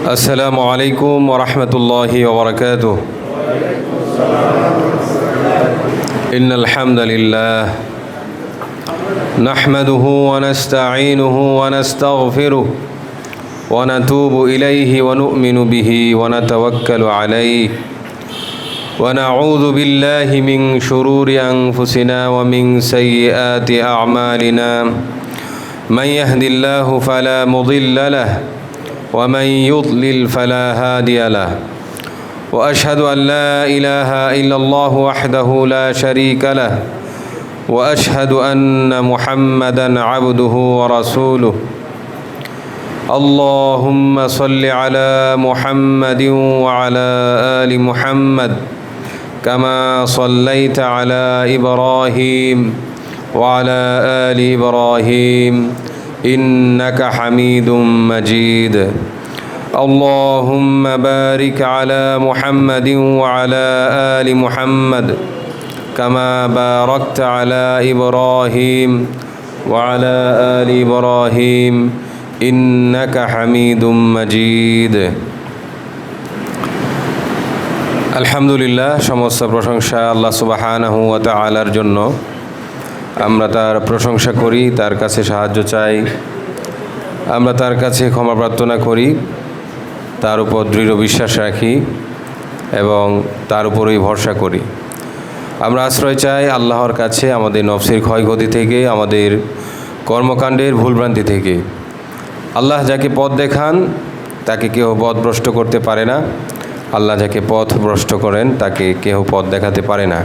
السلام عليكم ورحمة الله وبركاته. إن الحمد لله نحمده ونستعينه ونستغفره ونتوب إليه ونؤمن به ونتوكل عليه ونعوذ بالله من شرور أنفسنا ومن سيئات أعمالنا. من يهد الله فلا مضل له ومن يضلل فلا هادي له وأشهد أن لا إله إلا الله وحده لا شريك له وأشهد أن محمدا عبده ورسوله. اللهم صل على محمد وعلى آل محمد كما صليت على إبراهيم وعلى آل إبراهيم إنك حميد مجيد. اللهم بارك على محمد وعلى آل محمد كما باركت على إبراهيم وعلى آل إبراهيم إنك حميد مجيد. আলহামদুলিল্লাহ, সমস্ত প্রশংসা আল্লাহ সুবহানাহু ওয়া তাআলার জন্য। আমরা তার প্রশংসা করি, তার কাছে সাহায্য চাই, আমরা তার কাছে ক্ষমা প্রার্থনা করি, তার উপর দৃঢ় বিশ্বাস রাখি এবং তার উপরেই ভরসা করি। আমরা আশ্রয় চাই আল্লাহর কাছে আমাদের নফসের ক্ষয়ক্ষতি থেকে, আমাদের কর্মকাণ্ডের ভুলভ্রান্তি থেকে। আল্লাহ যাকে পথ দেখান তাকে কেউ পথভ্রষ্ট করতে পারে না, আল্লাহ যাকে পথ ভ্রষ্ট করেন তাকে কেউ পথ দেখাতে পারে না।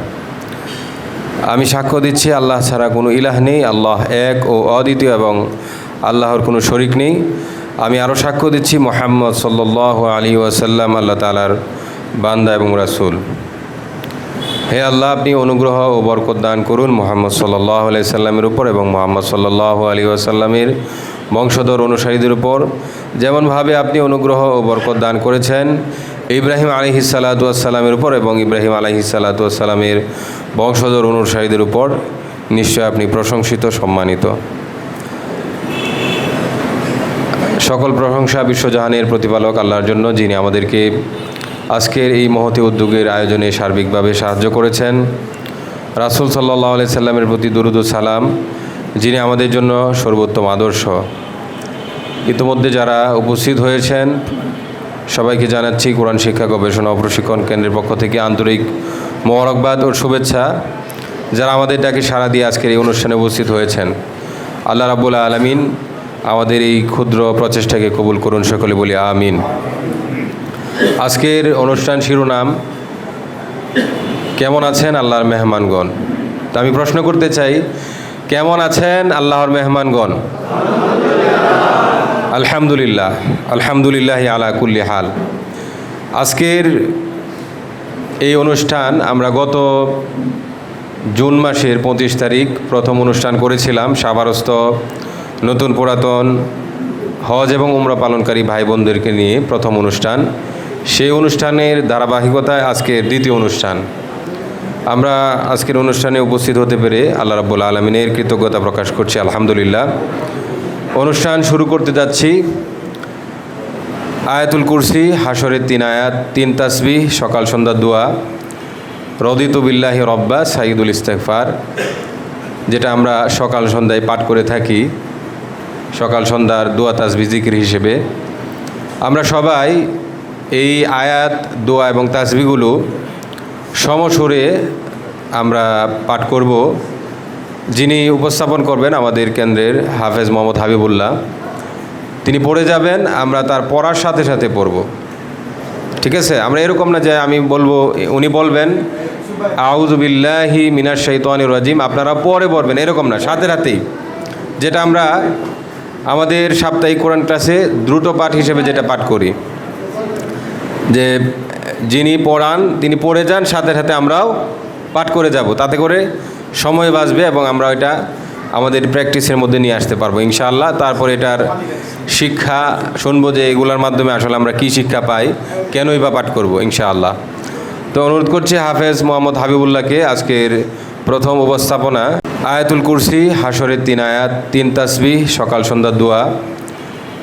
আমি সাক্ষ্য দিচ্ছি আল্লাহ ছাড়া কোনো ইলাহ নেই, আল্লাহ এক ও অদ্বিতীয় এবং আল্লাহর কোনো শরিক নেই। আমি আরও সাক্ষ্য দিচ্ছি মুহাম্মদ সাল্লাল্লাহু আলাইহি ওয়াসাল্লাম আল্লাহ তাআলার বান্দা এবং রাসূল। হে আল্লাহ, আপনি অনুগ্রহ ও বরকত দান করুন মুহাম্মদ সাল্লাল্লাহু আলাইহি সাল্লামের উপর এবং মুহাম্মদ সাল্লাল্লাহু আলাইহি ওয়াসাল্লামের বংশধর অনুসারীদের উপর, যেমনভাবে আপনি অনুগ্রহ ও বরকত দান করেছেন ইব্রাহিম আলাইহিস সালাতু ওয়াস সালামের উপর এবং ইব্রাহিম আলাইহিস সালাতু ওয়াস সালামের বংশধর অনুসারীদের উপর। নিশ্চয় আপনি প্রশংসিত, সম্মানিত। সকল প্রশংসা বিশ্বজাহানের প্রতিপালক আল্লাহর জন্য, যিনি আমাদেরকে আজকের এই মহতী উদ্যোগের আয়োজনে সার্বিকভাবে সাহায্য করেছেন। রাসূল সাল্লাল্লাহু আলাইহি সাল্লামের প্রতি দরুদ ও সালাম, যিনি আমাদের জন্য সর্বোত্তম আদর্শ। ইতিমধ্যে যারা উপস্থিত হয়েছেন সবাইকে জানাচ্ছি কোরআন শিক্ষা গবেষণা ও প্রশিক্ষণ কেন্দ্রের পক্ষ থেকে আন্তরিক মোবারকবাদ ও শুভেচ্ছা। যারা আমাদের ডাকে সাড়া দিয়ে আজকের এই অনুষ্ঠানে উপস্থিত হয়েছেন, আল্লাহ রাব্বুল আলামিন আমাদের এই ক্ষুদ্র প্রচেষ্টাকে কবুল করুন, সকলে বলি আমিন। আজকের অনুষ্ঠান শিরোনাম, কেমন আছেন আল্লাহর মেহমানগণ। তা আমি প্রশ্ন করতে চাই, কেমন আছেন আল্লাহর মেহমানগণ? আলহামদুলিল্লাহ, আলহামদুলিল্লাহ আলা কুল্লি হাল। আজকের এই অনুষ্ঠান আমরা গত জুন মাসের 25 তারিখ প্রথম অনুষ্ঠান করেছিলাম সাবারস্থ নতুন পুরাতন হজ এবং উমরা পালনকারী ভাই বোনদেরকে নিয়ে প্রথম অনুষ্ঠান। সেই অনুষ্ঠানের ধারাবাহিকতায় আজকের দ্বিতীয় অনুষ্ঠান। আমরা আজকের অনুষ্ঠানে উপস্থিত হতে পেরে আল্লাহ রাব্বুল আলামিনের কৃতজ্ঞতা প্রকাশ করছি, আলহামদুলিল্লাহ। অনুষ্ঠান শুরু করতে যাচ্ছি আয়াতুল কুরসি, হাসরের 3 আয়াত, 3 তাসবিহ, সকাল সন্ধ্যা দোয়া, রদিতু বিল্লাহি রব্বা, সাইয়্যিদুল ইস্তিগফার, যেটা আমরা সকাল সন্ধ্যায় পাঠ করে থাকি সকাল সন্ধ্যার দোয়া তাসবিহ জিকির হিসেবে। আমরা সবাই এই আয়াত, দোয়া এবং তাসবিহগুলো সমসুরে আমরা পাঠ করব। যিনি উপস্থাপন করবেন আমাদের কেন্দ্রের হাফেজ মোহাম্মদ হাবিবুল্লাহ, তিনি পড়ে যাবেন, আমরা তার পড়ার সাথে সাথে পড়ব। ঠিক আছে? আমরা এরকম না যে আমি বলবো উনি বলবেন আউযু বিল্লাহি মিনাশ শাইতানির রাজিম, আপনারা পরে পড়বেন, এরকম না, সাথে সাথেই। যেটা আমরা আমাদের সাপ্তাহিক কোরআন ক্লাসে দ্রুত পাঠ হিসেবে যেটা পাঠ করি, যে যিনি পড়ান তিনি পড়ে যান, সাথে সাথে আমরাও পাঠ করে যাব, তাতে করে সময় বাঁচবে এবং আমরা এটা আমাদের প্র্যাকটিসের মধ্যে নিয়ে আসতে পারবো ইনশাআল্লাহ। তারপর এটার শিক্ষা শুনবো যে এগুলোর মাধ্যমে আসলে আমরা কি শিক্ষা পাই, কেনই বা পাঠ করবো ইনশাআল্লাহ। তো অনুরোধ করছি হাফেজ মোহাম্মদ হাবিবুল্লাহকে আজকের প্রথম উপস্থাপনা আয়াতুল কুরসি, হাসরের 3 আয়াত, 3 তাসবিহ, সকাল সন্ধ্যা দোয়া,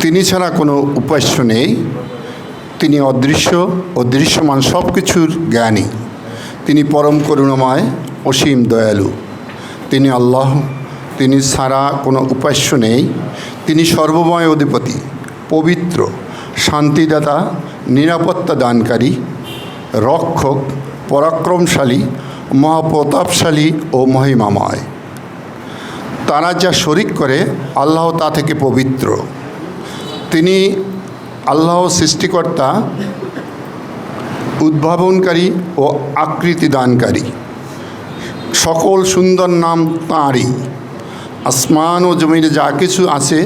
তিনি ছাড়া কোনো উপাস্য নেই। তিনি অদৃশ্য ও দৃশ্যমান সব কিছুর জ্ঞানী। তিনি পরম করুণাময়, অসীম দয়ালু। তিনি আল্লাহ। তিনি ছাড়া কোনো উপাস্য নেই। তিনি সর্বময় অধিপতি, পবিত্র, শান্তিদাতা, নিরাপত্তা দানকারী, রক্ষক, পরাক্রমশালী, মহাপ্রতাপশালী ও মহিমাময়। তারা যা শরিক করে আল্লাহ তা থেকে পবিত্র। তিনি আল্লাহ সৃষ্টিকর্তা, উদ্ভাবনকারী ও আকৃতি দানকারী। সকল সুন্দর নাম তাঁরই। আসমান ও জমিনে যা কিছু আছে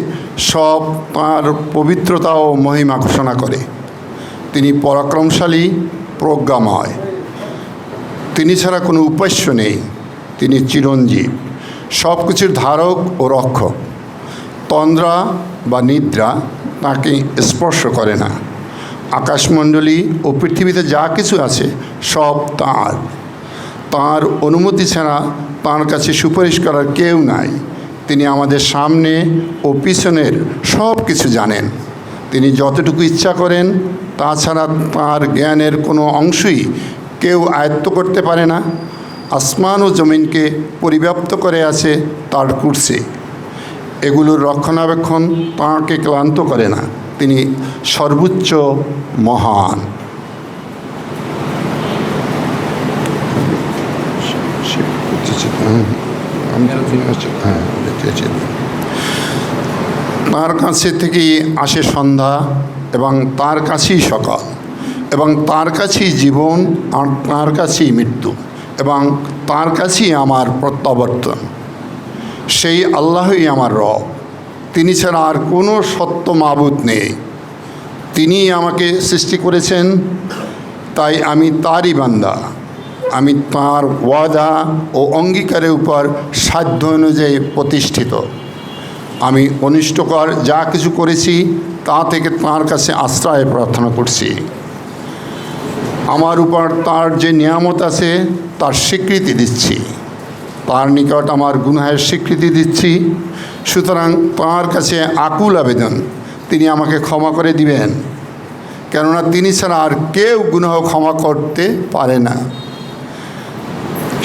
সব তাঁর পবিত্রতা ও মহিমা ঘোষণা করে। তিনি পরাক্রমশালী, প্রজ্ঞাময়। তিনি ছাড়া কোনো উপাস্য নেই। তিনি চিরঞ্জীব, সব কিছুর ধারক ও রক্ষক। তন্দ্রা বা নিদ্রা তাকে স্পর্শ করে না। আকাশমণ্ডলী ও পৃথিবীতে যা কিছু আছে সব তাঁর। তাঁর অনুমতি ছাড়া তাঁর কাছে সুপারিশ করার কেউ নাই। তিনি আমাদের সামনে ও পিছনের সব কিছু জানেন। তিনি যতটুকু ইচ্ছা করেন, তাছাড়া তাঁর জ্ঞানের কোনো অংশই কেউ আয়ত্ত করতে পারে না। আসমান ও জমিনকে পরিব্যাপ্ত করে আছে তার কুরসি। এগুলোর রক্ষণাবেক্ষণ তাঁকে ক্লান্ত করে না। তিনি সর্বোচ্চ মহান। তাঁর কাছে থেকেই আসে সন্ধ্যা এবং তাঁর কাছেই সকাল, এবং তাঁর কাছেই জীবন আর তাঁর কাছেই মৃত্যু, এবং তাঁর কাছেই আমার প্রত্যাবর্তন। সেই আল্লাহই আমার রব। তিনি ছাড়া আর কোনো সত্য মাবুদ নেই। তিনি আমাকে সৃষ্টি করেছেন, তাই আমি তারই বান্দা। আমি তাঁর ওয়াদা ও অঙ্গীকারের উপর সাধ্য অনুযায়ী প্রতিষ্ঠিত। আমি অনিষ্টকর যা কিছু করেছি তা থেকে তাঁর কাছে আশ্রয় প্রার্থনা করছি। আমার উপর তাঁর যে নিয়ামত আছে তার স্বীকৃতি দিচ্ছি। তাঁর নিকট আমার গুনাহের স্বীকৃতি দিচ্ছি। সুতরাং তাঁর কাছে আকুল আবেদন, তিনি আমাকে ক্ষমা করে দিবেন, কেননা তিনি ছাড়া আর কেউ গুনাহ ক্ষমা করতে পারে না।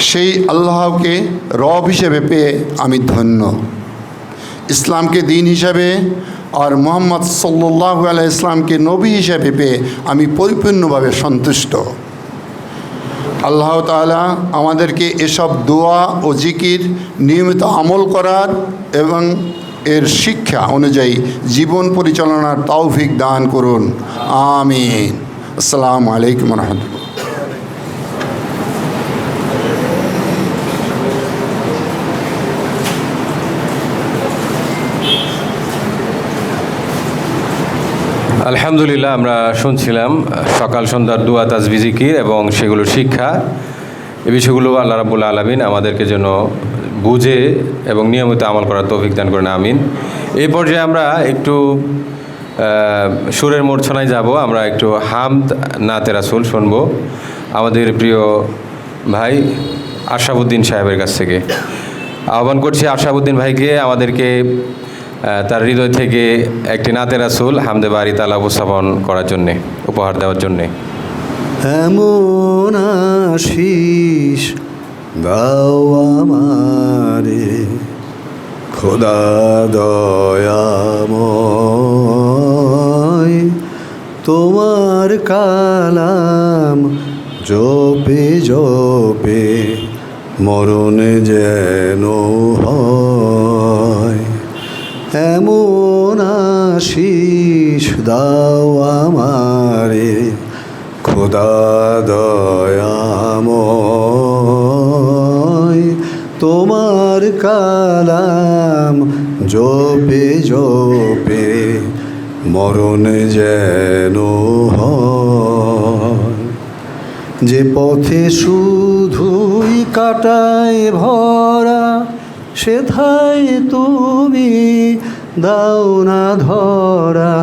সেই আল্লাহকে রব হিসেবে পেয়ে আমি ধন্য। ইসলামকে দিন হিসাবে আর মুহাম্মদ সাল্লাল্লাহু আলাইহি ইসলামকে নবী হিসাবে পেয়ে আমি পরিপূর্ণভাবে সন্তুষ্ট। আল্লাহ তাআলা আমাদেরকে এসব দোয়া ও জিকির নিয়মিত আমল করার এবং এর শিক্ষা অনুযায়ী জীবন পরিচালনার তৌফিক দান করুন। আমিন। আসসালামু আলাইকুম ওয়া রাহমাতুল্লাহ। আলহামদুলিল্লাহ, আমরা শুনছিলাম সকাল সন্ধ্যার দোয়া, তাসবিহ, জিকির এবং সেগুলোর শিক্ষা। এই বিষয়গুলো আল্লাহ রাব্বুল আলামিন আমাদেরকে যেন বুঝে এবং নিয়মিত আমল করার তৌফিক দান করেন। আমিন। এই পর্যায়ে আমরা একটু সুরের মূর্ছনায় যাব। আমরা একটু হামদ নাতে রাসূল শুনবো আমাদের প্রিয় ভাই আশরাফুদ্দিন সাহেবের কাছ থেকে। আহ্বান করছি আশরাফুদ্দিন ভাইকে আমাদেরকে তার হৃদয় থেকে একটি নাতে রাসূল হামদে বারি তাআলা উপস্থাপন করার জন্যে, উপহার দেওয়ার জন্যে। এমন আশিস দাও আমারে খোদা দয়াময়, তোমার কালাম জপে জপে মরণ যেন হয়। এমন আশিস দাও আমারে খোদা দয়াময়, তোমার কালাম জপে জপে মরণ যেন হয়। যে পথে শুধুই কাটায় ভরা, সেথায় তুমি দাও না ধরা।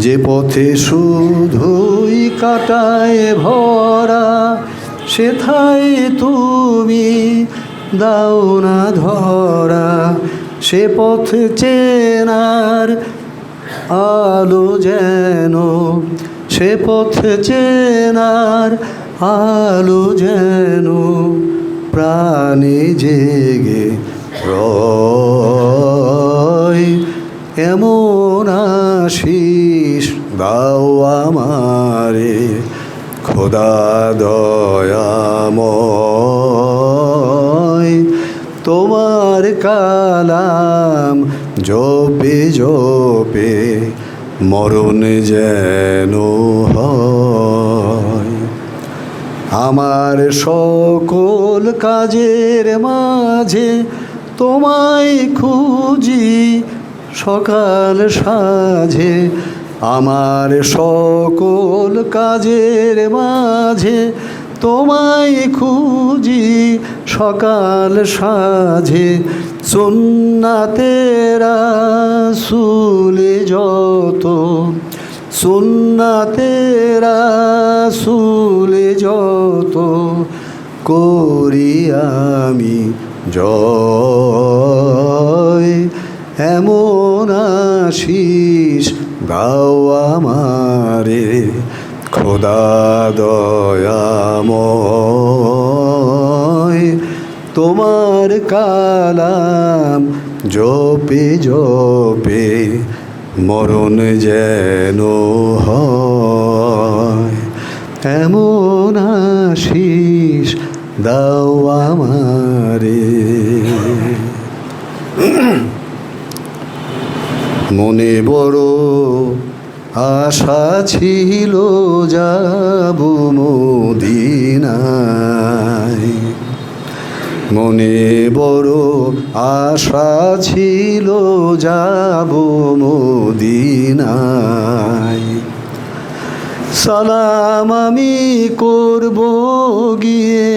যে পথে শুধুই কাটায় ভরা, সেথায় তুমি দাও না ধরা, সে পথ চেনার আলো যেন, সে পথ চেনার আলো যেন প্রাণে জেগে রয়। এমন আশিস দাও আমারে খোদা দয়াময়, তোমার কালাম জপে জপে মরণ যেন হয়। আমার সকল কাজের মাঝে তোমায় খুঁজি সকাল সাঁঝে, আমার সকল কাজের মাঝে তোমায় খুঁজি সকাল সাঁঝে। সুন্নাতে রাসূলে যত, সুন্নাতে রাসূলে যত করি আমি জয়। এমন আশিস দাও আমারে খোদা দয়াময়, তোমার কালাম জপে জপে মরণ যেন হয়। এমন আশিস দাও আমারে। মনে বড় আশা ছিল যাব মদিনায়, মনে বড় আশা ছিল যাব মদিনায়। সালাম আমি করব গিয়ে,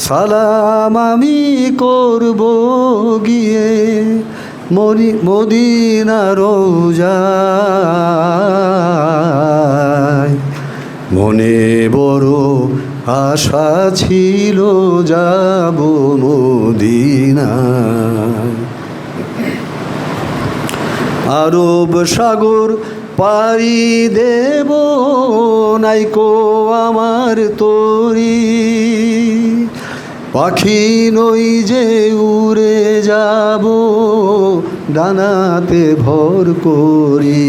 সালাম আমি করব গিয়ে মদিনার রওজায়। মনে বড় আশা ছিল যাব মদিনায়। আরব সাগর পাড়ি দেব নাইকো আমার তরি, পাখি নই যে উড়ে যাব ডানাতে ভর করি।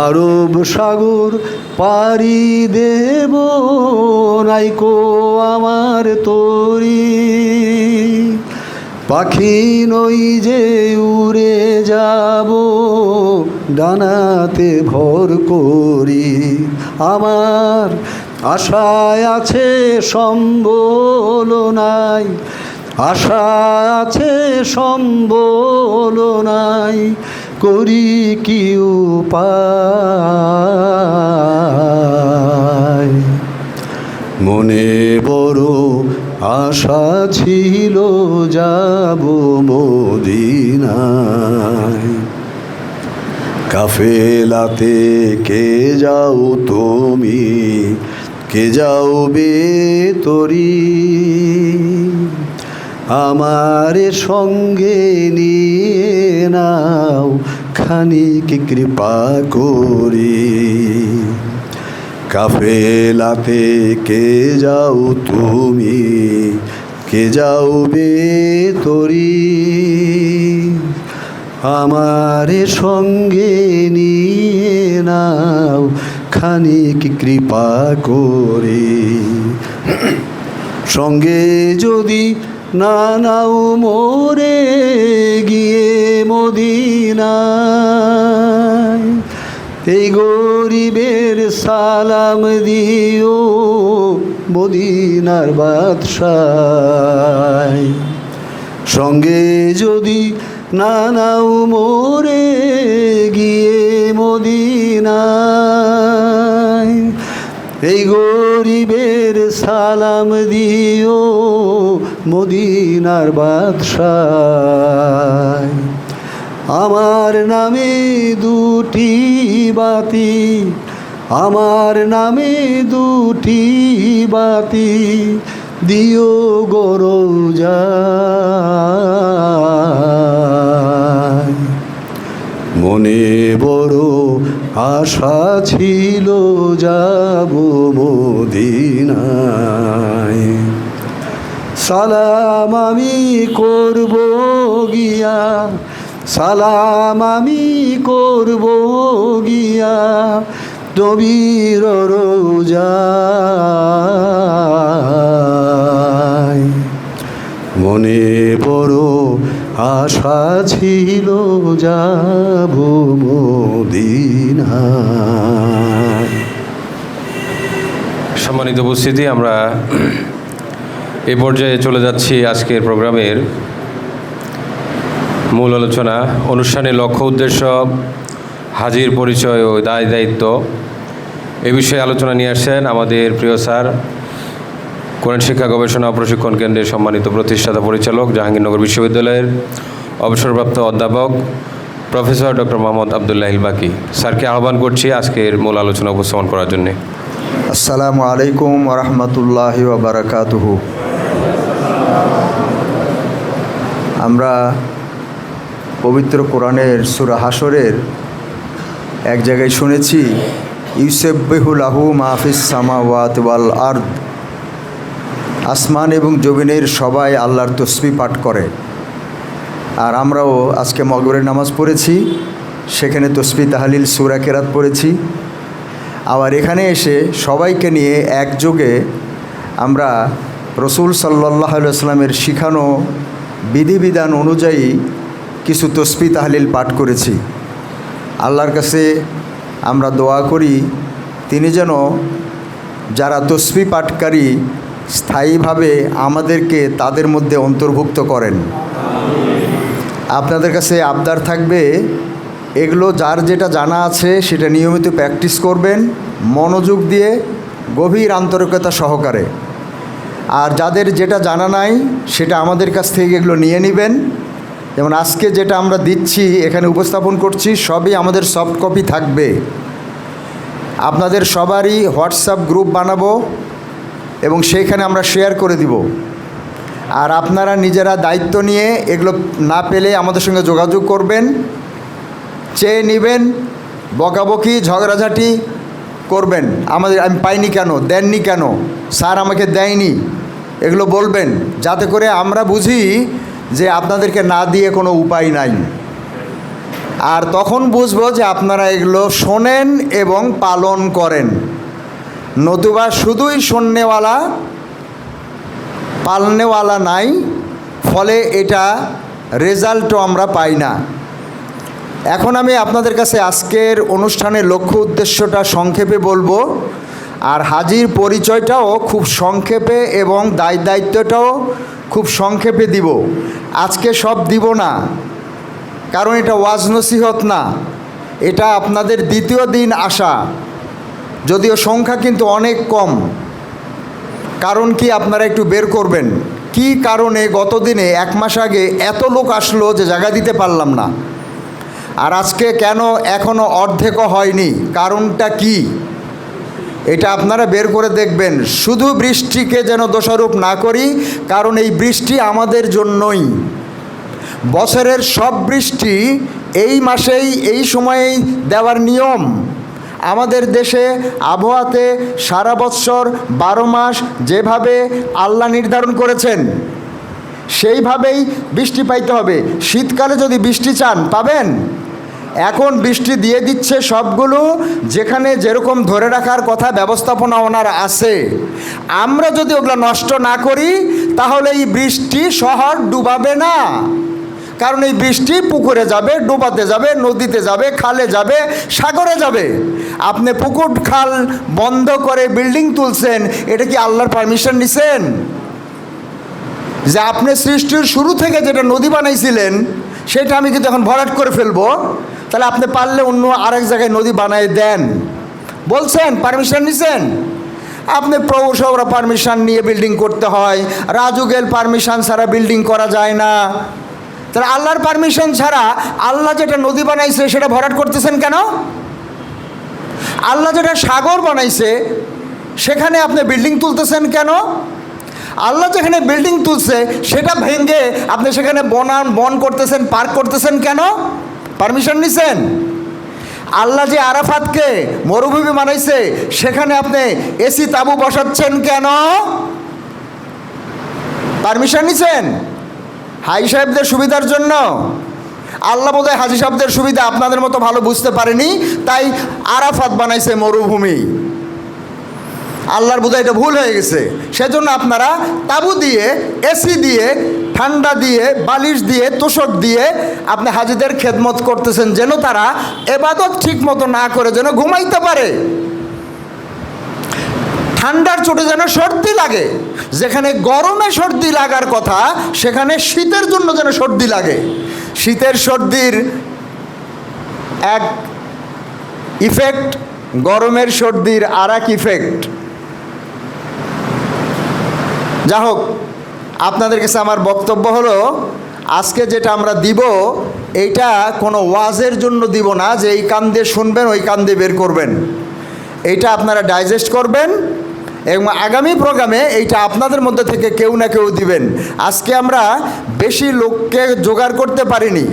আরব সাগর পাড়ি দেব নাইকো আমার তরি, পাখি নই যে উড়ে যাব ডানাতে ভর করি। আমার আশায় আছে সম্বল নাই, আশা আছে সম্বল নাই, করি কি উপায়। মনে বড় আশা ছিল যাব মদিনায়। কাফেলাতে কে যাও তুমি, কে যাও বেতরি, আমার সঙ্গে নিয়ে নাও খানিক কৃপা করি। কাফেলাতে কে যাও তুমি, কে যাও বেতরি, আমার সঙ্গে নিয়ে নাও খানিক কৃপা করে। সঙ্গে যদি না নাও মোরে গিয়ে মদিনায়, এই গরিবের সালাম দিও মদিনার বাদশাহ। সঙ্গে যদি না নাও মোরে গিয়ে মদিনায়, এই গরিবের সালাম দিও মদিনার বাদশাহ। আমার নামে দুটি বাতি, আমার নামে দুটি বাতি, দিও গরজায়। মনে বড় আশা ছিল যাব মদিনায়, সালাম আমি করব গিয়া, সালাম আমি করব গিয়া নবীর রোজায়। মনে বড় আশা ছিল যাব মদিনায়। সম্মানিত উপস্থিতি, আমরা এ পর্যায়ে চলে যাচ্ছি আজকের প্রোগ্রামের মূল আলোচনা। অনুষ্ঠানের লক্ষ্য উদ্দেশ্য, হাজির পরিচয় ও দায় দায়িত্ব এ বিষয়ে আলোচনা নিয়ে আসছেন আমাদের প্রিয় স্যার, কোরআন শিক্ষা গবেষণা ও প্রশিক্ষণ কেন্দ্রের সম্মানিত প্রতিষ্ঠাতা পরিচালক, জাহাঙ্গীরনগর বিশ্ববিদ্যালয়ের অবসরপ্রাপ্ত অধ্যাপক প্রফেসর ডক্টর মোহাম্মদ আবদুল্লাহ বাকি। স্যারকে আহ্বান করছি আজকের মূল আলোচনা উপস্থাপন করার জন্যে। আসসালামু আলাইকুম ওয়া রাহমাতুল্লাহি ওয়া বারাকাতুহু। আমরা পবিত্র কোরআনের সূরা হাশরের এক জায়গায় শুনেছি, ইউসাব্বিহু লাহু মা ফিস সামাওয়াতি ওয়াল আরদ, আসমান এবং জমিনের সবাই আল্লাহর তসবিহ পাঠ করে। আর আমরাও আজকে মাগরিবের নামাজ পড়েছি, সেখানে তসবিহ তাহলিল সূরা কেরাত পড়েছি। আবার এখানে এসে সবাইকে নিয়ে একযোগে আমরা রসুল সাল্লাল্লাহু আলাইহি ওয়াসাল্লামের শিখানো বিধিবিধান অনুযায়ী কিছু তসবিহ তাহলিল পাঠ করেছি। আল্লাহর কাছে আমরা দোয়া করি, তিনি যেন যারা তসবিহ পাঠকারী স্থায়ীভাবে আমাদেরকে তাদের মধ্যে অন্তর্ভুক্ত করেন। আপনাদের কাছে আবদার থাকবে, এগুলো যার যেটা জানা আছে সেটা নিয়মিত প্র্যাকটিস করবেন, মনোযোগ দিয়ে গভীর আন্তরিকতা সহকারে। আর যাদের যেটা জানা নাই সেটা আমাদের কাছ থেকে এগুলো নিয়ে নেবেন। যেমন আজকে যেটা আমরা দিচ্ছি, এখানে উপস্থাপন করছি, সবই আমাদের সফট কপি থাকবে। আপনাদের সবারই হোয়াটসঅ্যাপ গ্রুপ বানাবো এবং সেইখানে আমরা শেয়ার করে দিব। আর আপনারা নিজেরা দায়িত্ব নিয়ে এগুলো না পেলে আমাদের সঙ্গে যোগাযোগ করবেন, চেয়ে নেবেন, বকাবকি ঝগড়াঝাটি করবেন। আমি পাইনি কেন, দেননি কেন, স্যার আমাকে দেয়নি, এগুলো বলবেন, যাতে করে আমরা বুঝি যে আপনাদেরকে না দিয়ে কোনো উপায় নাই। আর তখন বুঝবো যে আপনারা এগুলো শোনেন এবং পালন করেন। নতুবা শুধুই শোননেওয়ালা, পালনেওয়ালা নাই, ফলে এটা রেজাল্টও আমরা পাই না। এখন আমি আপনাদের কাছে আজকের অনুষ্ঠানের লক্ষ্য উদ্দেশ্যটা সংক্ষেপে বলবো, আর হাজির পরিচয়টাও খুব সংক্ষেপে এবং দায়িত্বটাও খুব সংক্ষেপে দিব। আজকে সব দিব না, কারণ এটা ওয়াজ নসিহত না, এটা আপনাদের দ্বিতীয় দিন আসা, যদিও সংখ্যা কিন্তু অনেক কম। কারণ কি আপনারা একটু বের করবেন, কি কারণে গত দিনে 1 মাস আগে এত লোক আসলো যে জায়গা দিতে পারলাম না, আর আজকে কেন এখনও অর্ধেকও হয়নি, কারণটা কি এটা আপনারা বের করে দেখবেন। শুধু বৃষ্টিকে যেন দোষারোপ না করি, কারণ এই বৃষ্টি আমাদের জন্যই। বছরের সব বৃষ্টি এই মাসেই এই সময়েই দেওয়ার নিয়ম। আমাদের দেশে আবহাওয়াতে সারা বৎসর 12 মাস যেভাবে আল্লাহ নির্ধারণ করেছেন সেইভাবেই বৃষ্টি পাইতে হবে। শীতকালে যদি বৃষ্টি চান পাবেন। এখন বৃষ্টি দিয়ে দিচ্ছে সবগুলো, যেখানে যেরকম ধরে রাখার কথা ব্যবস্থাপনা ওনার আছে। আমরা যদি ওগুলো নষ্ট না করি তাহলে এই বৃষ্টি শহর ডুবাবে না, কারণ এই বৃষ্টি পুকুরে যাবে, ডুবাতে যাবে, নদীতে যাবে, খালে যাবে, সাগরে যাবে। আপনি পুকুর খাল বন্ধ করে বিল্ডিং তুলছেন, এটা কি আল্লাহর পারমিশন নিছেন? যে আপনি সৃষ্টির শুরু থেকে যেটা নদী বানাইছিলেন সেটা আমি কিন্তু এখন ভরাট করে ফেলবো, তাহলে আপনি পারলে অন্য আরেক জায়গায় নদী বানাই দেন বলছেন, পারমিশন নিছেন? আপনি পৌরসভার পারমিশন নিয়ে বিল্ডিং করতে হয়, রাজুগের পারমিশন ছাড়া বিল্ডিং করা যায় না। তাহলে আল্লাহর পারমিশন ছাড়া আল্লাহ যেটা নদী বানাইছে সেটা ভরাট করতেছেন কেন? আল্লাহ যেটা সাগর বানাইছে সেখানে আপনি বিল্ডিং তুলতেছেন কেন? আল্লাহ যেখানে বিল্ডিং তুলছে সেটা ভেঙে আপনি সেখানে বন করতেছেন, পার্ক করতেছেন কেন? পারমিশন নিছেন? আল্লাহ যে আরাফাতকে মরুভূমি বানাইছে সেখানে আপনি এসি তাঁবু বসাচ্ছেন কেন? পারমিশন নিছেন? হাজি সাহেবদের সুবিধার জন্য? আল্লাহ বোধহয় হাজি সাহেবদের সুবিধা আপনাদের মতো ভালো বুঝতে পারেনি, তাই আরাফাত বানাইছে মরুভূমি। আল্লাহর বোধহয় এটা ভুল হয়ে গেছে, সেজন্য আপনারা তাঁবু দিয়ে, এসি দিয়ে, ঠান্ডা দিয়ে, বালিশ দিয়ে, তোষক দিয়ে আপনি হাজিদের খেদমত করতেছেন যেন তারা এবাদত ঠিক মতো না করে যেন ঘুমাইতে পারে। ঠান্ডার চোটে যেন সর্দি লাগে, যেখানে গরমে সর্দি লাগার কথা সেখানে শীতের জন্য যেন সর্দি লাগে। শীতের সর্দির এক ইফেক্ট, গরমের সর্দির আর এক ইফেক্ট। যা হোক, আপনাদের কাছে আমার বক্তব্য হলো, আজকে যেটা আমরা দিব এইটা কোনো ওয়াজের জন্য দিব না যে এই কান দিয়ে শুনবেন ওই কান দিয়ে বের করবেন। এইটা আপনারা ডাইজেস্ট করবেন এবং আগামী প্রোগ্রামে এইটা আপনাদের মধ্যে থেকে কেউ না কেউ দিবেন। আজকে আমরা বেশি লোককে জোগাড় করতে পারিনি,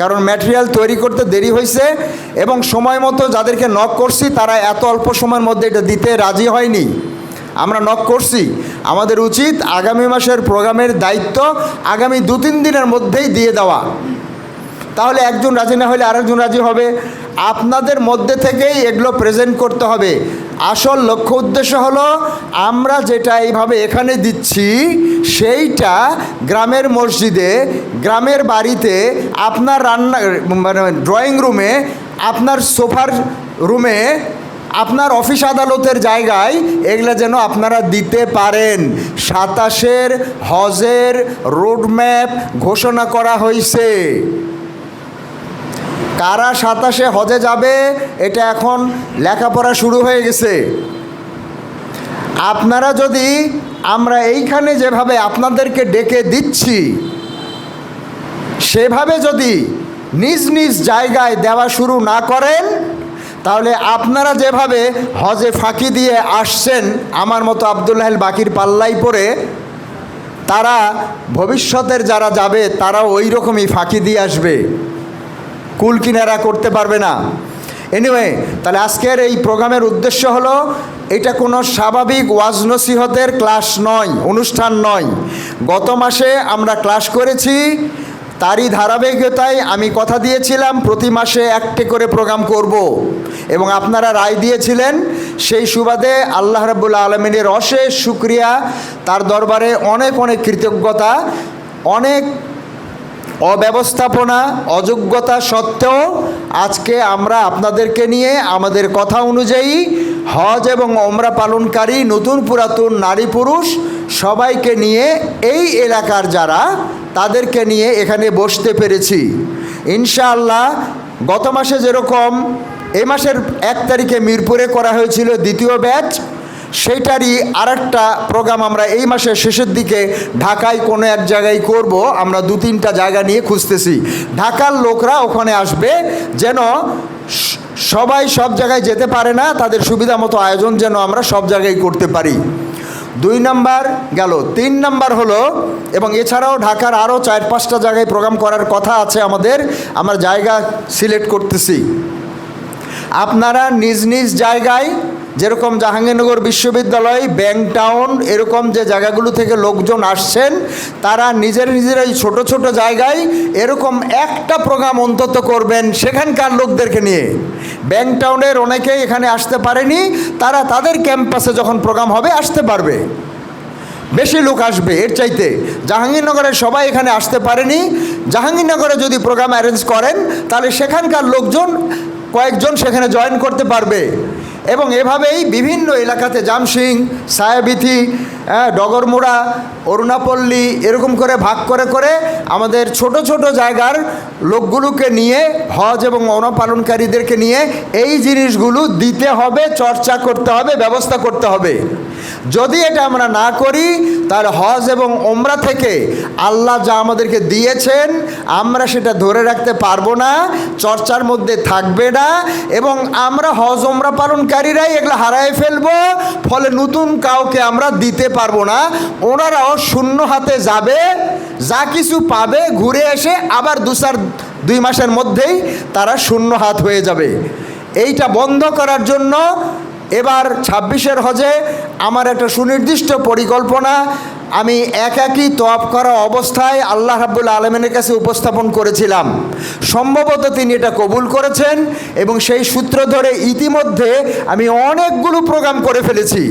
কারণ ম্যাটেরিয়াল তৈরি করতে দেরি হয়েছে এবং সময় মতো যাদেরকে নক করছি তারা এত অল্প সময়ের মধ্যে এটা দিতে রাজি হয়নি। আমরা নক করছি, আমাদের উচিত আগামী মাসের প্রোগ্রামের দায়িত্ব আগামী 2-3 দিনের মধ্যেই দিয়ে দেওয়া। তাহলে একজন রাজি না হলে আরেকজন রাজি হবে। আপনাদের মধ্যে থেকেই এগুলো প্রেজেন্ট করতে হবে। আসল লক্ষ্য উদ্দেশ্য হলো আমরা যেটা এইভাবে এখানে দিচ্ছি সেইটা গ্রামের মসজিদে, গ্রামের বাড়িতে, আপনার রান্না মানে ড্রয়িং রুমে, আপনার সোফার রুমে, আপনার অফিস আদালতের জায়গায় এগুলো যেন আপনারা দিতে পারেন। 27-এর হজের রোডম্যাপ ঘোষণা করা হয়েছে। কারা 27-এ হজে যাবে এটা এখন লেখাপড়া শুরু হয়ে গেছে। আপনারা যদি আমরা এইখানে যেভাবে আপনাদেরকে ডেকে দিচ্ছি সেভাবে যদি নিজ নিজ জায়গায় দেওয়া শুরু না করেন, তাহলে আপনারা যেভাবে হজে ফাঁকি দিয়ে আসছেন আমার মতো আব্দুল্লাহ বাকির পাল্লাই পড়ে, তারা ভবিষ্যতের যারা যাবে তারাও ওই রকমই ফাঁকি দিয়ে আসবে, কুল কিনারা করতে পারবে না। এনিওয়ে, তাহলে আজকের এই প্রোগ্রামের উদ্দেশ্য হলো এটা কোনো স্বাভাবিক ওয়াজ নসিহতের ক্লাস নয়, অনুষ্ঠান নয়। গত মাসে আমরা ক্লাস করেছি, তারই ধারাবাহিকতায় আমি কথা দিয়েছিলাম প্রতি মাসে একটি করে প্রোগ্রাম করব এবং আপনারা রায় দিয়েছিলেন। সেই সুবাদে আল্লাহ রাব্বুল আলামিনের অশেষ শুকরিয়া, তার দরবারে অনেক অনেক কৃতজ্ঞতা। অনেক অব্যবস্থাপনা, অযোগ্যতা সত্ত্বেও আজকে আমরা আপনাদেরকে নিয়ে আমাদের কথা অনুযায়ী হজ এবং ওমরা পালনকারী নতুন পুরাতন নারী পুরুষ সবাইকে নিয়ে, এই এলাকার যারা তাদেরকে নিয়ে এখানে বসতে পেরেছি ইনশাআল্লাহ। গত মাসে যেরকম এই মাসের 1 তারিখে মিরপুরে করা হয়েছিল দ্বিতীয় ব্যাচ, সেইটারই আরেকটা প্রোগ্রাম আমরা এই মাসের শেষের দিকে ঢাকায় কোনো এক জায়গায় করব। আমরা 2-3টা জায়গা নিয়ে খুঁজতেছি। ঢাকার লোকরা ওখানে আসবে, যেন সবাই সব জায়গায় যেতে পারে না, তাদের সুবিধা মতো আয়োজন যেন আমরা সব জায়গায় করতে পারি। 2 নাম্বার গেল। 3 নাম্বার হলো, এবং এছাড়াও ঢাকার আরও 4-5টা জায়গায় প্রোগ্রাম করার কথা আছে আমাদের, আমরা জায়গা সিলেক্ট করতেছি। আপনারা নিজ নিজ জায়গায়, যেরকম জাহাঙ্গীরনগর বিশ্ববিদ্যালয়, ব্যাংক টাউন, এরকম যে জায়গাগুলো থেকে লোকজন আসছেন, তারা নিজেরাই ছোট ছোট জায়গায় এরকম একটা প্রোগ্রাম অন্তত করবেন সেখানকার লোকদেরকে নিয়ে। ব্যাংক টাউনের অনেকেই এখানে আসতে পারেনি, তারা তাদের ক্যাম্পাসে যখন প্রোগ্রাম হবে আসতে পারবে, বেশি লোক আসবে এর চাইতে। জাহাঙ্গীরনগরের সবাই এখানে আসতে পারেনি, জাহাঙ্গীরনগরে যদি প্রোগ্রাম অ্যারেঞ্জ করেন তাহলে সেখানকার লোকজন কয়েকজন সেখানে জয়েন করতে পারবে। এবং এভাবেই বিভিন্ন এলাকাতে জামসিং, সায়াবিথি, ডগরমুড়া, অরুণাপল্লী, এরকম করে ভাগ করে করে আমাদের ছোট ছোট জায়গার লোকগুলোকে নিয়ে, হজ এবং ওমরা পালনকারীদেরকে নিয়ে এই জিনিসগুলো দিতে হবে, চর্চা করতে হবে, ব্যবস্থা করতে হবে। যদি এটা আমরা না করি তাহলে হজ এবং ওমরা থেকে আল্লাহ যা আমাদেরকে দিয়েছেন আমরা সেটা ধরে রাখতে পারবো না, চর্চার মধ্যে থাকবে না, এবং আমরা হজ ওমরা পালনকারী ভিখারিরাই এগুলো হারায় ফেলবো, ফলে নতুন কাউকে আমরা দিতে পারবো না। ওনারাও শূন্য হাতে যাবে, যা কিছু পাবে ঘুরে এসে আবার 2 মাসের মধ্যেই তারা শূন্য হাত হয়ে যাবে। এইটা বন্ধ করার জন্য এবার 26-এর হজে আমার একটা সুনির্দিষ্ট পরিকল্পনা আমি একাকী তওয়াফ করা অবস্থায় আল্লাহ রাব্বুল আলামিনের কাছে উপস্থাপন করেছিলাম। সম্ভবত তিনি এটা কবুল করেছেন এবং সেই সূত্র ধরে ইতিমধ্যে আমি অনেকগুলো প্রোগ্রাম করে ফেলেছি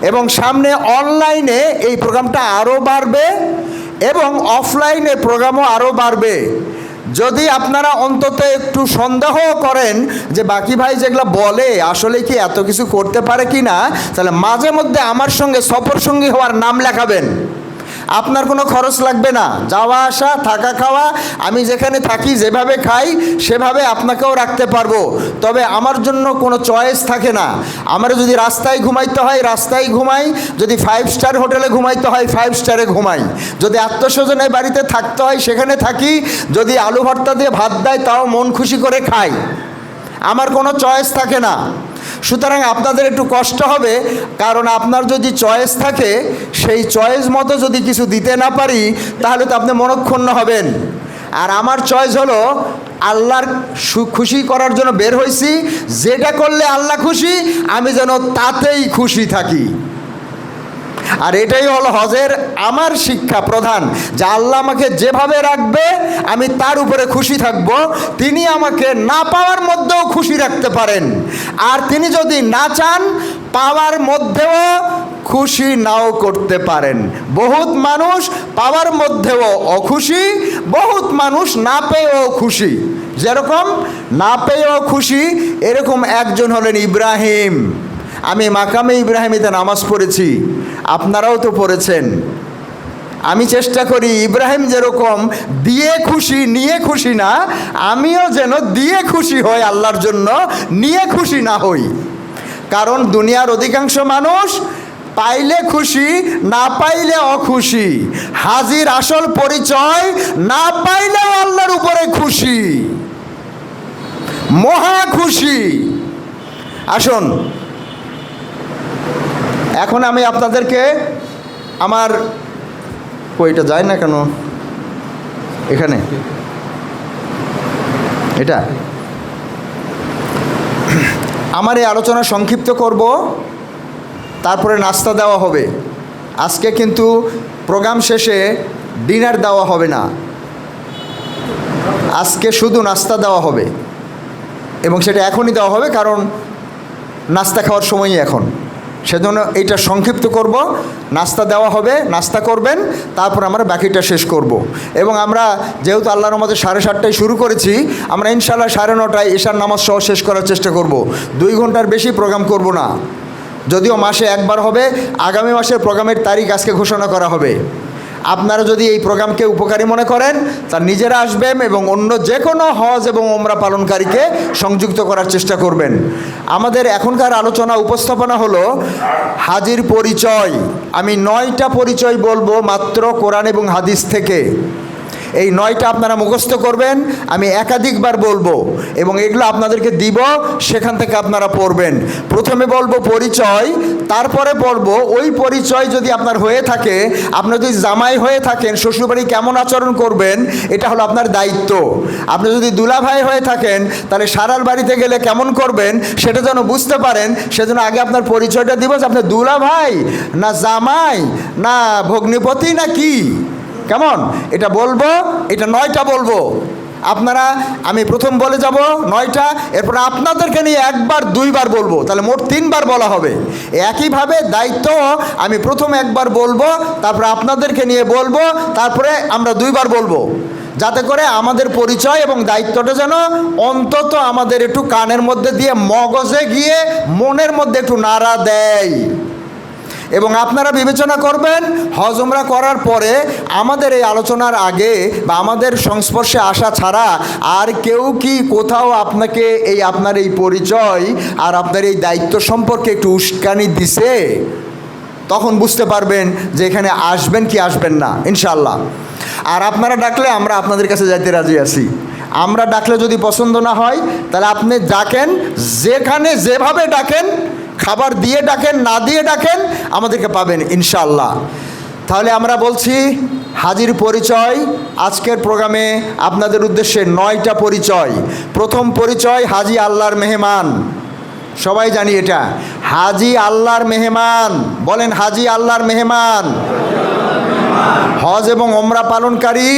এবং সামনে অনলাইনে এই প্রোগ্রামটা আরও বাড়বে এবং অফলাইনে প্রোগ্রামও আরও বাড়বে। যদি আপনারা অন্তত একটু সন্দেহ করেন যে বাকি ভাই যেগুলো বলে আসলে কি এত কিছু করতে পারে কি না, তাহলে মাঝে মধ্যে আমার সঙ্গে সফর সঙ্গী হওয়ার নাম লেখাবেন। আপনার কোনো খরচ লাগবে না, যাওয়া আসা থাকা খাওয়া, আমি যেখানে থাকি যেভাবে খাই সেভাবে আপনাকেও রাখতে পারবো। তবে আমার জন্য কোনো চয়েস থাকে না। আমার যদি রাস্তায় ঘুমাইতে হয় রাস্তায় ঘুমাই, যদি 5 স্টার হোটেলে ঘুমাইতে হয় 5 স্টারে ঘুমাই, যদি আত্মস্বজনের বাড়িতে থাকতে হয় সেখানে থাকি, যদি আলু ভর্তা দিয়ে ভাত দেয় তাও মন খুশি করে খাই। আমার কোনো চয়েস থাকে না। সুতরাং আপনাদের একটু কষ্ট হবে, কারণ আপনার যদি চয়েস থাকে সেই চয়েস মতো যদি কিছু দিতে না পারি তাহলে তো আপনি মনক্ষুণ্ণ হবেন। আর আমার চয়েস হলো আল্লাহর খুশি করার জন্য বের হয়েছি, যেটা করলে আল্লাহ খুশি আমি যেন তাতেই খুশি থাকি। আর এটাই হলো হজের আমার শিক্ষা প্রধান, যে আল্লাহ আমাকে যেভাবে রাখবে আমি তার উপরে খুশি থাকব। তিনি আমাকে না পাওয়ার মধ্যেও খুশি রাখতে পারেন, আর তিনি যদি না চান পাওয়ার মধ্যেও খুশি নাও করতে পারেন। বহুত মানুষ পাওয়ার মধ্যেও অখুশি, বহুত মানুষ না পেয়েও খুশি। যেরকম না পেয়েও খুশি এরকম একজন হলেন ইব্রাহিম। আমি মাকামে ইব্রাহিমিতে নামাজ পড়েছি, আপনারাও তো পড়েছেন। আমি চেষ্টা করি ইব্রাহিম যেরকম দিয়ে খুশি নিয়ে খুশি না, আমিও যেন দিয়ে খুশি হই আল্লাহর জন্য, নিয়ে খুশি না হই। কারণ দুনিয়ার অধিকাংশ মানুষ পাইলে খুশি, না পাইলে অখুশি। হাজির আসল পরিচয় না পাইলেও আল্লাহর উপরে খুশি, মহা খুশি। আসুন এখন আমি আপনাদেরকে আমার কইটা যায় না কেন এখানে, এটা আমার এই আলোচনা সংক্ষিপ্ত করব, তারপরে নাস্তা দেওয়া হবে। আজকে কিন্তু প্রোগ্রাম শেষে ডিনার দেওয়া হবে না, আজকে শুধু নাস্তা দেওয়া হবে এবং সেটা এখনই দেওয়া হবে, কারণ নাস্তা খাওয়ার সময়ই এখন। সেজন্য এইটা সংক্ষিপ্ত করব। নাস্তা দেওয়া হবে, নাস্তা করবেন, তারপর আমরা বাকিটা শেষ করব। এবং আমরা যেহেতু আল্লাহর রহমতে 7:30টায় শুরু করেছি, আমরা ইনশাআল্লাহ 9:30টায় এশার নামাজ সহ শেষ করার চেষ্টা করব। 2 ঘন্টার বেশি প্রোগ্রাম করব না, যদিও মাসে একবার হবে। আগামী মাসের প্রোগ্রামের তারিখ আজকে ঘোষণা করা হবে। আপনারা যদি এই প্রোগ্রামকে উপকারী মনে করেন তা নিজেরা আসবেন এবং অন্য যে কোনো হজ এবং ওমরা পালনকারীকে সংযুক্ত করার চেষ্টা করবেন। আমাদের এখনকার আলোচনা উপস্থাপনা হলো হাজির পরিচয়। আমি 9টা পরিচয় বলবো মাত্র কোরআন এবং হাদিস থেকে। এই 9টা আপনারা মুখস্থ করবেন, আমি একাধিকবার বলবো এবং এগুলো আপনাদেরকে দিব, সেখান থেকে আপনারা পড়বেন। প্রথমে বলবো পরিচয়, তারপরে বলবো ওই পরিচয় যদি আপনার হয়ে থাকে, আপনার যদি জামাই হয়ে থাকেন শ্বশুরবাড়ি কেমন আচরণ করবেন, এটা হলো আপনার দায়িত্ব। আপনি যদি দুলাভাই হয়ে থাকেন তাহলে সারার বাড়িতে গেলে কেমন করবেন সেটা যেন বুঝতে পারেন, সেজন্য আগে আপনার পরিচয়টা দিব যে আপনি দুলাভাই না জামাই না ভগ্নিপতি না কি, কেমন এটা বলবো। এটা 9টা বলবো, আপনারা আমি প্রথম বলে যাব 9টা, এরপর আপনাদেরকে নিয়ে 1বার 2বার বলবো, তাহলে মোট 3বার বলা হবে। একইভাবে দায়িত্ব আমি প্রথম 1বার বলবো, তারপরে আপনাদেরকে নিয়ে বলবো, তারপরে আমরা 2বার বলবো, যাতে করে আমাদের পরিচয় এবং দায়িত্বটা যেন অন্তত আমাদের একটু কানের মধ্যে দিয়ে মগজে গিয়ে মনের মধ্যে একটু নাড়া দেয়। এবং আপনারা বিবেচনা করবেন হজ ওমরা করার পরে আমাদের এই আলোচনার আগে বা আমাদের সংস্পর্শে আসা ছাড়া আর কেউ কি কোথাও আপনাকে এই আপনার এই পরিচয় আর আপনার এই দায়িত্ব সম্পর্কে একটু উস্কানি দিছে, তখন বুঝতে পারবেন যে এখানে আসবেন কি আসবেন না ইনশাআল্লাহ। আর আপনারা ডাকলে আমরা আপনাদের কাছে যাইতে রাজি আছি। আমরা ডাকলে যদি পছন্দ না হয় তাহলে আপনি ডাকেন, যেখানে যেভাবে ডাকেন, খাবার দিয়ে ডাকেন, না দিয়ে ডাকেন, আমাদেরকে পাবেন ইনশাআল্লাহ। তাহলে আমরা বলছি হাজির পরিচয়। আজকের প্রোগ্রামে আপনাদের উদ্দেশ্যে 9টা পরিচয়। প্রথম পরিচয় হাজি আল্লাহর মেহমান, সবাই জানি এটা। হাজি আল্লাহর মেহমান, বলেন হাজি আল্লাহর মেহমান। হজ এবং ওমরা পালনকারী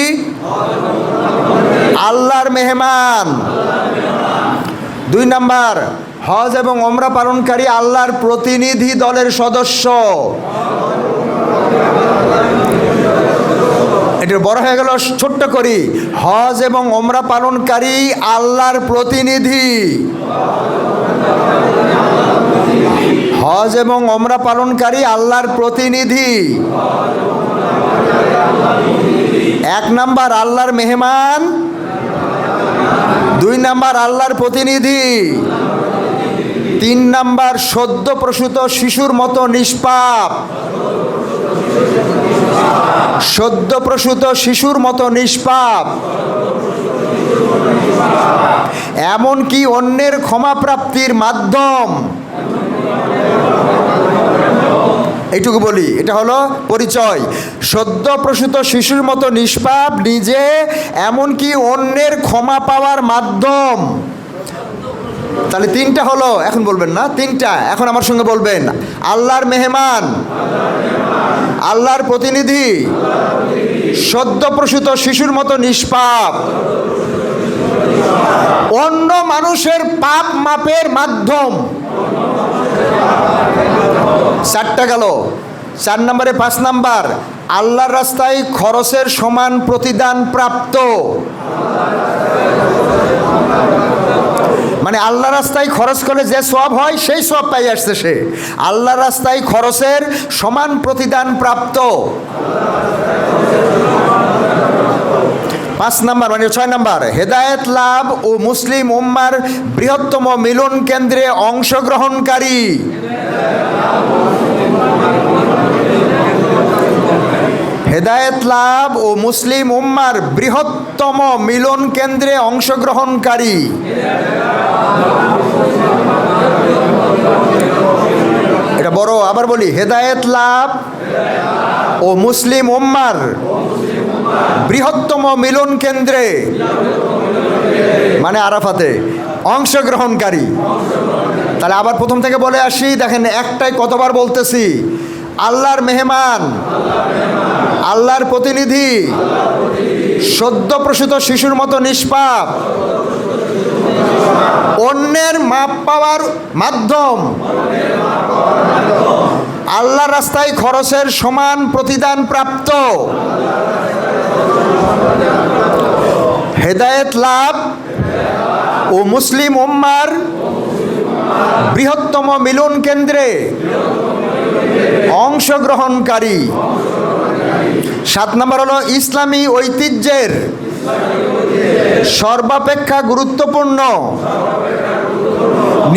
আল্লাহর মেহমান। 2 নাম্বার, হজ এবং ওমরা পালনকারী আল্লাহর প্রতিনিধি দলের সদস্য। এটা বড় হয়ে গেল, ছোট্ট করি। হজ এবং ওমরা পালনকারী আল্লাহর প্রতিনিধি। হজ এবং ওমরা পালনকারী আল্লাহর প্রতিনিধি। 1 নাম্বার আল্লাহর মেহমান, 2 নাম্বার আল্লাহর প্রতিনিধি, 3 নাম্বার সদ্য প্রসূত শিশুর মতো নিষ্পাপ। সদ্য প্রসূত শিশুর মতো নিষ্পাপ, এমনকি অন্যের ক্ষমাপ্রাপ্তির মাধ্যম। এইটুকু বলি, এটা হলো পরিচয়। সদ্য প্রসূত শিশুর মতো নিষ্পাপ, নিজে, এমনকি অন্যের ক্ষমা পাওয়ার মাধ্যম। তাহলে 3টা হলো, এখন বলবেন না 3টা, এখন আমার সঙ্গে বলবেন। আল্লাহর মেহমান, আল্লাহর প্রতিনিধি, সদ্য প্রসূত শিশুর মতো নিষ্পাপ, অন্য মানুষের পাপ মাপের মাধ্যম। 4টা গেল। 4 নম্বরে 5 নাম্বার আল্লাহর রাস্তায় খরচের সমান প্রতিদান প্রাপ্ত। মানে আল্লাহ রাস্তায় খরচ করলে যে সওয়াব হয় সেই সওয়াব পাই আসছে সে। আল্লাহর রাস্তায় খরচের সমান প্রতিদান প্রাপ্ত। 5 নাম্বার মানে 6 নাম্বার, হেদায়েত লাভ ও মুসলিম উম্মার বৃহত্তম মিলন কেন্দ্রে অংশগ্রহণকারী। হেদায়েত লাভ ও মুসলিম উম্মার বৃহত্তম মিলন কেন্দ্রে অংশগ্রহণকারী। এটা বড়, আবার বলি, হেদায়েত লাভ ও মুসলিম উম্মার বৃহত্তম মিলন কেন্দ্রে মানে আরাফাতে অংশগ্রহণকারী। তাহলে আবার প্রথম থেকে বলে আসি, দেখেন একটাই কতবার বলতেছি। আল্লাহর মেহমান, আল্লাহর প্রতিনিধি, সদ্য প্রসূত শিশুর মতো নিষ্পাপ, অন্যের মাপ পাওয়ার মাধ্যম, আল্লাহর রাস্তায় খরচের সমান প্রতিদান প্রাপ্ত, হেদায়েত লাভ ও মুসলিম উম্মার বৃহত্তম মিলন কেন্দ্রে অংশগ্রহণকারী। 7 নম্বর হলো ইসলামী ঐতিহ্যের সর্বাপেক্ষা গুরুত্বপূর্ণ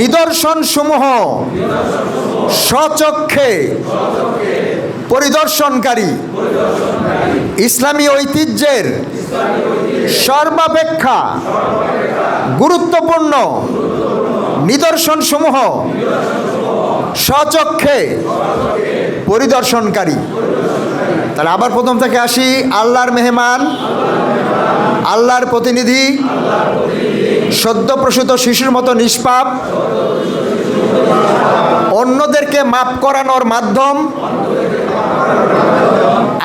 নিদর্শন সমূহ স্বচক্ষে পরিদর্শনকারী। ইসলামী ঐতিহ্যের সর্বাপেক্ষা গুরুত্বপূর্ণ নিদর্শন সমূহ স্বচক্ষে পরিদর্শনকারী। তাহলে আবার প্রথম থেকে আসি। আল্লাহর মেহমান, আল্লাহর প্রতিনিধি, সদ্য প্রসূত শিশুর মতো নিষ্পাপ, অন্যদেরকে মাফ করানোর মাধ্যম,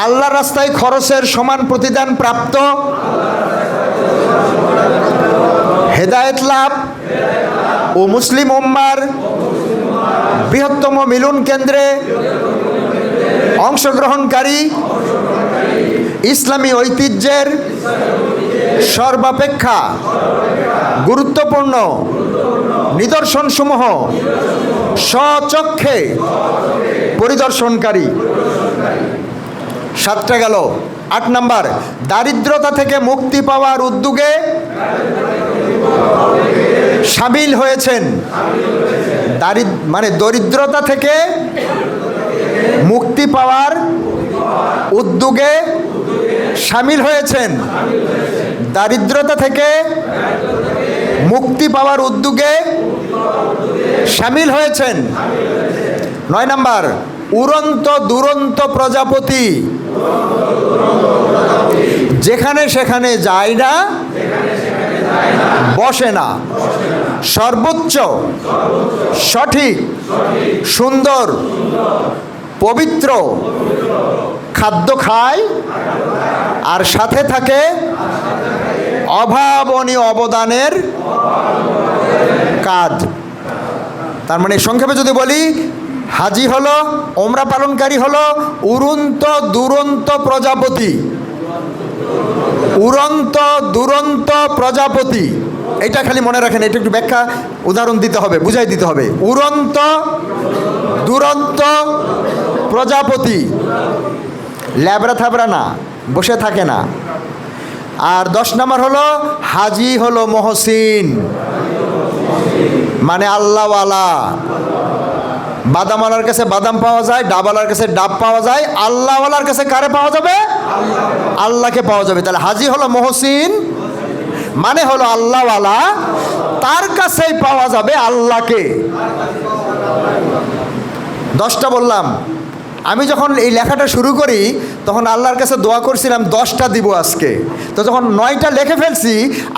আল্লাহর রাস্তায় খরচের সমান প্রতিদান প্রাপ্ত, হেদায়েত লাভ ও মুসলিম উম্মার বৃহত্তম মিলন কেন্দ্রে অংশগ্রহণকারী। ইসলামী ঐতিহ্যের সর্বাপেক্ষা গুরুত্বপূর্ণ নিদর্শনসমূহ স্বচক্ষে পরিদর্শনকারী। 7টা গেল। 8 নাম্বার দারিদ্রতা থেকে মুক্তি পাওয়ার উদ্যোগে সামিল হয়েছেন। মানে দরিদ্রতা থেকে মুক্তি পাওয়ার উদ্যোগে সামিল হয়েছেন। দারিদ্রতা থেকে মুক্তি পাওয়ার উদ্যোগে সামিল হয়েছেন। 9 নাম্বার, উড়ন্ত দুরন্ত প্রজাপতি, যেখানে সেখানে যায় না, বসে না, সর্বোচ্চ, সঠিক, সুন্দর, পবিত্র খাদ্য খায়, আর সাথে থাকে অভাবনীয় অবদানের কাজ। তার মানে সংক্ষেপে যদি বলি, হাজি হলো, ওমরা পালনকারী হলো উড়ন্ত দুরন্ত প্রজাপতি। উড়ন্ত দুরন্ত প্রজাপতি, এটা খালি মনে রাখেন, এটা একটু ব্যাখ্যা উদাহরণ দিতে হবে, বুঝাই দিতে হবে। উড়ন্ত দুরন্ত প্রজাপতি, ল্যাবরা থাবরা না, বসে থাকে না। আর 10 নম্বর হলো হাজি হলো মহসিন, মানে আল্লাহওয়ালা। বাদামওয়ালার কাছে বাদাম পাওয়া যায়, ডাবওয়ালার কাছে ডাব পাওয়া যায়, আল্লাহওয়ালার কাছে কারে পাওয়া যাবে? আল্লাহকে পাওয়া যাবে। তাহলে হাজি হলো মহসিন, মানে হলো আল্লাহওয়ালা, তার কাছেই পাওয়া যাবে আল্লাহকে। 10টা বললাম। আমি যখন এই লেখাটা শুরু করি তখন আল্লাহর কাছে দোয়া করছিলাম 10টা দিব আজকে। তো যখন 9টা লিখে ফেলছি,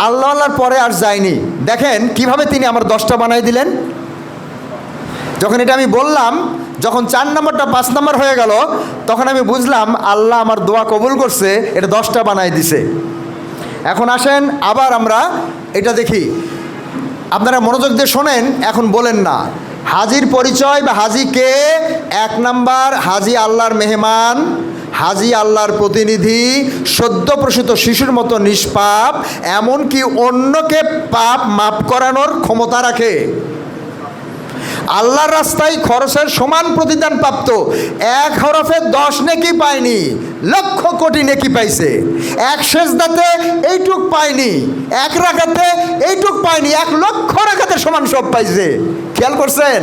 আল্লাহর পরে আর যায়নি। দেখেন কিভাবে তিনি আমার 10টা বানাই দিলেন। যখন এটা আমি বললাম, যখন 4 নম্বরটা 5 নম্বর হয়ে গেল, তখন আমি বুঝলাম আল্লাহ আমার দোয়া কবুল করছে, এটা 10টা বানাই দিছে। এখন আসেন আবার আমরা এটা দেখি, আপনারা মনোযোগ দিয়ে শোনেন, এখন বলেন না। হাজির পরিচয় বা হাজি কে? 1 নাম্বার, হাজি আল্লাহর মেহমান, হাজি আল্লাহর প্রতিনিধি, সদ্য প্রসূত শিশুর মতো নিষ্পাপ, এমনকি অন্যকে পাপ মাফ করানোর ক্ষমতা রাখে। আল্লাহর রাস্তায় খরচের সমান প্রতিদান প্রাপ্ত। 1 হরফে 10 নেকি পায়নি, লক্ষ কোটি নেকি পাইছে। 1 সেজদাতে এইটুক পায়নি, 1 রাকাতে এইটুক পায়নি, 1 লক্ষ রাকাতে সমান সব পাইছে। খেয়াল করছেন?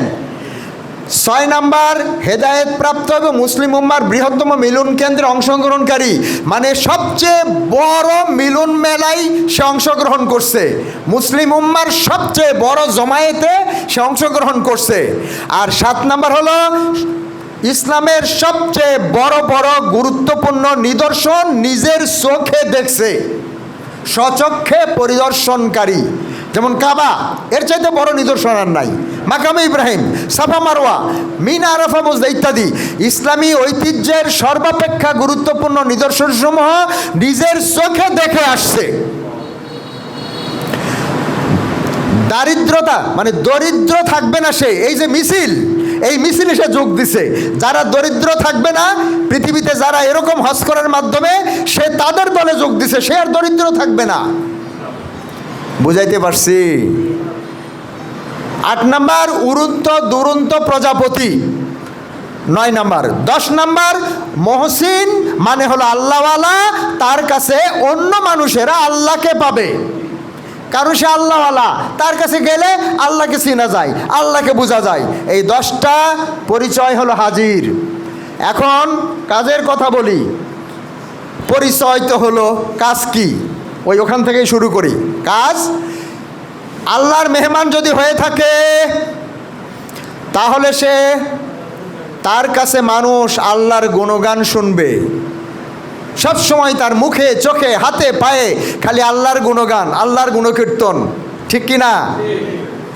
6 নাম্বার, হেদায়েত প্রাপ্ত এবং মুসলিম উম্মার বৃহত্তম মিলন কেন্দ্রে অংশগ্রহণকারী, মানে সবচেয়ে বড় মিলন মেলায় সে অংশগ্রহণ করছে, মুসলিম উম্মার সবচেয়ে বড় জমায়েতে সে অংশগ্রহণ করছে। আর 7 নাম্বার হলো ইসলামের সবচেয়ে বড় বড় গুরুত্বপূর্ণ নিদর্শন নিজের চোখে দেখছে, স্বচক্ষে পরিদর্শনকারী। যেমন কাবা, এর চাইতে বড় নিদর্শন আর নাই। মাকামে ইব্রাহিম, সাফা মারওয়া, মিনা আরাফা মুজদা ইত্যাদি ইসলামী ঐতিহ্যের সর্বাপেক্ষা গুরুত্বপূর্ণ নিদর্শনসমূহ নিজের চোখে দেখে আসছে। দারিদ্রতা মানে দরিদ্র থাকবে না সে, এই যে মিছিল, এই মিছিলে সে যোগ দিছে। যারা দরিদ্র থাকবে না পৃথিবীতে, যারা এরকম হজ করার মাধ্যমে সে তাদের দলে যোগ দিছে, সে আর দরিদ্র থাকবে না। বুঝাইতে পারছি? 8 নাম্বার, উড়ন্ত দুরন্ত প্রজাপতি। 9 নাম্বার। 10 নাম্বার, মহসিন মানে হলো আল্লাহওয়ালা, তার কাছে অন্য মানুষেরা আল্লাহকে পাবে, কারণ সে আল্লাহওয়ালা, তার কাছে গেলে আল্লাহকে চেনা যায়, আল্লাহকে বোঝা যায়। এই 10টা পরিচয় হলো হাজির। এখন কাজের কথা বলি। পরিচয় তো হলো, কাজ কি? ওখান থেকেই শুরু করি। কাজ, আল্লাহর মেহমান যদি হয়ে থাকে তাহলে সে, তার কাছে মানুষ আল্লাহর গুণগান শুনবে। সব সময় তার মুখে চোখে হাতে পায়ে খালি আল্লাহর গুণগান, আল্লাহর গুণকীর্তন। ঠিক কি না?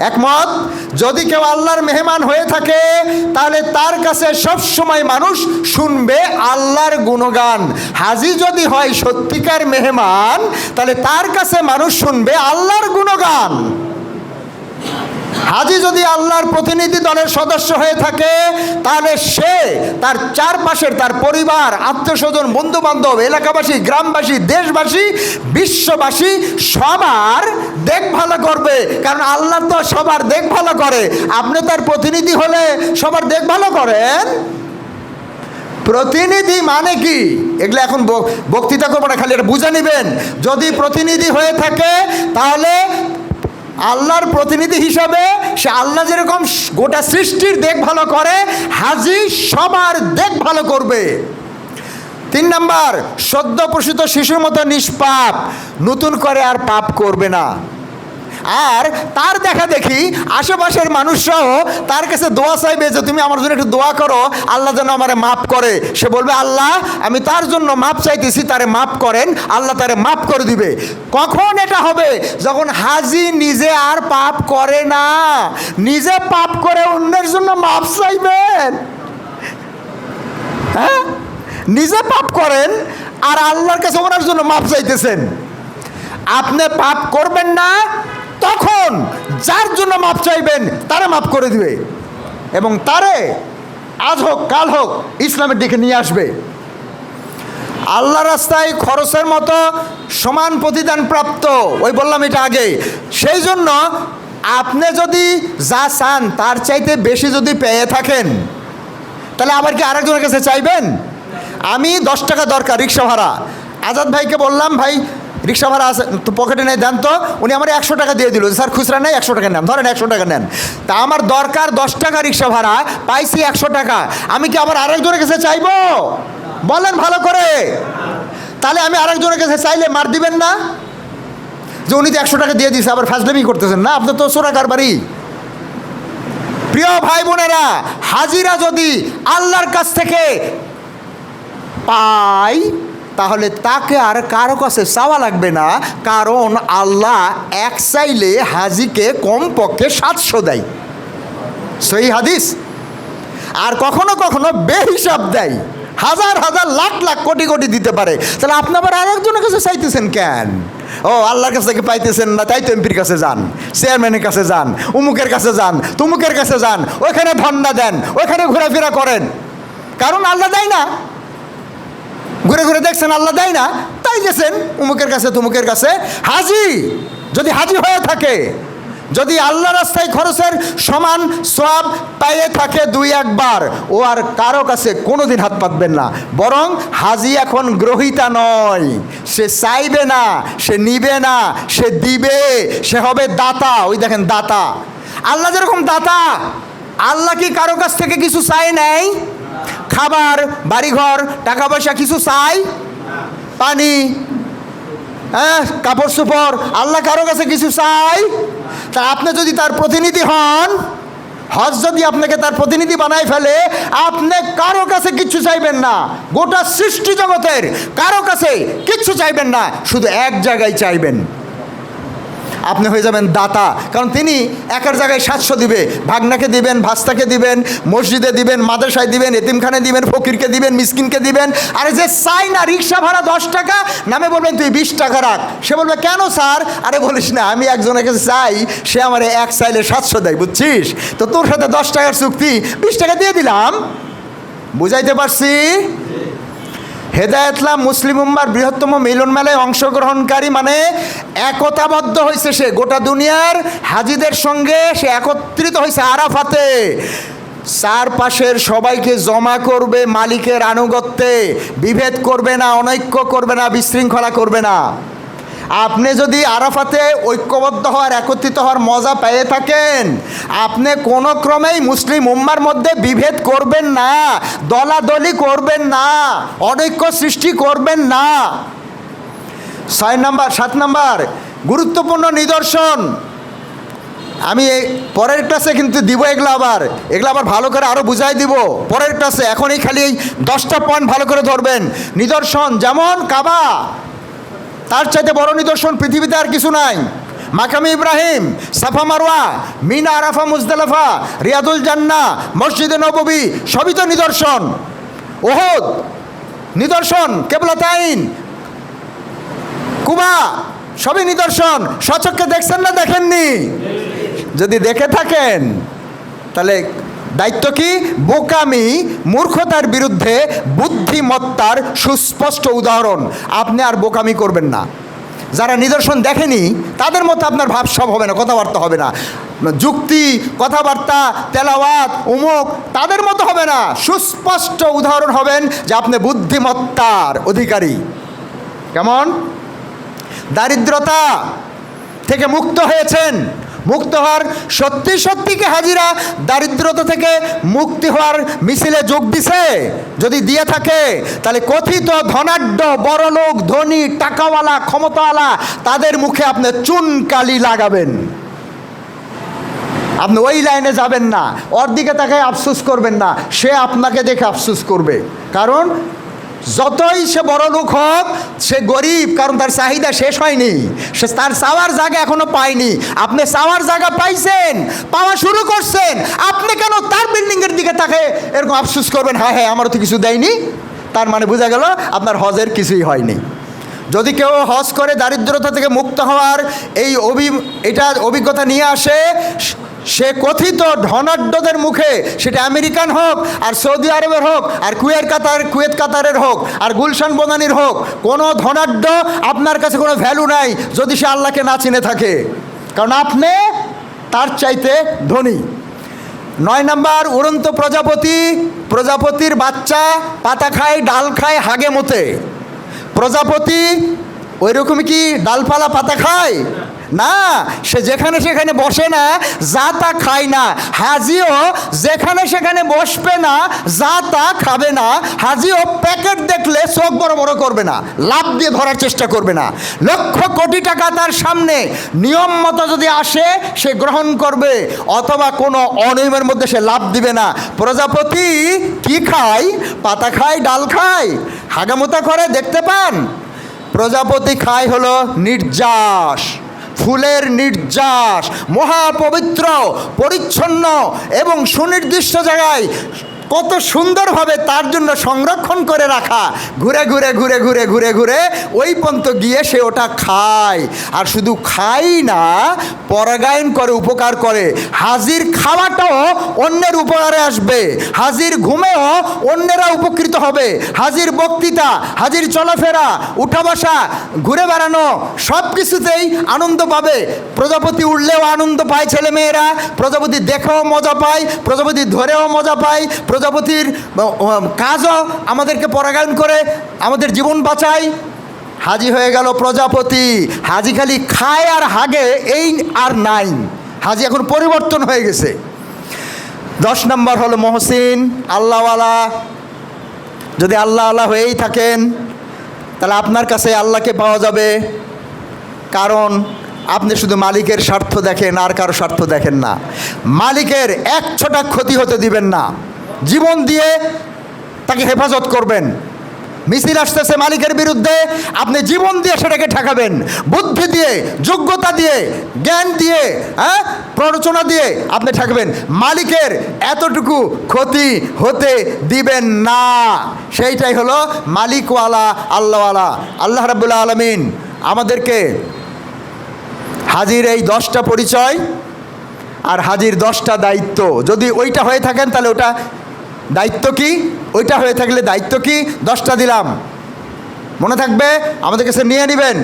একমত? যদি কেউ আল্লাহর মেহমান হয়ে থাকে তাহলে তার কাছে সব সময় মানুষ শুনবে আল্লাহর গুণগান। হাজি যদি হয় সত্যিকার মেহমান, তাহলে তার কাছে মানুষ শুনবে আল্লাহর গুণগান। হাজি যদি আল্লাহর প্রতিনিধি দলের সদস্য হয়ে থাকে তাহলে সে তার চারপাশের, তার পরিবার, আত্মীয়স্বজন, বন্ধুবান্ধব, এলাকাবাসী, গ্রামবাসী, দেশবাসী, বিশ্ববাসী সবার দেখভাল করবে, কারণ আল্লাহ তো সবার দেখভাল করে। আপনি তার প্রতিনিধি হলে সবার দেখভাল করেন। প্রতিনিধি মানে কি? এগুলো এখন বক্তৃতা করবো না, খালি এটা বুঝে নেবেন। যদি প্রতিনিধি হয়ে থাকে তাহলে আল্লাহর প্রতিনিধি হিসাবে সে আল্লাহ যেরকম গোটা সৃষ্টির দেখভাল করে, হাজি সবার দেখভাল করবে। 3 নাম্বার, সদ্য প্রসূত শিশুর মতো নিষ্পাপ, নতুন করে আর পাপ করবে না। আর তার দেখা দেখি আশেপাশের মানুষরাও তার কাছে দোয়া চাইবে যে তুমি আমার জন্য একটু দোয়া করো, আল্লাহ যেন আমারে মাফ করে। সে বলবে আল্লাহ আমি তার জন্য মাফ চাইতেছি, তারে মাফ করেন, আল্লাহ তারে মাফ করে দিবে। কখন এটা হবে? যখন হাজি নিজে আর পাপ করে না, নিজে পাপ করে অন্যের জন্য মাফ চাইবেন। হ্যাঁ, নিজে পাপ করেন আর আল্লাহর কাছে ওনার জন্য মাফ চাইতেছেন। আপনি পাপ করবেন না, তখন যার জন্য মাপ চাইবেন তারে মাফ করে দিবে এবং তারে আজ হোক কাল হোক ইসলামের দিকে নিয়ে আসবে। আল্লাহ রাস্তায় খরচের মতো সমান প্রতিদান প্রাপ্ত, ওই বললাম এটা আগে। সেই জন্য আপনি যদি যা চান তার চাইতে বেশি যদি পেয়ে থাকেন, তাহলে আবার কি আরেকজনের কাছে চাইবেন? আমি 10 টাকা দরকার রিক্সা ভাড়া, আজাদ ভাইকে বললাম ভাই রিক্সা ভাড়া আছে তো পকেটে নেই, দেন তো। উনি আমার 100 টাকা দিয়ে দিল, স্যার খুচরা নেই 100 টাকা নেন, ধরেন 100 টাকা নেন। তা আমার দরকার 10 টাকা রিক্সা ভাড়া, পাইছি 100 টাকা, আমি কি আবার আরেকজনের কাছে চাইবো? বলেন ভালো করে। তাহলে আমি আরেকজনের কাছে চাইলে মার দিবেন না যে উনি তো 100 টাকা দিয়ে দিয়েছে, আবার ফাজলামি করতেছেন না, আপনি তো চোরা কারবারি। প্রিয় ভাই বোনেরা, হাজিরা যদি আল্লাহর কাছ থেকে পাই তাহলে তাকে আর কারো কাছে চাওয়া লাগবে না, কারণ আল্লাহ এক চাইলে হাজিকে কমপক্ষে 700 দেয়, সহি হাদিস। আর কখনো কখনো বেহিসাব দেয়, হাজার হাজার লাখ লাখ কোটি কোটি দিতে পারে। তাহলে আপনি আবার আরেকজনের কাছে চাইতেছেন কেন? ও আল্লাহর কাছ থেকে পাইতেছেন না, তাই তো এমপির কাছে যান, চেয়ারম্যানের কাছে যান, উমুকের কাছে যান, তুমুকের কাছে যান, ওইখানে ধন্না দেন, ওইখানে ঘোরাফেরা করেন, কারণ আল্লাহ দেয় না। ঘুরে ঘুরে দেখছেন আল্লাহ দেয় না, তাই গেছেন উমুকের কাছে তুমুকের কাছে। হাজি যদি হাজি হয়ে থাকে, যদি আল্লাহ রাস্তায় খরচের সমান সওয়াব পেয়ে থাকে 2-1 বার, ও আর কারো কাছে কোনোদিন হাত পাতবেন না। বরং হাজি এখন গ্রহীতা নয়, সে চাইবে না, সে নিবে না, সে দিবে, সে হবে দাতা। ওই দেখেন দাতা, আল্লাহ যেরকম দাতা, আল্লাহ কি কারো কাছ থেকে কিছু চাই নাই? খাবার, বাড়িঘর, টাকা পয়সা কিছু চাই? পানি, হ্যাঁ, কাপড় চোপড়, আল্লাহ কারো কাছে কিছু চাই? তা আপনি যদি তার প্রতিনিধি হন, হজ যদি আপনাকে তার প্রতিনিধি বানায় ফেলে, আপনি কারো কাছে কিচ্ছু চাইবেন না, গোটা সৃষ্টি জগতের কারো কাছে কিচ্ছু চাইবেন না, শুধু এক জায়গায় চাইবেন, আপনি হয়ে যাবেন দাতা। কারণ তিনি একের জায়গায় 700 দিবে, ভাগনাকে দিবেন, ভাস্তাকে দিবেন, মসজিদে দিবেন, মাদ্রাসায় দিবেন, এতিমখানে দিবেন, ফকিরকে দিবেন, মিসকিনকে দিবেন। আরে যে চাই না রিক্সা ভাড়া 10 টাকা, নামে বলবেন তুই 20 টাকা রাখ, সে বলবে কেন স্যার? আরে বলিস না, আমি একজনের কাছে চাই, সে আমার এক চাইলে 700 দেয়, বুঝছিস তো, তোর সাথে 10 টাকার চুক্তি, 20 টাকা দিয়ে দিলাম। বুঝাইতে পারছি? হেদায়েতলাম মুসলিম উম্মার বৃহত্তম মিলন মেলায় অংশগ্রহণকারী মানে একতাবদ্ধ হয়েছে, সে গোটা দুনিয়ার হাজিদের সঙ্গে সে একত্রিত হয়েছে আরাফাতে। চারপাশের সবাইকে জমা করবে মালিকের আনুগত্যে, বিভেদ করবে না, অনৈক্য করবে না, বিশৃঙ্খলা করবে না। আপনি যদি আরাফাতে ঐক্যবদ্ধ হওয়ার, একত্রিত হওয়ার মজা পেয়ে থাকেন, আপনি কোনো ক্রমেই মুসলিম উম্মার মধ্যে বিভেদ করবেন না, দলাদলি করবেন না, অনৈক্য সৃষ্টি করবেন না। 7 নাম্বার গুরুত্বপূর্ণ নিদর্শন, আমি পরের ক্লাসে কিন্তু দিব, এগুলো আবার ভালো করে আরও বুঝাই দিব পরের ক্লাসে। এখনই খালি এই 10টা পয়েন্ট ভালো করে ধরবেন। নিদর্শন যেমন কাবা, তার চাইতে বড় নিদর্শন পৃথিবীতে আর কিছু নাই। মাকামে ইব্রাহিম, সাফা মারওয়া, মিনা আরাফা মুজদালিফা, রিয়াদুল জান্নাহ, মসজিদে নববী, সবই তো নিদর্শন। ওহদ নিদর্শন, কেবলাতাইন, কুবা, সবই নিদর্শন। স্বচক্ষে দেখছেন না দেখেননি? যদি দেখে থাকেন তাহলে দায়িত্ব কি? বোকামি, মূর্খতার বিরুদ্ধে বুদ্ধিমত্তার সুস্পষ্ট উদাহরণ। আপনি আর বোকামি করবেন না। যারা নিদর্শন দেখেনি তাদের মতো আপনার ভাব সব হবে না, কথাবার্তা হবে না, যুক্তি, কথাবার্তা, তেলাওয়াত, উমুক, তাদের মতো হবে না। সুস্পষ্ট উদাহরণ হবেন যে আপনি বুদ্ধিমত্তার অধিকারী। কেমন? দারিদ্রতা থেকে মুক্ত হয়েছেন, মুক্ত হওয়ার, সত্যি সত্যি কি হাজিরা দারিদ্রতা থেকে মুক্তি হওয়ার মিছিলে যোগ দিছে? যদি দিয়ে থাকে তাহলে কথিত ধনাঢ্য, বড়লোক, ধনী, টাকাওয়ালা, ক্ষমতাওয়ালা তাদের মুখে আপনি চুনকালি লাগাবেন। আপনি ওই লাইনে যাবেন না, ওর দিকে তাকায় আফসোস করবেন না, সে আপনাকে দেখে আফসোস করবে। কারণ যতই সে বড় লোক হোক, সে গরিব, কারণ তার চাহিদা শেষ হয়নি, সে তার চাওয়ার জায়গা এখনো পায়নি। আপনি চাওয়ার জায়গা পাইছেন, পাওয়া শুরু করছেন, আপনি কেন তার বিল্ডিংয়ের দিকে তাকে এরকম আফসোস করবেন, হ্যাঁ হ্যাঁ আমারও তো কিছু দেয়নি? তার মানে বোঝা গেল আপনার হজের কিছুই হয়নি। যদি কেউ হজ করে দারিদ্রতা থেকে মুক্ত হওয়ার এই অভিজ্ঞতা নিয়ে আসে, সে কথিত ধনাঢ্যদের মুখে, সেটা আমেরিকান হোক আর সৌদি আরবের হোক আর কুয়েত কাতারের হোক আর গুলশান বনানীর হোক, কোনো ধনাঢ্য আপনার কাছে কোনো ভ্যালু নাই যদি সে আল্লাহকে না চিনে থাকে, কারণ আপনি তার চাইতে ধনী। 9 নাম্বার, উড়ন্ত প্রজাপতি। প্রজাপতির বাচ্চা পাতা খায়, ডাল খায়, হাগে মতে। প্রজাপতি ওই রকমই কি ডালপালা পাতা খায়? না, সে যেখানে সেখানে বসে না, যা তা খায় না। হাজিও যেখানে সেখানে বসবে না, যা তা খাবে না। হাজিও প্যাকেট দেখলে চোখ বড় বড় করবে না, লাভ দিয়ে ধরার চেষ্টা করবে না। লক্ষ কোটি টাকা তার সামনে নিয়ম মতো যদি আসে সে গ্রহণ করবে, অথবা কোনো অনিয়মের মধ্যে সে লাভ দিবে না। প্রজাপতি কি খায়? পাতা খায়, ডাল খায়, হাগামোতা করে, দেখতে পান? প্রজাপতি খায় হলো নির্যাস, ফুলের নির্যাস, মহাপবিত্র, পরিচ্ছন্ন এবং সুনির্দিষ্ট জায়গায় কত সুন্দরভাবে তার জন্য সংরক্ষণ করে রাখা। ঘুরে ঘুরে ঘুরে ঘুরে ঘুরে ঘুরে ওই পর্যন্ত গিয়ে সে ওটা খায়। আর শুধু খাই না, পরাগায়ন করে, উপকার করে। হাজির খাওয়াটাও অন্যের উপকারে আসবে, হাজির ঘুমেও অন্যেরা উপকৃত হবে। হাজির বক্তৃতা, হাজির চলাফেরা, উঠা বসা, ঘুরে বেড়ানো, সব কিছুতেই আনন্দ পাবে। প্রজাপতি উঠলেও আনন্দ পায় ছেলেমেয়েরা, প্রজাপতি দেখেও মজা পায়, প্রজাপতি ধরেও মজা পায়। প্রজাপতির কাজও আমাদেরকে পরাগায়ন করে, আমাদের জীবন বাঁচায়। হাজি হয়ে গেল প্রজাপতি। হাজি খালি খায় আর হাগে, এই আর নাই। হাজি এখন পরিবর্তন হয়ে গেছে। 10 নম্বর হলো মহসিন, আল্লাহওয়ালা। যদি আল্লাহওয়ালা হয়েই থাকেন তাহলে আপনার কাছে আল্লাহকে পাওয়া যাবে, কারণ আপনি শুধু মালিকের স্বার্থ দেখেন, আর কারো স্বার্থ দেখেন না। মালিকের 1 ছোটা ক্ষতি হতে দিবেন না, জীবন দিয়ে তাকে হেফাজত করবেন। মিছিল আসতেছে মালিকের বিরুদ্ধে, আপনি জীবন দিয়ে সেটাকে ঠেকাবেন, বুদ্ধি দিয়ে, যোগ্যতা দিয়ে, জ্ঞান দিয়ে, প্ররোচনা দিয়ে আপনি ঠেকাবেন। মালিকের এতটুকু ক্ষতি হতে দিবেন না। সেইটাই হলো মালিকওয়ালা, আল্লাহওয়ালা। আল্লাহ রাব্বুল আলামিন আমাদেরকে হাজির এই 10টা পরিচয় আর হাজির 10টা দায়িত্ব, যদি ওইটা হয়ে থাকেন তাহলে ওটা দায়িত্ব কি, ওইটা হয়ে থাকলে দায়িত্ব কি, 10টা দিলাম, মনে থাকবে, আমাদের কাছে নিয়ে নেবেন।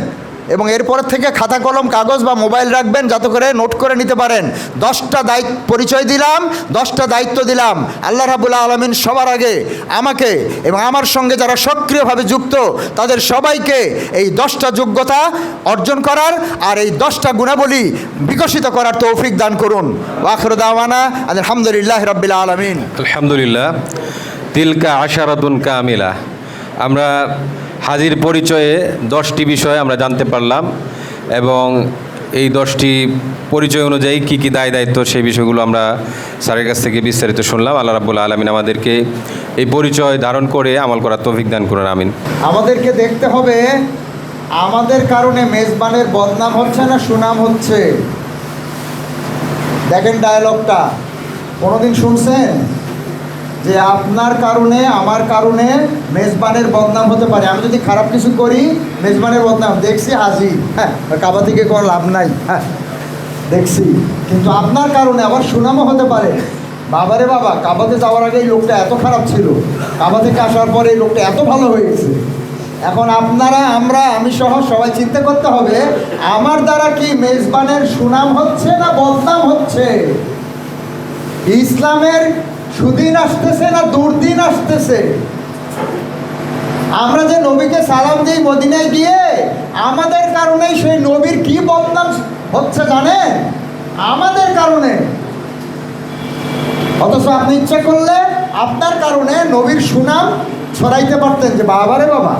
এবং এরপর থেকে খাতা কলম কাগজ বা মোবাইল রাখবেন, যাতে করে নোট করে নিতে পারেন। 10টা পরিচয় দিলাম, 10টা দায়িত্ব দিলাম। আল্লাহ রাব্বুল আলামিন সবার আগে আমাকে এবং আমার সঙ্গে যারা সক্রিয়ভাবে যুক্ত তাদের সবাইকে এই 10টা যোগ্যতা অর্জন করার আর এই 10টা গুণাবলী বিকশিত করার তৌফিক দান করুন। আখিরু দাওয়ানা আলহামদুলিল্লাহি রাব্বিল আলামিন। আলহামদুলিল্লাহ। তিলকা আশারাতুন কামিলা। আমরা হাজির পরিচয়ে 10টি বিষয় আমরা জানতে পারলাম, এবং এই 10টি পরিচয় অনুযায়ী কী কী দায়িত্ব সেই বিষয়গুলো আমরা স্যারের কাছ থেকে বিস্তারিত শুনলাম। আল্লাহ রাব্বুল আলামিন আমাদেরকে এই পরিচয় ধারণ করে আমল করার তৌফিক দান করুন, আমিন। আমাদেরকে দেখতে হবে আমাদের কারণে মেজবানের বদনাম হচ্ছে না সুনাম হচ্ছে। দেখেন ডায়ালগটা, কোনোদিন শুনছেন যে আপনার কারণে আমার কারণে মেজবানের বদনাম হতে পারে? আমি যদি খারাপ কিছু করি মেজবানের বদনাম, দেখছি হাজি, হ্যাঁ কাবা থেকে কোনো লাভ নাই, হ্যাঁ দেখছি, কিন্তু আপনার কারণে আবার সুনামও হতে পারে। বাবারে বাবা, কাবাতে যাওয়ার আগে এই লোকটা এত খারাপ ছিল, কাবা থেকে আসার পরে এই লোকটা এত ভালো হয়ে গেছে। এখন আপনারা, আমরা, আমি সহ সবাই চিন্তা করতে হবে আমার দ্বারা কি মেজবানের সুনাম হচ্ছে না বদনাম হচ্ছে? ইসলামের সুদিন আসতেছে না দুর্দিন আসতেছে? আমরা যে নবীকে সালাম দিই মদিনায় গিয়ে, আমাদের কারণেই সেই নবীর কি বদনাম হচ্ছে জানেন? আমাদের কারণে, অথচ আপনি ইচ্ছা করলে আপনার কারণে নবীর সুনাম ছড়াইতে পারতেন যে বাবারে বাবা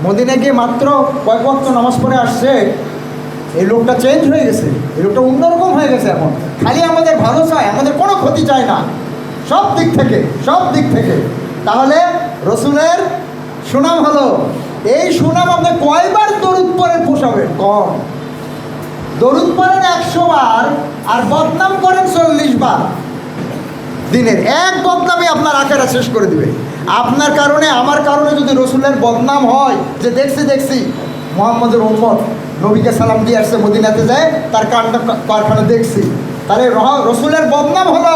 মদিনা গিয়ে মাত্র কয়েক ওয়াক্ত নামাজ পড়ে আসছে, এই লোকটা চেঞ্জ হয়ে গেছে, এই লোকটা অন্যরকম হয়ে গেছে। এখন খালি আমাদের ভালো চায়, আমাদের কোনো ক্ষতি চায় না, সব দিক থেকে, সব দিক থেকে। তাহলে রসুলের সুনাম হলো, এই সুনাম আপনি কয়বার দরুদ পরে পোষাবেন? কম। দরুদ পড়েন 100 বার আর বদনাম করেন 40 বার। দিনের এক বদনামই আপনার আখেরা শেষ করে দিবে। আপনার কারণে, আমার কারণে যদি রসুলের বদনাম হয় যে দেখছি মুহাম্মদের উম্মত নবীকে সালাম দিয়ে আসছে, মদিনাতে যায়, তার কারখানা দেখছি, তাহলে রসুলের বদনাম হলো।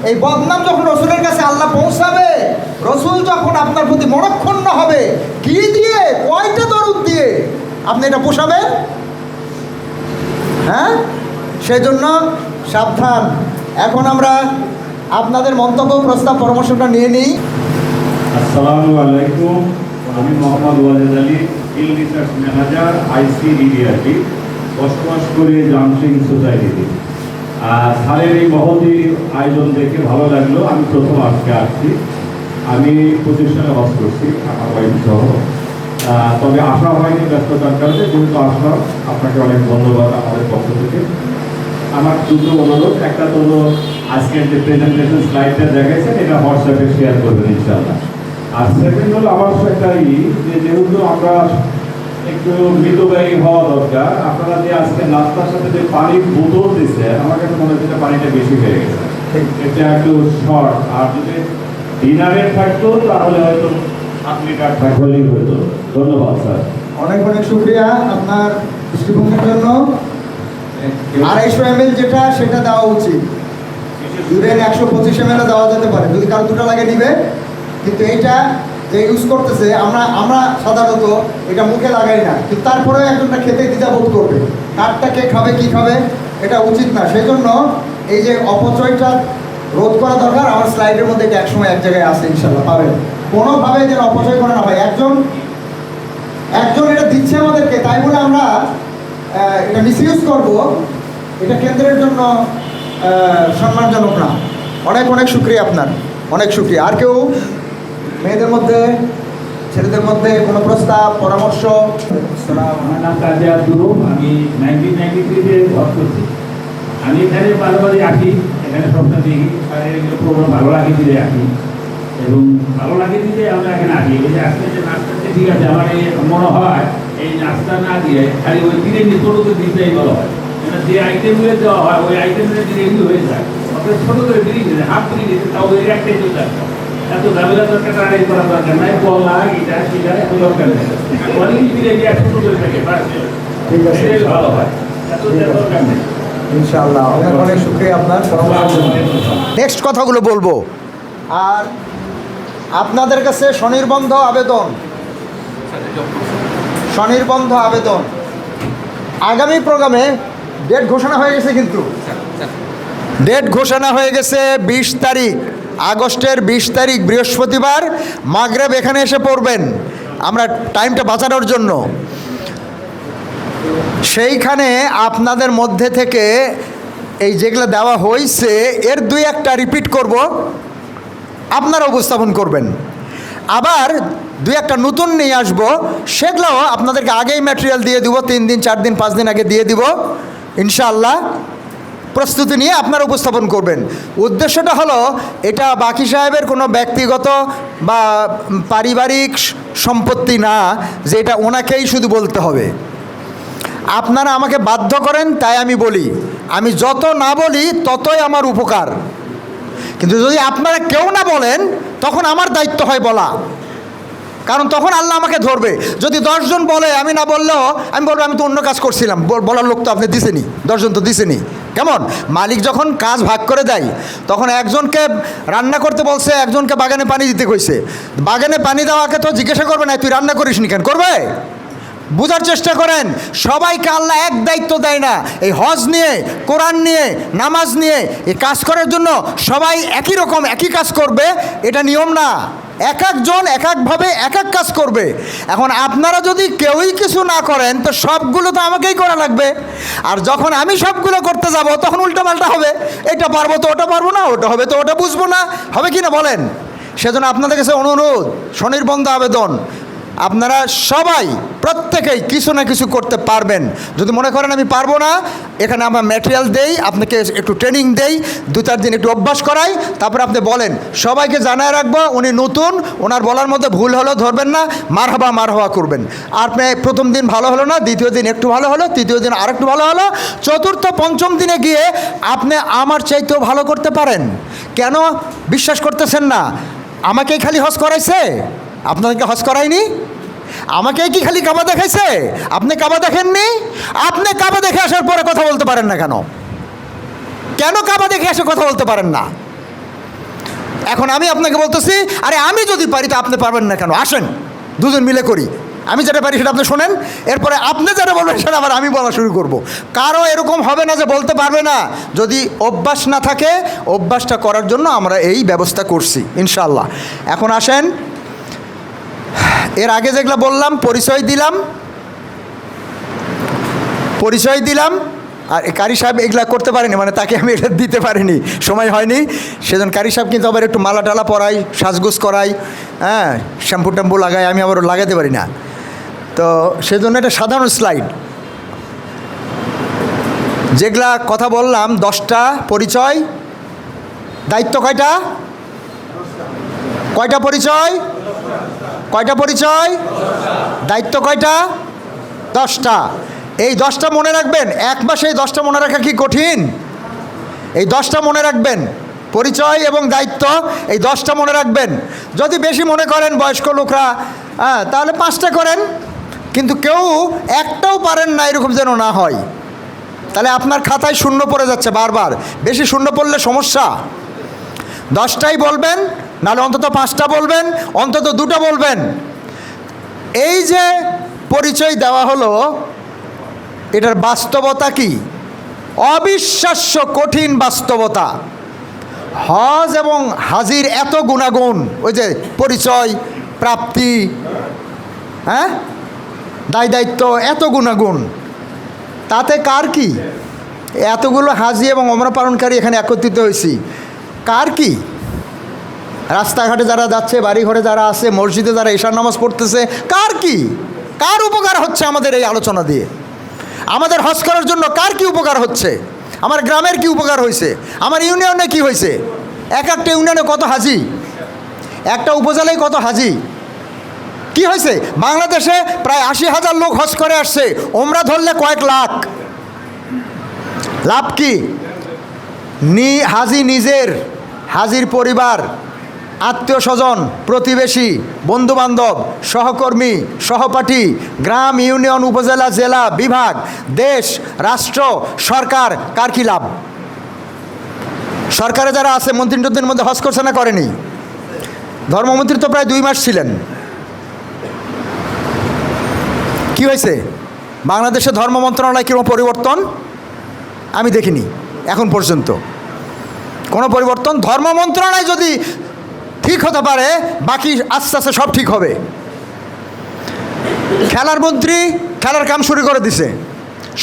এই বদনাম যখন রসুলের কাছে আল্লাহ পৌঁছাবে, রসুল যখন আপনার প্রতি মনক্ষুণ্ণ হবে, কি দিয়ে, কয়টা দরুদ দিয়ে আপনি এটা পোষাবেন? হ্যাঁ, সেই জন্য সাবধান। এখন আমরা আপনাদের মন্তব্য, প্রস্তাব, পরামর্শটা নিয়ে নিই। আসসালামু আলাইকুম, আমি Mohammad Wajed Ali, field research manager, ICDDRT, বসবাস করি জামসিং সোসাইটিতে। স্যারের এই মহতী আয়োজন দেখে ভালো লাগলো। আমি প্রথম আজকে আসছি, আমি 25 সালে হজ করছি আমার ওয়াইফ সহ, তবে আসা হয়নি ব্যস্ততার কারণে। যেহেতু আসলাম, আপনাকে অনেক ধন্যবাদ আমাদের পক্ষ থেকে। আমার দুটো অনুরোধ, একটা তো হলো আজকের যে প্রেজেন্টেশন স্লাইডটা দেখাইছেন, এটা হোয়াটসঅ্যাপে শেয়ার করবেন ইনশাআল্লাহ। আর সেকেন্ড হলো আমার সেটাই যে যেহেতু আমরা একটু মিতব্যয়ী হওয়া দরকার, আপনারা যে আজকে নাস্তার সাথে যে পানির বোতল দিচ্ছে, আমার কাছে মনে হচ্ছে পানিটা বেশি হয়ে গেছে, এটা একটু শর্ট। আর যদি ডিনারে থাকতো তাহলে হয়তো 8 লিটার থাকলেই হতো। ধন্যবাদ স্যার। অনেক অনেক শুক্রিয়া আপনার দৃষ্টিভঙ্গির জন্য। 250 ml যেটা, সেটা দেওয়া উচিত। ইভেন 125 ml দেওয়া যেতে পারে, যদি কারো দুটো লাগে নিবে। কিন্তু এইটা যে ইউজ করতেছে, আমরা সাধারণত এটা মুখে লাগাই না, কিন্তু তারপরেও একজনটা খেতে দ্বিধাবোধ করবে, কারটা কে খাবে, কি খাবে, এটা উচিত না। সেই জন্য এই যে অপচয়টা রোধ করা দরকার। আমার স্লাইডের মধ্যে এটা একসময় এক জায়গায় আসে, ইনশাল্লাহ পাবেন। কোনোভাবে যেন অপচয় করা না হয়। একজন এটা দিচ্ছে আমাদেরকে, তাই বলে আমরা এটা মিসইউজ করবো, এটা কেন্দ্রের জন্য সম্মানজনক না। অনেক অনেক শুক্রিয়া আপনার, অনেক শুক্রিয়া। আর কেউ মেয়েদের মধ্যে, ছেলেদের মধ্যে কোনো প্রস্তাব, পরামর্শ? আমার নাম কাজী আব্দুল, আমি 1993-তে হজ করছি। আমি এখানে মাঝে আসি, এখানে স্বপ্ন দেখি, আর এগুলো প্রোগ্রাম ভালো লাগে দিলে আসি, এবং ভালো লাগে দিলে আমরা এখানে আসি। এই যে আজকে যে নাস্তাতে ঠিক আছে, আমার এই মনে হয় এই নাস্তা না দিয়ে খালি ওই দিনে ছোটোকে দিতেই ভালো হয়। যে আইটেমগুলো দেওয়া হয়, ওই আইটেমগুলো যদি এগুলো হয়ে যায়, আপনার ছোটো করে বিড়ি দিতে, হাফ বিড়ি দিতে, তাও ওই একটাই চলতে আসবে। এত ঝামেলা দরকার, তাড়াতাড়ি করা দরকার নাই, বলা এটা সেটা এত দরকার নেই। অনেক বিড়ি দিয়ে ছোটো করে থাকে, ঠিক আছে, ভালো হয়, এত দরকার নেই। ইনশাআল্লাহ। অনেক অনেক শুক্রিয়া আপনার পরামর্শের জন্য। নেক্সট কথাগুলো বলবো। আর আপনাদের কাছে স্বনির্বন্ধ আবেদন, আগামী প্রোগ্রামে ডেট ঘোষণা হয়ে গেছে, কিন্তু ডেট ঘোষণা হয়ে গেছে 20 তারিখ, আগস্টের 20 তারিখ বৃহস্পতিবার মাগরিব এখানে এসে পড়বেন, আমরা টাইমটা বাঁচানোর জন্য। সেইখানে আপনাদের মধ্যে থেকে এই যেগুলো দেওয়া হয়েছে এর 2-1টা রিপিট করব, আপনারা উপস্থাপন করবেন। আবার 2-1টা নতুন নিয়ে আসবো, সেগুলো আপনাদেরকে আগেই ম্যাটেরিয়াল দিয়ে দিব, 3 দিন 4 দিন 5 দিন আগে দিয়ে দিব ইনশাআল্লাহ। প্রস্তুতি নিয়ে আপনারা উপস্থাপন করবেন। উদ্দেশ্যটা হলো, এটা বাকি সাহেবের কোনো ব্যক্তিগত বা পারিবারিক সম্পত্তি না যে এটা ওনাকেই শুধু বলতে হবে। আপনারা আমাকে বাধ্য করেন, তাই আমি বলি। আমি যত না বলি ততই আমার উপকার। কিন্তু যদি আপনারা কেউ না বলেন, তখন আমার দায়িত্ব হয় বলা, কারণ তখন আল্লাহ আমাকে ধরবে। যদি 10 জন বলে, আমি না বললেও আমি বলবো আমি তো অন্য কাজ করছিলাম, বলার লোক তো আপনি দিছেনি, 10 জন তো দিছেনি। কেমন মালিক যখন কাজ ভাগ করে দেয়, তখন একজনকে রান্না করতে বলছে, একজনকে বাগানে পানি দিতে কইছে। বাগানে পানি দেওয়াকে তো জিজ্ঞাসা করবে না তুই রান্না করিস নি কেন, করবে? বোঝার চেষ্টা করেন, সবাইকে আল্লাহ এক দায়িত্ব দেয় না। এই হজ নিয়ে, কোরআন নিয়ে, নামাজ নিয়ে এই কাজ করার জন্য সবাই একই রকম একই কাজ করবে, এটা নিয়ম না। এক একজন এক একভাবে এক এক কাজ করবে। এখন আপনারা যদি কেউই কিছু না করেন তো সবগুলো তো আমাকেই করা লাগবে। আর যখন আমি সবগুলো করতে যাব তখন উল্টাপাল্টা হবে, এটা পারবো তো ওটা পারবো না, ওটা হবে তো ওটা বুঝবো না, হবে কি না বলেন? সেজন্য আপনাদের কাছে অনুরোধ, স্বনির্বন্ধ আবেদন, আপনারা সবাই প্রত্যেকেই কিছু না কিছু করতে পারবেন। যদি মনে করেন আমি পারবো না, এখানে আমরা ম্যাটেরিয়াল দেই, আপনাকে একটু ট্রেনিং দেই, 2-4 দিন একটু অভ্যাস করাই, তারপরে আপনি বলেন। সবাইকে জানায় রাখবো উনি নতুন, ওনার বলার মধ্যে ভুল হলেও ধরবেন না, মারহাবা করবেন। আর আপনি প্রথম দিন ভালো হলো না, দ্বিতীয় দিন একটু ভালো হলো, তৃতীয় দিন আরেকটু ভালো হলো, চতুর্থ পঞ্চম দিনে গিয়ে আপনি আমার চাইতেও ভালো করতে পারেন। কেন বিশ্বাস করতেছেন না? আমাকেই খালি হজ করাইছে, আপনাদেরকে হজ করায়নি? আমাকে কি খালি কাবা দেখাইছে? আপনি কাবা দেখেননি? আপনি কাবা দেখে আসার পরে কথা বলতে পারেন না কেন? কেন কাবা দেখে এসে কথা বলতে পারেন না? এখন আমি আপনাকে বলতেছি, আরে আমি যদি পারি তো আপনি পারবেন না কেন? আসেন দুজন মিলে করি, আমি যেটা পারি সেটা আপনি শোনেন, এরপরে আপনি যেটা বলবেন সেটা আবার আমি বলা শুরু করব। কারো এরকম হবে না যে বলতে পারবে না। যদি অভ্যাস না থাকে, অভ্যাসটা করার জন্য আমরা এই ব্যবস্থা করছি ইনশাআল্লাহ। এখন আসেন, এর আগে যেগুলো বললাম পরিচয় দিলাম, আর কারি সাহেব এগুলা করতে পারেনি, মানে তাকে আমি এটা দিতে পারিনি, সময় হয়নি। সেজন্য কারি সাহেব কিন্তু আবার একটু মালা টালা পরাই, সাজগোজ করাই, হ্যাঁ, শ্যাম্পু ট্যাম্পু লাগাই, আমি আবার লাগাতে পারি না। তো সেজন্য এটা সাধারণ স্লাইড। যেগুলা কথা বললাম 10টা পরিচয়, দায়িত্ব কয়টা? পরিচয়? কয়টা পরিচয়? দায়িত্ব কয়টা? 10টা। এই 10টা মনে রাখবেন। এক মাসে এই 10টা মনে রাখা কি কঠিন? এই 10টা মনে রাখবেন, পরিচয় এবং দায়িত্ব, এই 10টা মনে রাখবেন। যদি বেশি মনে করেন বয়স্ক লোকরা, তাহলে 5টা করেন, কিন্তু কেউ একটাও পারেন না এরকম যেন না হয়। তাহলে আপনার খাতায় শূন্য পড়ে যাচ্ছে বারবার, বেশি শূন্য পড়লে সমস্যা। 10টাই বলবেন, নাহলে অন্তত 5টা বলবেন, অন্তত 2টা বলবেন। এই যে পরিচয় দেওয়া হলো, এটার বাস্তবতা কি? অবিশ্বাস্য কঠিন বাস্তবতা। হজ এবং হাজির এত গুণাগুণ, ওই যে পরিচয়, প্রাপ্তি, হ্যাঁ, দায়িত্ব, এত গুণাগুণ, তাতে কার কি? এতগুলো হাজি এবং ওমরা পালনকারী এখানে একত্রিত হয়েছি, কার কি? রাস্তাঘাটে যারা যাচ্ছে, বাড়ি ঘরে যারা আছে, মসজিদে যারা ঈশার নামাজ পড়তেছে, কার কি? কার উপকার হচ্ছে আমাদের এই আলোচনা দিয়ে? আমাদের হজ করার জন্য কার কি উপকার হচ্ছে? আমার গ্রামের কি উপকার হয়েছে? আমার ইউনিয়নে কি হয়েছে? এক একটা ইউনিয়নে কত হাজি, একটা উপজেলায় কত হাজি, কি হয়েছে? বাংলাদেশে প্রায় 80,000 লোক হজ করে আসছে, ওমরা ধরলে কয়েক লাখ। লাভ কি? হাজি নিজের, হাজির পরিবার, আত্মীয় স্বজন, প্রতিবেশী, বন্ধুবান্ধব, সহকর্মী, সহপাঠী, গ্রাম, ইউনিয়ন, উপজেলা, জেলা, বিভাগ, দেশ, রাষ্ট্র, সরকার, কার কি লাভ? সরকারে যারা আছে মন্ত্রীদের মধ্যে হজ করছে না করেনি? ধর্মমন্ত্রী তো প্রায় 2 মাস ছিলেন। কি হয়েছে? বাংলাদেশে ধর্ম মন্ত্রণালয় কীরকম পরিবর্তন আমি দেখিনি এখন পর্যন্ত, কোনো পরিবর্তন। ধর্ম মন্ত্রণালয় যদি ঠিক হতে পারে, বাকি আস্তে আস্তে সব ঠিক হবে। খেলার মন্ত্রী খেলার কাম শুরু করে দিছে,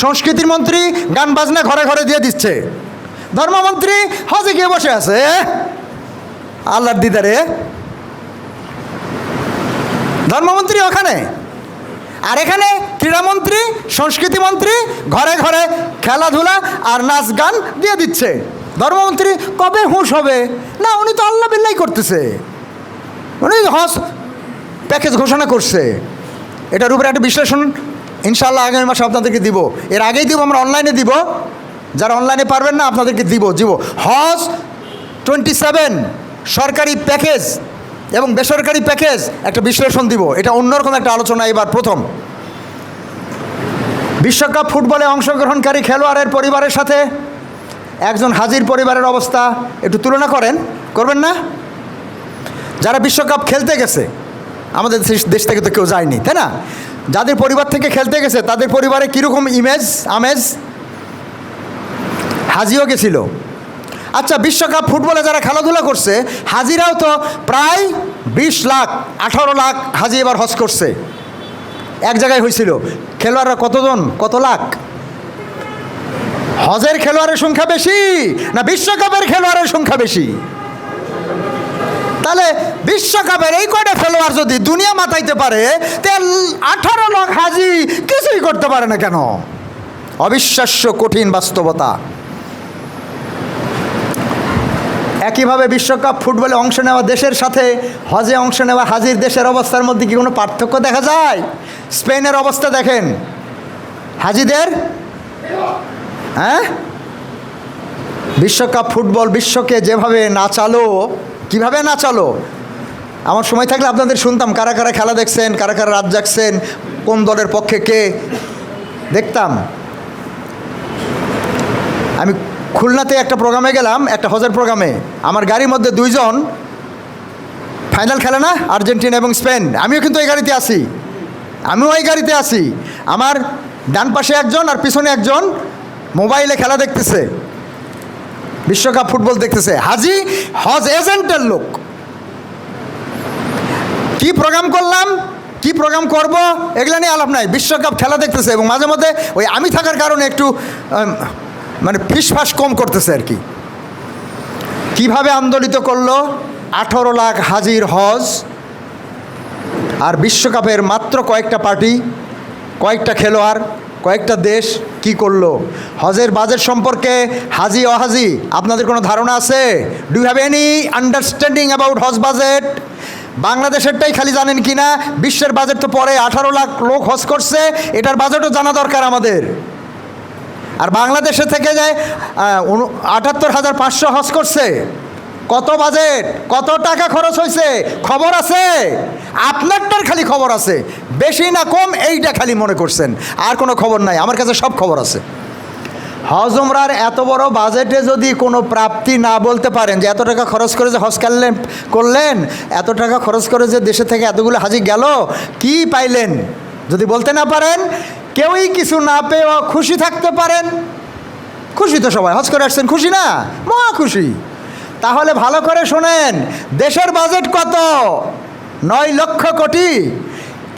সংস্কৃতির মন্ত্রী গান বাজনা ঘরে ঘরে দিয়ে দিচ্ছে, ধর্মমন্ত্রী হজে গিয়ে বসে আছে আল্লাহর দিদারে, ধর্মমন্ত্রী ওখানে, আর এখানে ক্রীড়ামন্ত্রী, সংস্কৃতি মন্ত্রী ঘরে ঘরে খেলাধুলা আর নাচ গান দিয়ে দিচ্ছে। ধর্মমন্ত্রী কবে হুঁশ হবে? না, উনি তো আল্লাহ বিল্লাহ করতেছে, উনি হজ প্যাকেজ ঘোষণা করছে। এটার উপরে একটা বিশ্লেষণ ইনশাআল্লাহ আগামী মাসে আপনাদেরকে দিব। এর আগেই দিব, আমরা অনলাইনে দিব, যারা অনলাইনে পারবেন না আপনাদেরকে দিব। হজ 27 সরকারি প্যাকেজ এবং বেসরকারি প্যাকেজ একটা বিশ্লেষণ দিব। এটা অন্যরকম একটা আলোচনা এবার প্রথম। বিশ্বকাপ ফুটবলে অংশগ্রহণকারী খেলোয়াড়ের পরিবারের সাথে একজন হাজির পরিবারের অবস্থা একটু তুলনা করবেন না? যারা বিশ্বকাপ খেলতে গেছে, আমাদের দেশ থেকে তো কেউ যায়নি, তাই না? যাদের পরিবার থেকে খেলতে গেছে তাদের পরিবারে কীরকম আমেজ? হাজিও গেছিল। আচ্ছা, বিশ্বকাপ ফুটবলে যারা খেলাধুলা করছে, হাজিরাও তো প্রায় 20 লাখ 18 লাখ হাজি এবার হজ করছে। এক জায়গায় হয়েছিল। খেলোয়াড়রা কতজন, কত লাখ? হজের খেলোয়াড়ের সংখ্যা বেশি না বিশ্বকাপের খেলোয়াড়ের সংখ্যা বেশি? তাহলে বিশ্বকাপের এই কয়টা খেলোয়াড় যদি দুনিয়া মাতাইতে পারে, তাহলে 18 লাখ হাজি কিছুই করতে পারে না কেন? অবিশ্বাস্য কঠিন বাস্তবতা। একইভাবে বিশ্বকাপ ফুটবলে অংশ নেওয়া দেশের সাথে হজে অংশ নেওয়া হাজির দেশের অবস্থার মধ্যে কি কোনো পার্থক্য দেখা যায়? স্পেনের অবস্থা দেখেন হাজিদের, হ্যাঁ? বিশ্বকাপ ফুটবল বিশ্বকে যেভাবে নাচালো, কিভাবে নাচালো। আমার সময় থাকলে আপনাদের শুনতাম কারা কারা খেলা দেখছেন, কারা কারা রাত জাগছেন, কোন দলের পক্ষে কে দেখতাম। আমি খুলনাতে একটা প্রোগ্রামে গেলাম, একটা হজের প্রোগ্রামে। আমার গাড়ির মধ্যে 2 জন ফাইনাল খেলে না, আর্জেন্টিনা এবং স্পেন। আমিও কিন্তু এই গাড়িতে আছি, আমিও এই গাড়িতে আছি। আমার ডান পাশে একজন আর পিছনে একজন মোবাইলে খেলা দেখতেছে, বিশ্বকাপ ফুটবল দেখতেছে। হাজি হজ এজেন্টের লোক। কি প্রোগ্রাম করলাম, কি প্রোগ্রাম করব, এগুলো নিয়ে আলাপ নাই। বিশ্বকাপ খেলা দেখতেছে এবং মাঝে মধ্যে ওই আমি থাকার কারণে একটু মানে ফিসফাস কম করতেছে আর কি। কীভাবে আন্দোলিত করলো 18 লাখ হাজির হজ, আর বিশ্বকাপের মাত্র কয়েকটা পার্টি, কয়েকটা খেলোয়াড়, কয়েকটা দেশ কি করলো। হজের বাজেট সম্পর্কে হাজি অহাজি আপনাদের কোনো ধারণা আছে? Do you have any understanding about how's budget? বাংলাদেশেরটাই খালি জানেন কি না? বিশ্বের বাজেট তো পরে 18 লাখ লোক হজ করছে, এটার বাজেটও জানা দরকার আমাদের। আর বাংলাদেশে থেকে যায় 78,500 হজ করছে। কত বাজেট, কত টাকা খরচ হয়েছে খবর আছে? আপনারটার খালি খবর আছে, বেশি না কম এইটা খালি মনে করছেন, আর কোনো খবর নাই। আমার কাছে সব খবর আছে। হজ উমরার এত বড় বাজেটে যদি কোনো প্রাপ্তি না বলতে পারেন যে এত টাকা খরচ করে যে হজ করলেন, এত টাকা খরচ করে যে দেশে থেকে এতগুলো হাজি গেল, কি পাইলেন যদি বলতে না পারেন, কেউই কিছু না পেয়ে খুশি থাকতে পারেন। খুশি তো সবাই, হজ করে আসছেন, খুশি না? মহা খুশি। তাহলে ভালো করে শোনেন, দেশের বাজেট কত? 9 লক্ষ কোটি।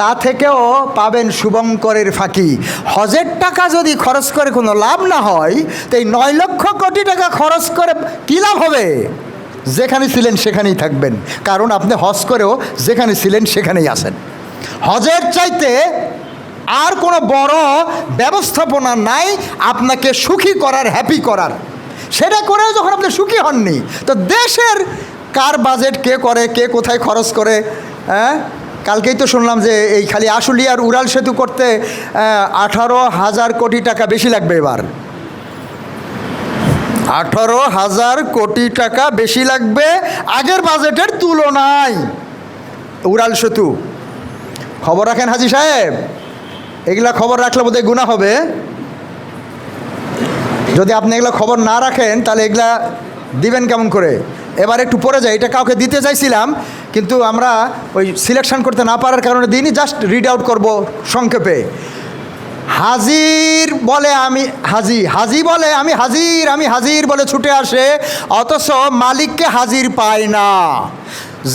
তা থেকেও পাবেন শুভঙ্করের ফাঁকি। হজের টাকা যদি খরচ করে কোনো লাভ না হয়, তো এই 9 লক্ষ কোটি টাকা খরচ করে কী লাভ হবে? যেখানে ছিলেন সেখানেই থাকবেন, কারণ আপনি হজ করেও যেখানে ছিলেন সেখানেই আছেন। হজের চাইতে আর কোনো বড় ব্যবস্থাপনা নাই আপনাকে সুখী করার, হ্যাপি করার। সেটা করেও যখন আপনি সুখী হননি, তো দেশের কার বাজেট কে করে, কে কোথায় খরচ করে? হ্যাঁ, কালকেই তো শুনলাম যে এই খালি আশুলিয়ার উড়াল সেতু করতে 18,000 কোটি টাকা বেশি লাগবে এবার। 18,000 কোটি টাকা বেশি লাগবে আগের বাজেটের তুলনায় উড়াল সেতু। খবর রাখেন হাজি সাহেব, এগুলা খবর রাখলে বোধহয় গুনাহ হবে। যদি আপনি এগুলো খবর না রাখেন তাহলে এগুলা দিবেন কেমন করে? এবার একটু পরে যাই, এটা কাউকে দিতে চাইছিলাম কিন্তু আমরা ওই সিলেকশন করতে না পারার কারণে দিইনি, জাস্ট রিড আউট করবো সংক্ষেপে। হাজির বলে আমি হাজি, হাজি বলে আমি হাজির, আমি হাজির বলে ছুটে আসে, অথচ মালিককে হাজির পায় না।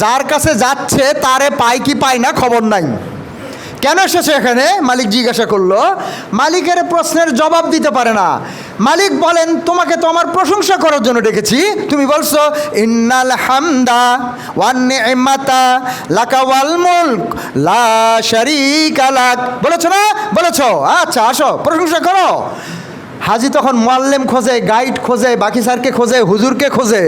যার কাছে যাচ্ছে তারে পায় কি পায় না খবর নাই। কেন এসেছে এখানে? মালিক জিজ্ঞাসা করলো। মালিকের প্রশ্নের জবাব দিতে পারে না। মালিক বলেন, তোমাকে তো আমার প্রশংসা করার জন্য ডেকেছি, তুমি বলছো ইন্নাল হামদা ওয়ান নি'মাতা লাকা ওয়াল মুলক লা শারীকা লাক, বলেছো না? বলেছো, আচ্ছা আসো প্রশংসা করো। হাজি তখন মুআল্লিম খোঁজে, গাইড খোঁজে, বাকি স্যারকে খোঁজে, হুজুরকে খোঁজে।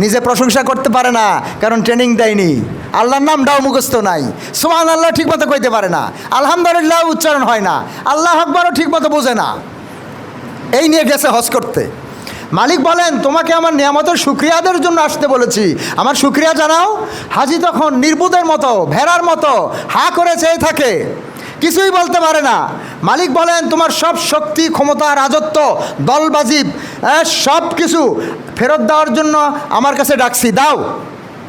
নিজে প্রশংসা করতে পারে না, কারণ ট্রেনিং দেয়নি। আল্লাহর নামটাও মুখস্থ নাই, সুবহানাল্লাহ ঠিকমতো কইতে পারে না, আলহামদুলিল্লাহ উচ্চারণ হয় না, আল্লাহু আকবারও ঠিকমতো বোঝে না। এই নিয়ে গেছে হজ করতে। মালিক বলেন, তোমাকে আমার নিয়ামতের শুকরিয়াদের জন্য আসতে বলেছি, আমার শুকরিয়া জানাও। হাজি তখন নির্বুদের মতো, ভেড়ার মতো হা করে চেয়ে থাকে, কিছুই বলতে পারে না। মালিক বলেন, তোমার সব শক্তি, ক্ষমতা, রাজত্ব, দলবাজি সব কিছু ফেরত দেওয়ার জন্য আমার কাছে ডাকছি, দাও।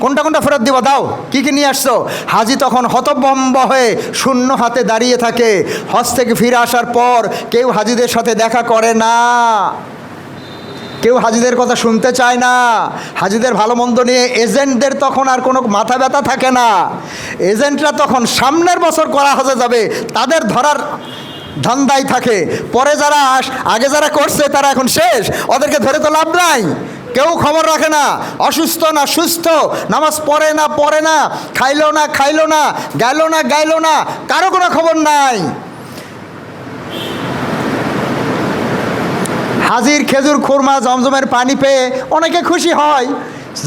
কোনটা কোনটা ফেরত দিব, দাও। কি কি নিয়ে আসছো? হাজি তখন হতভম্ব হয়ে শূন্য হাতে দাঁড়িয়ে থাকে। হজ থেকে ফিরে আসার পর কেউ হাজিদের সাথে দেখা করে না। কেউ হাজিদের কথা শুনতে চায় না। হাজিদের ভালো মন্দ নিয়ে এজেন্টদের তখন আর কোনো মাথা ব্যথা থাকে না। এজেন্টরা তখন সামনের বছর করা হজে যাবে, তাদের ধরার ধান্দাই থাকে। পরে যারা আগে যারা করছে তারা এখন শেষ, ওদেরকে ধরে তো লাভ নাই। কেউ খবর রাখে না, অসুস্থ না সুস্থ, নামাজ পড়ে না, খাইলো না, গেল না, কারো কোনো খবর নাই। হাজির খেজুর খুরমা জমজমের পানি পেয়ে অনেকে খুশি হয়।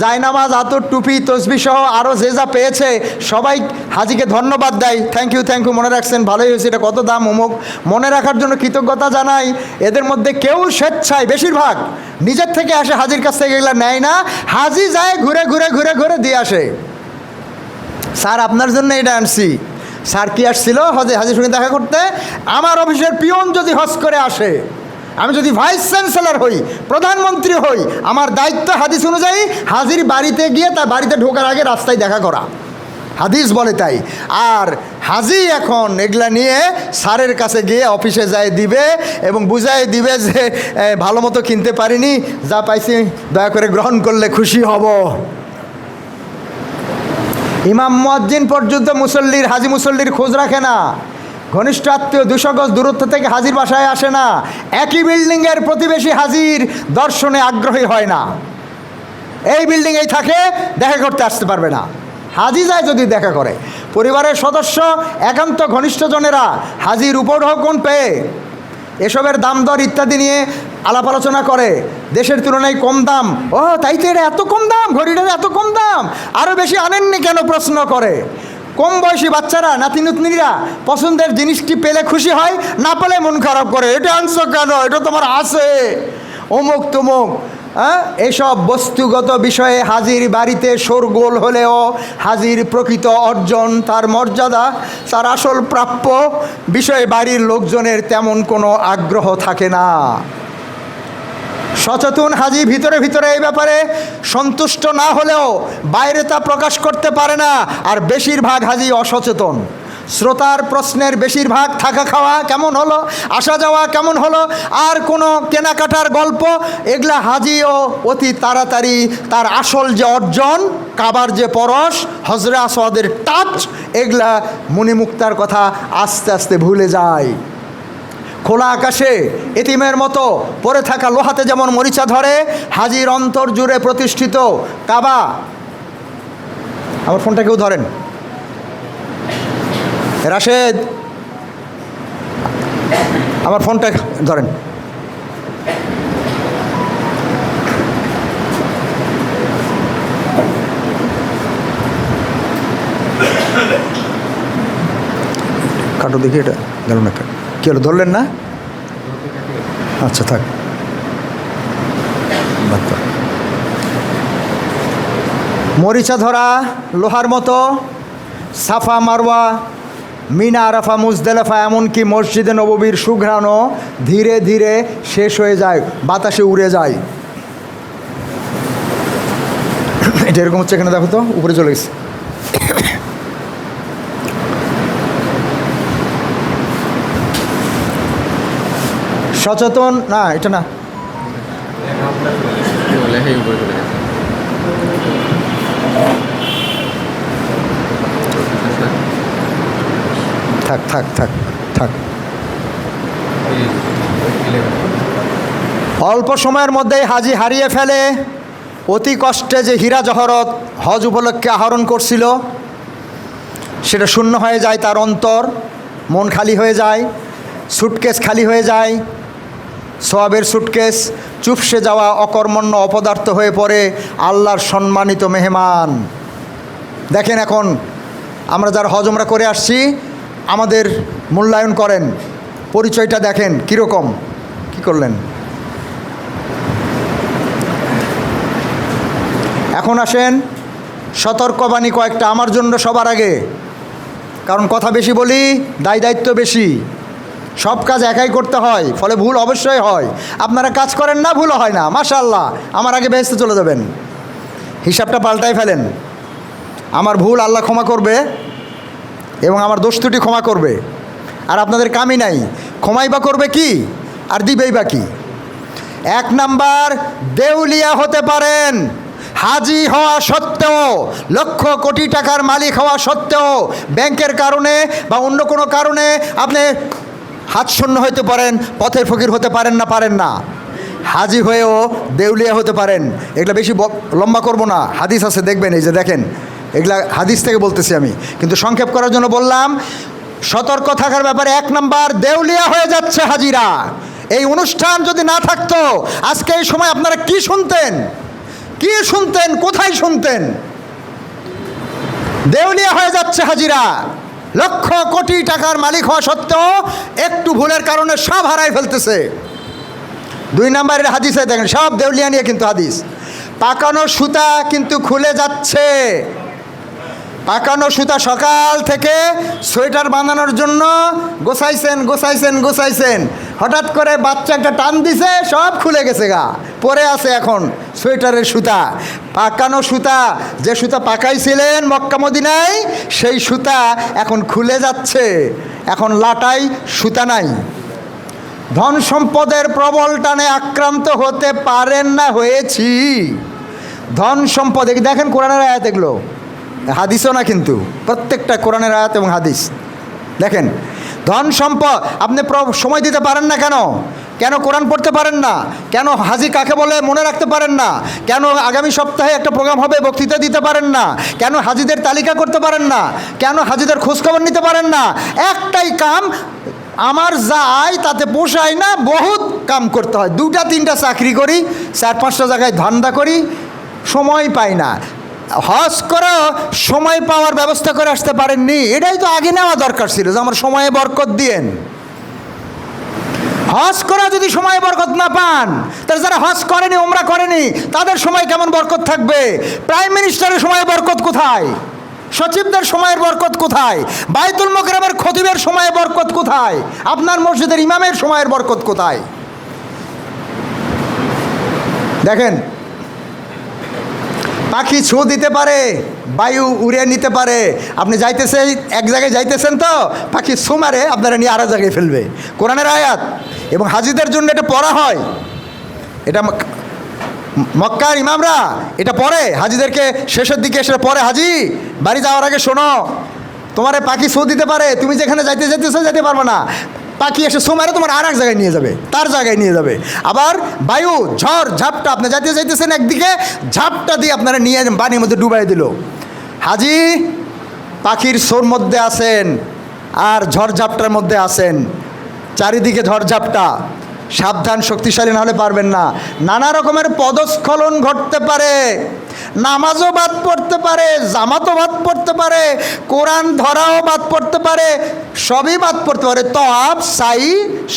জায়নামাজ, আতর, টুপি, তসবি সহ আরও যে যা পেয়েছে সবাই হাজিকে ধন্যবাদ দেয়। থ্যাংক ইউ মনে রাখছেন, ভালোই হয়েছে, এটা কত দাম, অমুক, মনে রাখার জন্য কৃতজ্ঞতা জানাই। এদের মধ্যে কেউ স্বেচ্ছায়, বেশিরভাগ নিজের থেকে আসে, হাজির কাছ থেকে এগুলো নেয় না। হাজি যায় ঘুরে দিয়ে আসে। স্যার আপনার জন্য এটা আনছি। স্যার কি আসছিল হাজির সঙ্গে দেখা করতে? আমার অফিসের পিয়ন যদি হজ করে আসে, আমি যদি ভাইস চ্যান্সেলর হই, প্রধানমন্ত্রী হই, আমার দায়িত্ব হাদিস অনুযায়ী হাজির বাড়িতে গিয়ে তার বাড়িতে ঢোকার আগে রাস্তায় দেখা করা, হাদিস বলে তাই। আর হাজি এখন এগুলা নিয়ে স্যারের কাছে গিয়ে অফিসে যায় দিবে এবং বুঝাই দিবে যে ভালো মতো কিনতে পারিনি, যা পাইছি দয়া করে গ্রহণ করলে খুশি হব। ইমাম মুয়াজ্জিন পর্যন্ত হাজি মুসল্লির খোঁজ রাখে না। ঘনিষ্ঠ আত্মীয় 200 গজ দূরত্ব থেকে হাজির বাসায় আসে না। একই বিল্ডিংয়ের প্রতিবেশী হাজির দর্শনে আগ্রহী হয় না। এই বিল্ডিংয়েই থাকে, দেখা করতে আসতে পারবে না। হাজি যায় যদি দেখা করে। পরিবারের সদস্য, একান্ত ঘনিষ্ঠজনেরা হাজির উপঢৌকন পেয়ে এসবের দাম দর ইত্যাদি নিয়ে আলাপ আলোচনা করে। দেশের তুলনায় কম দাম, ও তাই তো এটা এত কম দাম, ঘড়িটার এত কম দাম, আরও বেশি আনেননি কেন প্রশ্ন করে। কম বয়সী বাচ্চারা, নাতিনুতনিরা পছন্দের জিনিসটি পেলে খুশি হয়, না পেলে মন খারাপ করে, এটা আনছো কেন, এটা তোমার আছে, অমুক তমুক। এসব বস্তুগত বিষয়ে হাজির বাড়িতে শোরগোল হলেও হাজির প্রকৃত অর্জন, তার মর্যাদা, তার আসল প্রাপ্য বিষয়ে বাড়ির লোকজনের তেমন কোনো আগ্রহ থাকে না। সচেতন হাজি ভিতরে এই ব্যাপারে সন্তুষ্ট না হলেও বাইরে তা প্রকাশ করতে পারে না। আর বেশিরভাগ হাজি অসচেতন। শ্রোতার প্রশ্নের বেশিরভাগ থাকা খাওয়া কেমন হলো, আসা যাওয়া কেমন হলো, আর কোনো কেনাকাটার গল্প, এগুলা হাজিও অতি তাড়াতাড়ি তার আসল যে অর্জন, কাবার যে পরশ, হজরে আসওয়াদের টাচ, এগুলা মুনিমুক্তার কথা আস্তে আস্তে ভুলে যায়। খোলা আকাশে এতিমের মতো পড়ে থাকা লোহাতে যেমন মরিচা ধরে, হাজির অন্তর জুড়ে প্রতিষ্ঠিত কাবা। আমার ফোনটা কেউ ধরেন, রাশেদ আমার ফোনটা ধরেন। কাটো দেখি, এটা গেল না, কি হলো, ধরলেন না? আচ্ছা থাক। মরিচা ধরা লোহার মতো সাফা মারওয়া, মিনা আরাফা, মুজদালিফা, এমনকি মসজিদে নববীর সুঘ্রাণও ধীরে ধীরে শেষ হয়ে যায়, বাতাসে উড়ে যায়। এটা এরকম হচ্ছে, এখানে দেখো তো উপরে চলে গেছে। সচেতন না, এটা না, থাক থাক থাক থাক। অল্প সময়ের মধ্যেই হাজি হারিয়ে ফেলে অতি কষ্টে যে হীরা জহরত হজ উপলক্ষে আহরণ করছিল, সেটা শূন্য হয়ে যায় তার অন্তর, মন খালি হয়ে যায়, সুটকেস খালি হয়ে যায়। সওয়াবের সুটকেস চুপসে যাওয়া অকর্মণ্য অপদার্থ হয়ে পড়ে আল্লাহর সম্মানিত মেহমান। দেখেন এখন আমরা যারা হজ উমরা করে আসছি, আমাদের মূল্যায়ন করেন, পরিচয়টা দেখেন কীরকম, কি করলেন। এখন আসেন সতর্কবাণী কয়েকটা আমার জন্য সবার আগে, কারণ কথা বেশি বলি, দায়িত্ব বেশি, সব কাজ একাই করতে হয়, ফলে ভুল অবশ্যই হয়। আপনারা কাজ করেন না, ভুলও হয় না, মাশাআল্লাহ, আমার আগে বেহেশতে চলে যাবেন। হিসাবটা পাল্টাই ফেলেন। আমার ভুল আল্লাহ ক্ষমা করবে এবং আমার দোষ ত্রুটি ক্ষমা করবে, আর আপনাদের কামই নাই, ক্ষমাই বা করবে কি আর দিবেই বা কি। এক নাম্বার, দেউলিয়া হতে পারেন। হাজি হওয়া সত্ত্বেও, লক্ষ কোটি টাকার মালিক হওয়া সত্ত্বেও ব্যাংকের কারণে বা অন্য কোনো কারণে আপনি হাত শূন্য হতে পারেন, পথের ফকির হতে পারেন না। হাজি হয়েও দেউলিয়া হতে পারেন। এগুলো বেশি লম্বা করব না, হাদিস আছে দেখবেন, এই যে দেখেন, এগুলা হাদিস থেকে বলতেছি আমি, কিন্তু সংক্ষেপ করার জন্য বললাম। সতর্ক থাকার ব্যাপারে এক নাম্বার, দেউলিয়া হয়ে যাচ্ছে হাজিরা। এই অনুষ্ঠান যদি না থাকতো আজকে এই সময় আপনারা কি শুনতেন, কোথায় শুনতেন? দেউলিয়া হয়ে যাচ্ছে হাজিরা। লক্ষ কোটি টাকার মালিক হওয়া সত্ত্বেও একটু ভুলের কারণে সব হারাই ফেলতেছে। 2 নম্বরের হাদিসে দেখেন, সব দেউলিয়া নিয়ে কিন্তু হাদিস। পাকানো সুতা কিন্তু খুলে যাচ্ছে। পাকানো সুতা সকাল থেকে সোয়েটার বানানোর জন্য গোছাইছেন, হঠাৎ করে বাচ্চা একটা টান দিছে, সব খুলে গেছে গা, পরে আছে এখন সোয়েটারের সুতা। পাকানো সুতা, যে সুতা পাকাইছিলেন মক্কা মদিনায়, সেই সুতা এখন খুলে যাচ্ছে, এখন লাটাই সুতা নাই। ধন সম্পদের প্রবল টানে আক্রান্ত হতে পারেন না, হয়েছি। ধন সম্পদ, দেখেন কোরআনের আয়াত, এগুলো হাদিসও না কিন্তু, প্রত্যেকটা কোরআনের আয়াত এবং হাদিস। দেখেন, ধন সম্পদ আপনি সময় দিতে পারেন না কেন কোরআন পড়তে পারেন না? কেন হাজি কাকে বলে মনে রাখতে পারেন না? কেন আগামী সপ্তাহে একটা প্রোগ্রাম হবে বক্তৃতা দিতে পারেন না? কেন হাজিদের তালিকা করতে পারেন না? কেন হাজিদের খোঁজখবর নিতে পারেন না? একটাই কাম, আমার যা আয় তাতে পোষায় না, বহুত কাম করতে হয়, 2-3টা চাকরি করি, 4-5টা জায়গায় ধান্দা করি, সময় পাই না। হজ করে সময় পাওয়ার ব্যবস্থা করে আসতে পারেননি, এটাই তো আগে নেওয়া দরকার ছিল, যে আমার সময়ে বরকত দিয়েন। হজ করা যদি সময়ে বরকত না পান, তাহলে যারা হজ করেনি, ওমরা করেনি, তাদের সময় কেমন বরকত থাকবে? প্রাইম মিনিস্টারের সময়ে বরকত কোথায়? সচিবদের সময়ের বরকত কোথায়? বাইতুল মোকাররমের খতিবের সময়ে বরকত কোথায়? আপনার মসজিদের ইমামের সময়ের বরকত কোথায়? দেখেন, পাখি ছোঁ দিতে পারে, বায়ু উড়িয়ে নিতে পারে। আপনি যাইতেছেন এক জায়গায়, যাইতেছেন তো পাখি ছোঁ মারে, আপনারা নিয়ে আরো জায়গায় ফেলবে। কোরআনের আয়াত, এবং হাজিদের জন্য এটা পড়া হয়। এটা মক্কার ইমামরা এটা পড়ে, হাজিদেরকে শেষের দিকে এসে পড়ে, হাজি বাড়ি যাওয়ার আগে শোনো, তোমারে পাখি ছোঁ দিতে পারে, তুমি যেখানে যাইতেছো যেতে পারবে না, পাখি এসে ছোঁ মারে তোমার আর এক জায়গায় নিয়ে যাবে, তার জায়গায় নিয়ে যাবে। আবার বায়ু ঝড় ঝাপটা, আপনি যাইতেছেন একদিকে, ঝাপটা দিয়ে আপনারা নিয়ে পানির মধ্যে ডুবাই দিল। হাজি পাখির ছোর মধ্যে আছেন আর ঝড়ঝাপটার মধ্যে আছেন, চারিদিকে ঝড়ঝাপটা, সাবধান, শক্তিশালী না হলে পারবেন না। নানা রকমের পদস্খলন ঘটতে পারে, নামাজও বাদ পড়তে পারে, জামাতও বাদ পড়তে পারে, কোরআন ধরাও বাদ পড়তে পারে, সবই বাদ পড়তে পারে, তওয়াব সাই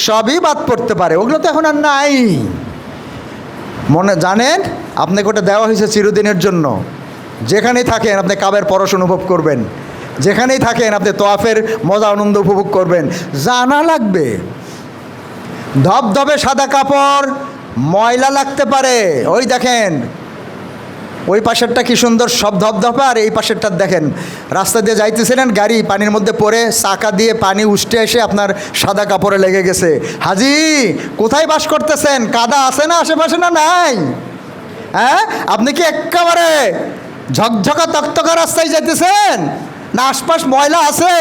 সবই বাদ পড়তে পারে। ওগুলো তো এখন আর নাই। মনে জানেন, আপনাকে ওটা দেওয়া হয়েছে চিরদিনের জন্য। যেখানেই থাকেন আপনি কাবের পরশ অনুভব করবেন, যেখানেই থাকেন আপনি তওয়াফের মজা আনন্দ উপভোগ করবেন। জানা লাগবে, ধবধবে সাদা কাপড় ময়লা লাগতে পারে। ওই দেখেন, ওই পাশেরটা কি সুন্দর, সব ধবধবে, আর এই পাশেরটা দেখেন, রাস্তা দিয়ে যাইতেছিলেন, গাড়ি পানির মধ্যে পড়ে, চাকা দিয়ে পানি উষ্টে এসে আপনার সাদা কাপড়ে লেগে গেছে। হাজি কোথায় বাস করতেছেন? কাদা আছে না আশেপাশে, না নাই? হ্যাঁ, আপনি কি একেবারে ঝকঝকা তকতকা রাস্তায় যাইতেছেন, না আশপাশ ময়লা আছে?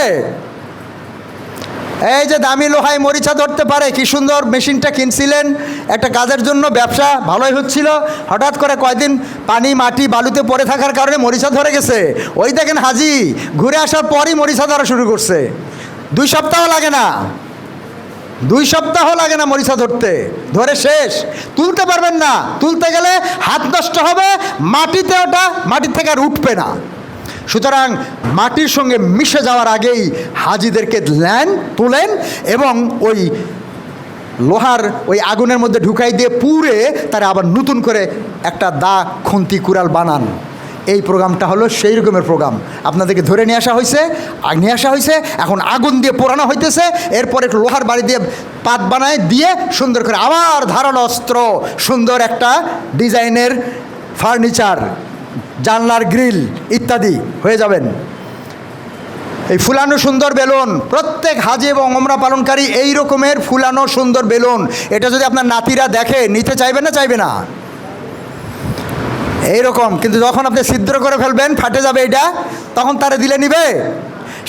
এই যে দামি লোহায় মরিচা ধরতে পারে, কি সুন্দর মেশিনটা কিনছিলেন একটা কাজের জন্য, ব্যবসা ভালোই হচ্ছিল, হঠাৎ করে কয়দিন পানি মাটি বালুতে পড়ে থাকার কারণে মরিচা ধরে গেছে। ওই দেখেন হাজি ঘুরে আসার পরই মরিচা ধরা শুরু করছে। 2 সপ্তাহ লাগে না, 2 সপ্তাহ লাগে না মরিচা ধরতে, ধরে শেষ। তুলতে পারবেন না, তুলতে গেলে হাত নষ্ট হবে, মাটিতে ওটা মাটির থেকে আর উঠবে না। সুতরাং মাটির সঙ্গে মিশে যাওয়ার আগেই হাজিদেরকে তুলেন এবং ওই লোহার ওই আগুনের মধ্যে ঢুকাই দিয়ে পুড়ে তারা আবার নতুন করে একটা দা খুন্তি কুড়াল বানান। এই প্রোগ্রামটা হলো সেই রকমের প্রোগ্রাম। আপনাদেরকে ধরে নিয়ে আসা হয়েছে, এখন আগুন দিয়ে পোড়ানো হইতেছে, এরপরে একটু লোহার বাড়ি দিয়ে পাত বানায় দিয়ে সুন্দর করে আবার ধারালো অস্ত্র, সুন্দর একটা ডিজাইনের ফার্নিচার, জানলার গ্রিল ইত্যাদি হয়ে যাবেন। এই ফুলানো সুন্দর বেলুন, প্রত্যেক হাজি এবং ওমরা পালনকারী এই রকমের ফুলানো সুন্দর বেলুন, এটা যদি আপনার নাতিরা দেখে নিতে চাইবে না চাইবে না? এইরকম। কিন্তু যখন আপনি ছিদ্র করে ফেলবেন, ফাটে যাবে এটা, তখন তারে দিলে নিবে?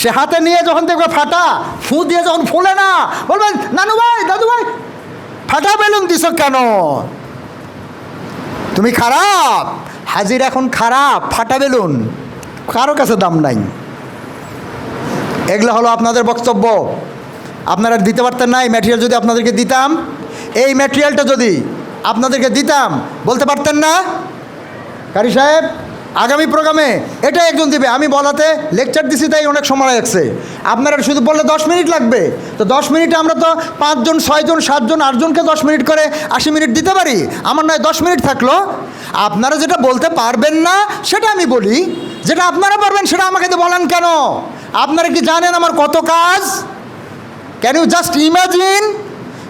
সে হাতে নিয়ে যখন দেখবে ফাটা, ফু দিয়ে যখন ফুলে না, বলবেন নানু ভাই, দাদু ভাই, ফাটা বেলুন দিছ কেন? তুমি খারাপ, হাজির এখন খারাপ, ফাটা বেলুন, কারো কাছে দাম নাই। এগুলো হলো আপনাদের বক্তব্য। আপনারা দিতে পারতেন না? এই ম্যাটেরিয়াল যদি আপনাদেরকে দিতাম, এই ম্যাটেরিয়ালটা যদি আপনাদেরকে দিতাম, বলতে পারতেন না কারি সাহেব আগামী প্রোগ্রামে এটা একজন দিবে? আমি বলাতে লেকচার দিছি তাই অনেক সময় লাগছে, আপনারা শুধু বললে 10 মিনিট লাগবে। তো 10 মিনিটে আমরা তো 5 জন 6 জন 7 জন 8 জনকে 10 মিনিট করে 80 মিনিট দিতে পারি। আমার নয় 10 মিনিট থাকলো। আপনারা যেটা বলতে পারবেন না সেটা আমি বলি, যেটা আপনারা পারবেন সেটা আমাকে তো বলেন কেন? আপনারা কি জানেন আমার কত কাজ? ক্যান ইউ জাস্ট ইমাজিন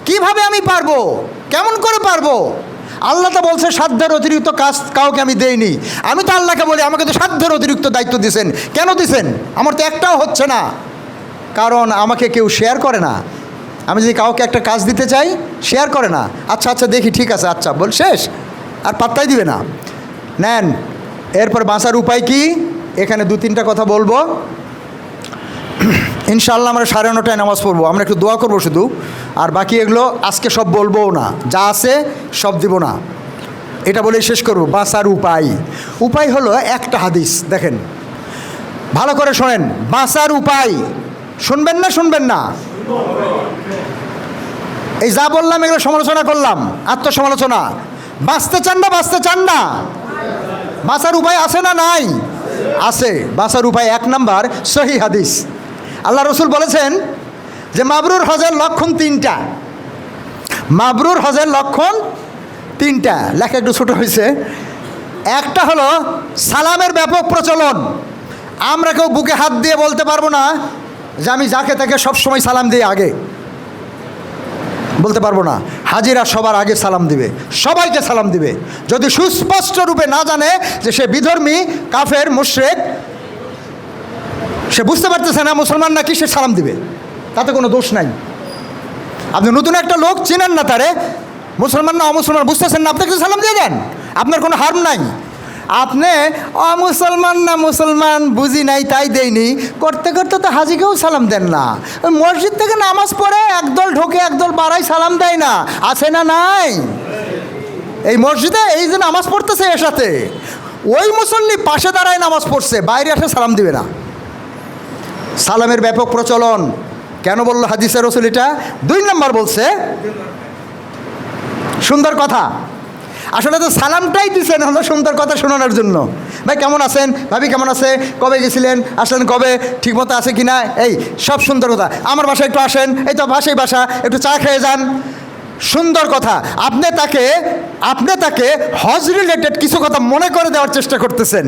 কিভাবে আমি পারবো, কেমন করে পারবো? আল্লাহ তো বলছে সাধ্যের অতিরিক্ত কাজ কাউকে আমি দেইনি। আমি তো আল্লাহকে বলি আমাকে তো সাধ্যের অতিরিক্ত দায়িত্ব দিয়েছেন। কেন দিছেন? আমার তো একটাও হচ্ছে না, কারণ আমাকে কেউ শেয়ার করে না। আমি যদি কাউকে একটা কাজ দিতে চাই, শেয়ার করে না। আচ্ছা আচ্ছা দেখি, ঠিক আছে, আচ্ছা বল, শেষ, আর পাত্তাই দিবে না। নেন, এরপর বাঁচার উপায় কি? এখানে 2-3টা কথা বলবো। ইনশাআল্লাহ আমরা 9:30টায় নামাজ পড়বো, আমরা একটু দোয়া করবো শুধু, আর বাকি এগুলো আজকে সব বলবো না, যা আছে সব দিব না, এটা বলেই শেষ করবো। বাঁচার উপায়, উপায় হলো একটা হাদিস, দেখেন ভালো করে শোনেন। বাঁচার উপায় শুনবেন না? শুনবেন না? এই যা বললাম এগুলো সমালোচনা করলাম, আত্মসমালোচনা। বাঁচতে চান না? বাঁচতে চান না? বাঁচার উপায় আছে না নাই? আছে। বাঁচার উপায় 1 নাম্বার সহিহ হাদিস। আল্লাহ রসুল বলেছেন যে মাবরুর হজের লক্ষণ 3টা। মাবরুর হজের লক্ষণ 3টা, লেখা একটু ছোটো হয়েছে। একটা হলো সালামের ব্যাপক প্রচলন। আমরা কেউ বুকে হাত দিয়ে বলতে পারবো না যে আমি যাকে তাকে সবসময় সালাম দিই, আগে বলতে পারবো না। হাজিরা সবার আগে সালাম দিবে, সবাইকে সালাম দিবে। যদি সুস্পষ্ট রূপে না জানে যে সে বিধর্মী, কাফের, মুশরিক, সে বুঝতে পারতেছে না মুসলমান নাকি, সে সালাম দিবে, তাতে কোনো দোষ নাই। আপনি নতুন একটা লোক চিনেন না, তারে মুসলমান না অমুসলমান বুঝতেছেন না, আপনাকে সালাম দিয়ে দেন, আপনার কোনো হার্ম নাই। আপনি অমুসলমান না মুসলমান বুঝি নাই তাই দেয়নি করতে করতে তো হাজিকেও সালাম দেন না। ওই মসজিদ থেকে নামাজ পড়ে একদল ঢোকে, একদল বাড়াই, সালাম দেয় না, আছে না নাই? এই মসজিদে এই যে নামাজ পড়তেছে, এর সাথে ওই মুসল্লি পাশে দাঁড়ায় নামাজ পড়ছে, বাইরে এসে সালাম দিবে না। সালামের ব্যাপক প্রচলন কেন বললো হাদিসের রসুল? এটা 2 নম্বর বলছে সুন্দর কথা। আসলে তো সালামটাই দিচ্ছেন হলো সুন্দর কথা শোনানোর জন্য। ভাই কেমন আছেন, ভাবি কেমন আছে, কবে গেছিলেন, আসলেন কবে, ঠিকমতো আছে কি না, এই সব সুন্দর কথা। আমার বাসায় একটু আসেন, এই তো বাসায় বাসা, একটু চা খেয়ে যান, সুন্দর কথা। আপনি তাকে হজ রিলেটেড কিছু কথা মনে করে দেওয়ার চেষ্টা করতেছেন,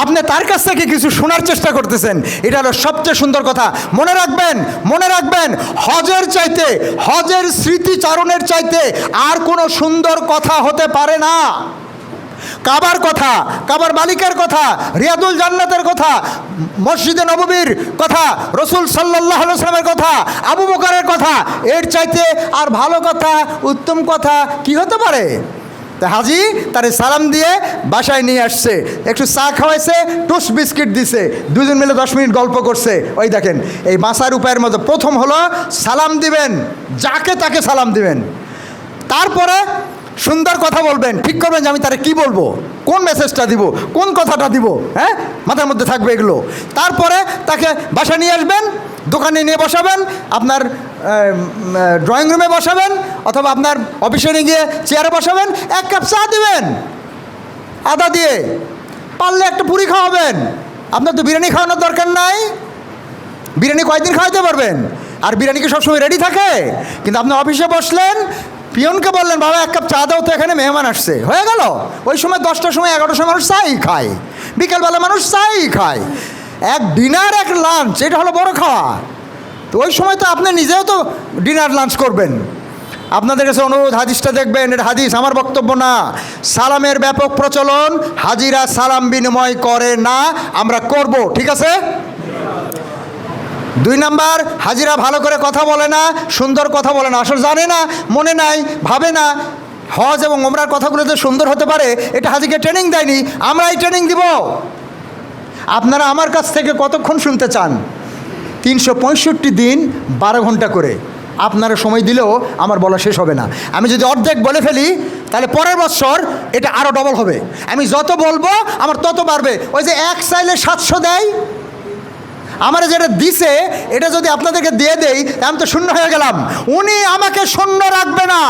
আপনি তার কাছ থেকে কিছু শোনার চেষ্টা করতেছেন, এটা হলো সবচেয়ে সুন্দর কথা। মনে রাখবেন হজের চাইতে, হজের স্মৃতিচারণের চাইতে আর কোনো সুন্দর কথা হতে পারে না। কাবার কথা, কাবার মালিকের কথা, রিয়াদুল জান্নাতের কথা, মসজিদে নববীর কথা, রসুল সাল্লাল্লাহু আলাইহি ওয়াসাল্লামের কথা, আবু বকরের কথা, এর চাইতে আর ভালো কথা, উত্তম কথা কি হতে পারে? তা হাজি তারে সালাম দিয়ে বাসায় নিয়ে আসছে, একটু চা খাওয়াইছে, টোস্ট বিস্কিট দিছে, 2 জন মিলে 10 মিনিট গল্প করছে। ওই দেখেন এই বাঁচার উপায়ের মধ্যে প্রথম হলো সালাম দিবেন, যাকে তাকে সালাম দিবেন। তারপরে সুন্দর কথা বলবেন, ঠিক করবেন যে আমি তারে কি বলবো, কোন মেসেজটা দিব, কোন কথাটা দিব, হ্যাঁ মাথার মধ্যে থাকবে এগুলো। তারপরে তাকে বাসা নিয়ে আসবেন, দোকানে নিয়ে বসাবেন, আপনার ড্রয়িং রুমে বসাবেন, অথবা আপনার অফিসে নিয়ে গিয়ে চেয়ারে বসাবেন, 1 কাপ চা দিবেন আদা দিয়ে, পারলে একটা পুরি খাওয়াবেন। আপনার তো বিরিয়ানি খাওয়ানোর দরকার নাই, বিরিয়ানি কয়দিন খাওয়াতে পারবেন? আর বিরিয়ানি কি সবসময় রেডি থাকে? কিন্তু আপনি অফিসে বসলেন, পিয়নকে বললেন বাবা 1 কাপ চা দাও তো, এখানে মেহমান আসছে, হয়ে গেল। ওই সময় 10টার সময় 11টার সময় মানুষ চাই খায়, বিকেলবেলা মানুষ চাই খায়। এক ডিনার এক লাঞ্চ, এটা হলো বড় খাওয়া। তো ওই সময় তো আপনি নিজেও তো ডিনার লাঞ্চ করবেন। আপনাদের কাছে অনুরোধ, হাদিসটা দেখবেন, এটা হাদিস, আমার বক্তব্য না। সালামের ব্যাপক প্রচলন, হাজিরা সালাম বিনিময় করে না, আমরা করব, ঠিক আছে? 2 নাম্বার, হাজিরা ভালো করে কথা বলে না, সুন্দর কথা বলে না, আসলে জানে না, মনে নাই, ভাবে না হজ এবং ওমরার কথাগুলো যে সুন্দর হতে পারে এটা হাজিকে ট্রেনিং দেয়নি, আমরা এই ট্রেনিং দিব। আপনারা আমার কাছ থেকে কতক্ষণ শুনতে চান? 365 দিন 12 ঘন্টা করে আপনারা সময় দিলেও আমার বলা শেষ হবে না। আমি যদি অর্ধেক বলে ফেলি তাহলে পরের বছর এটা আরও ডবল হবে। আমি যত বলবো আমার তত বাড়বে। ওই যে এক চাইলে 700 দেয়, আমার যেটা দিছে এটা যদি আপনাদেরকে দিয়ে দেই আমি তো শূন্য হয়ে গেলাম। উনি আমাকে শূন্য রাখবে না,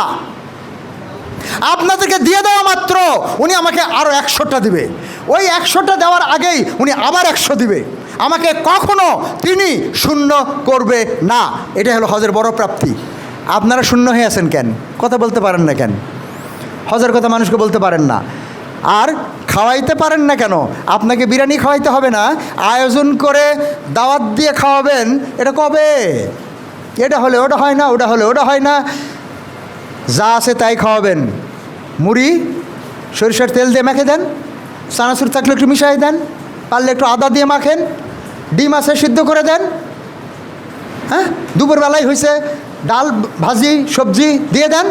আপনাদেরকে দিয়ে দেওয়া মাত্র উনি আমাকে আরও 100টা দিবে। ওই 100টা দেওয়ার আগেই উনি আবার 100 দিবে। আমাকে কখনো তিনি শূন্য করবে না। এটা হলো হজের বড় প্রাপ্তি। আপনারা শূন্য হয়ে আছেন কেন? কথা বলতে পারেন না কেন? হজের কথা মানুষকে বলতে পারেন না, আর খাওয়াইতে পারেন না কেন? আপনাকে বিরিয়ানি খাওয়াইতে হবে না, আয়োজন করে দাওয়াত দিয়ে খাওয়াবেন। এটা কবে? এটা হলে ওটা হয় না, ওটা হলে ওটা হয় না, যা আছে তাই খাওয়াবেন। মুড়ি সরিষার তেল দিয়ে মেখে দেন, চানাচুর থাকলে একটু মিশাই দেন, পারলে একটু আদা দিয়ে মাখেন, ডিম আছে সিদ্ধ করে দেন। হ্যাঁ, দুপুরবেলায় হয়েছে ডাল ভাজি সবজি দিয়ে দেন।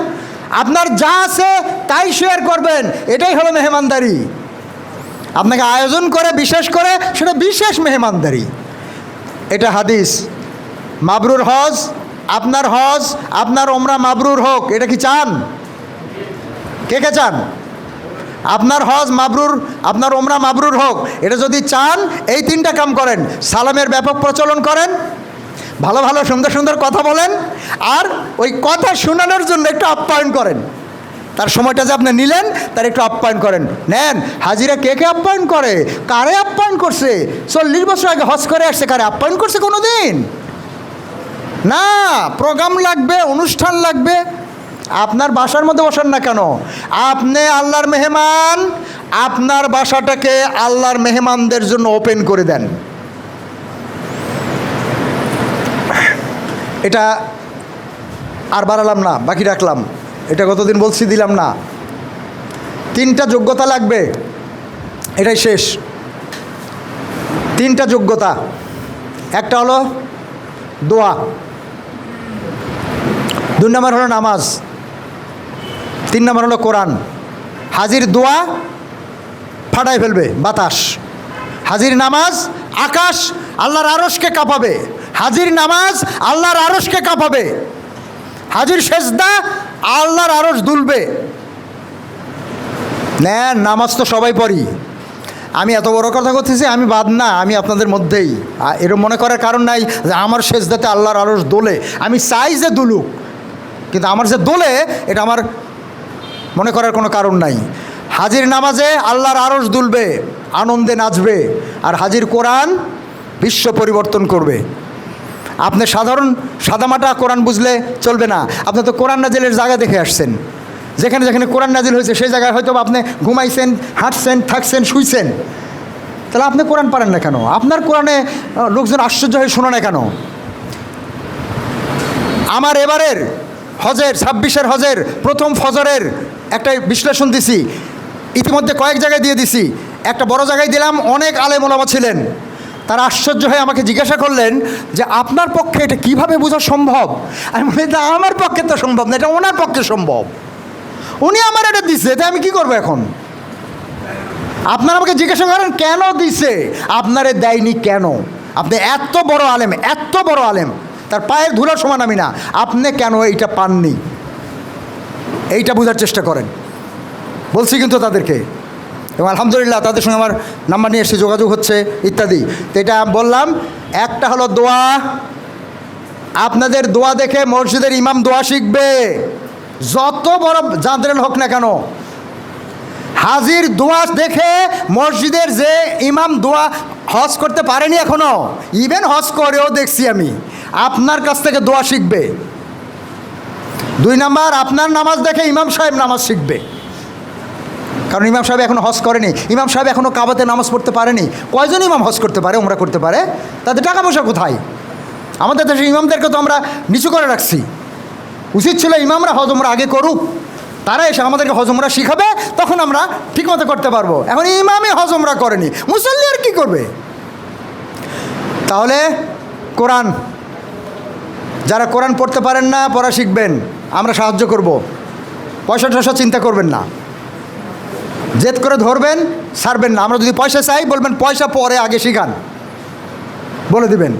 আপনার যা আছে তাই শেয়ার করবেন, এটাই হলো মেহমানদারি। আপনাকে আয়োজন করে বিশেষ করে সেটা বিশেষ মেহমানদারি। এটা হাদিস। মাবরুর হজ, আপনার ওমরা মাবরুর হোক, এটা কি চান? কে কে চান আপনার হজ মাবরুর, আপনার ওমরা মাবরুর হোক? এটা যদি চান এই 3টা কাম করেন। সালামের ব্যাপক প্রচলন করেন, ভালো ভালো সুন্দর সুন্দর কথা বলেন, আর ওই কথা শোনানোর জন্য একটু আপ্যায়ন করেন। তার সময়টা যে আপনি নিলেন তার একটু আপ্যায়ন করেন। নেন, হাজিরা কে কে আপ্যায়ন করে? কারে আপ্যায়ন করছে? 40 বছর আগে হজ করে আসছে, কারে আপ্যায়ন করছে কোনো দিন? না, প্রোগ্রাম লাগবে, অনুষ্ঠান লাগবে। আপনার বাসার মধ্যে বসেন না কেন? আপনি আল্লাহর মেহমান, আপনার বাসাটাকে আল্লাহর মেহমানদের জন্য ওপেন করে দেন। এটা আর বাড়ালাম না, বাকি রাখলাম। এটা কতদিন বলছি, দিলাম না। 3টা যোগ্যতা লাগবে, এটাই শেষ। 3টা যোগ্যতা। একটা হলো দোয়া, 2 নম্বর হলো নামাজ, 3 নম্বর হলো কোরআন। হাজির দোয়া ফাটাই ফেলবে বাতাস, হাজির নামাজ আকাশ আল্লাহর আরশকে কাঁপাবে, হাজির নামাজ আল্লাহর আরশকে কাঁপাবে, হাজির সেজদা আল্লাহর আরশ দুলবে। নেন, নামাজ তো সবাই পড়ি। আমি এত বড় কথা করতেছি, আমি বাদ না, আমি আপনাদের মধ্যেই। এরকম মনে করার কারণ নাই যে আমার সেজদাতে আল্লাহর আরশ দোলে। আমি চাই যে দুলুক, কিন্তু আমার যে দোলে এটা আমার মনে করার কোনো কারণ নাই। হাজির নামাজে আল্লাহর আরশ দুলবে, আনন্দে নাচবে। আর হাজির কোরআন বিশ্ব পরিবর্তন করবে। আপনি সাধারণ সাদামাটা কোরআন বুঝলে চলবে না। আপনি তো কোরআন নাজিলের জায়গা দেখে আসছেন। যেখানে যেখানে কোরআন নাজিল হয়েছে সেই জায়গায় হয়তো আপনি ঘুমাইছেন, হাঁটছেন, থাকছেন, শুইছেন। তাহলে আপনি কোরআন পারেন না কেন? আপনার কোরআনে লোকজন আশ্চর্য হয়ে শোনে না কেন? আমার এবারের হজের 26-এর হজের প্রথম ফজরের একটা বিশ্লেষণ দিছি, ইতিমধ্যে কয়েক জায়গায় দিয়ে দিছি। একটা বড় জায়গায় দিলাম, অনেক আলেম ওলামা ছিলেন। তারা আশ্চর্য হয়ে আমাকে জিজ্ঞাসা করলেন যে আপনার পক্ষে এটা কীভাবে বোঝা সম্ভব? আমি বলি, এটা আমার পক্ষে তো সম্ভব না, এটা ওনার পক্ষে সম্ভব। উনি আমার এটা দিছে, এটা আমি কি করবো এখন? আপনারা আমাকে জিজ্ঞাসা করেন কেন দিছে? আপনারে দেয়নি কেন? আপনি এত বড় আলেম, এত বড় আলেম, তার পায়ের ধুলার সমান আমি না, আপনি কেন এইটা পাননি? এইটা বোঝার চেষ্টা করেন। বলছি কিন্তু তাদেরকে, এবং আলহামদুলিল্লাহ তাদের সঙ্গে আমার নাম্বার নিয়ে এসে যোগাযোগ হচ্ছে ইত্যাদি। তো এটা বললাম, একটা হলো দোয়া। আপনাদের দোয়া দেখে মসজিদের ইমাম দোয়া শিখবে, যত বড় জাঁদরেল হোক না কেন। হাজির দোয়া দেখে মসজিদের যে ইমাম দোয়া হজ করতে পারেনি এখনো, ইভেন হজ করেও দেখছি আমি, আপনার কাছ থেকে দোয়া শিখবে। 2 নাম্বার, আপনার নামাজ দেখে ইমাম সাহেব নামাজ শিখবে। কারণ ইমাম সাহেব এখনও হজ করেনি, ইমাম সাহেব এখনও কাবাতে নামাজ পড়তে পারেনি। কয়জন ইমাম হজ করতে পারে, ওমরা করতে পারে? তাদের টাকা পয়সা কোথায়? আমাদের দেশে ইমামদেরকে তো আমরা নিচু করে রাখছি। উচিত ছিল ইমামরা হজ ওমরা আগে করুক, তারা এসে আমাদেরকে হজ ওমরা শিখাবে, তখন আমরা ঠিকমতো করতে পারবো। এখন ইমামই হজ ওমরা করেনি, মুসল্লি আর কী করবে? তাহলে কোরআন, যারা কোরআন পড়তে পারেন না পড়া শিখবেন, আমরা সাহায্য করব। পয়সা টয়সা চিন্তা করবেন না, জেদ করে ধরবেন, ছাড়বেন না। আমরা যদি পয়সা চাই বলবেন পয়সা পরে, আগে শিখান, বলে দিবেন।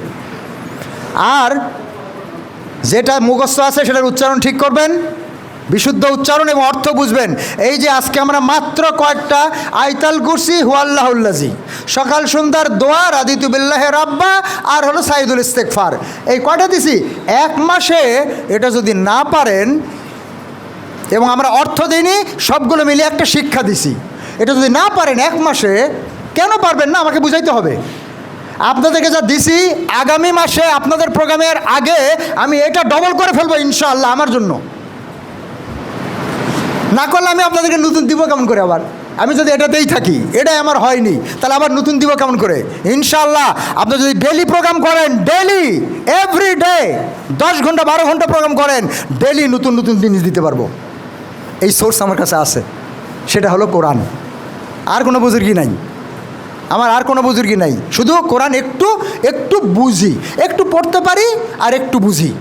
আর যেটা মুখস্থ আছে সেটার উচ্চারণ ঠিক করবেন, বিশুদ্ধ উচ্চারণ এবং অর্থ বুঝবেন। এই যে আজকে আমরা মাত্র কয়েকটা আয়াতুল কুরসি হুয়াল্লাহুল্লাজি, সকাল সন্ধ্যার দোয়া, রাদিতু বিল্লাহি রাব্বা, আর হলো সাইদুল ইস্তেগফার, এই কয়টা দিছি। এক মাসে এটা যদি না পারেন, এবং আমরা অর্থ দিইনি, সবগুলো মিলিয়ে একটা শিক্ষা দিছি, এটা যদি না পারেন এক মাসে, কেন পারবেন না আমাকে বুঝাইতে হবে। আপনাদেরকে যা দিছি, আগামী মাসে আপনাদের প্রোগ্রামের আগে আমি এটা ডবল করে ফেলবো ইনশাআল্লাহ আমার জন্য। না করলে আমি আপনাদেরকে নতুন দিব কেমন করে? আবার আমি যদি এটাতেই থাকি, এটাই আমার হয়নি, তাহলে আবার নতুন দিব কেমন করে? ইনশাআল্লাহ আপনি যদি ডেলি প্রোগ্রাম করেন, ডেলি এভরিডে 10 ঘন্টা 12 ঘন্টা প্রোগ্রাম করেন, ডেলি নতুন নতুন জিনিস দিতে পারবো। এই সোর্স আমার কাছে আছে, সেটা হলো কোরআন। আর কোনো বুজুর্গি নাই আমার, আর কোনো বুজুর্গি নাই, শুধু কোরআন একটু একটু বুঝি, একটু পড়তে পারি আর একটু বুঝি।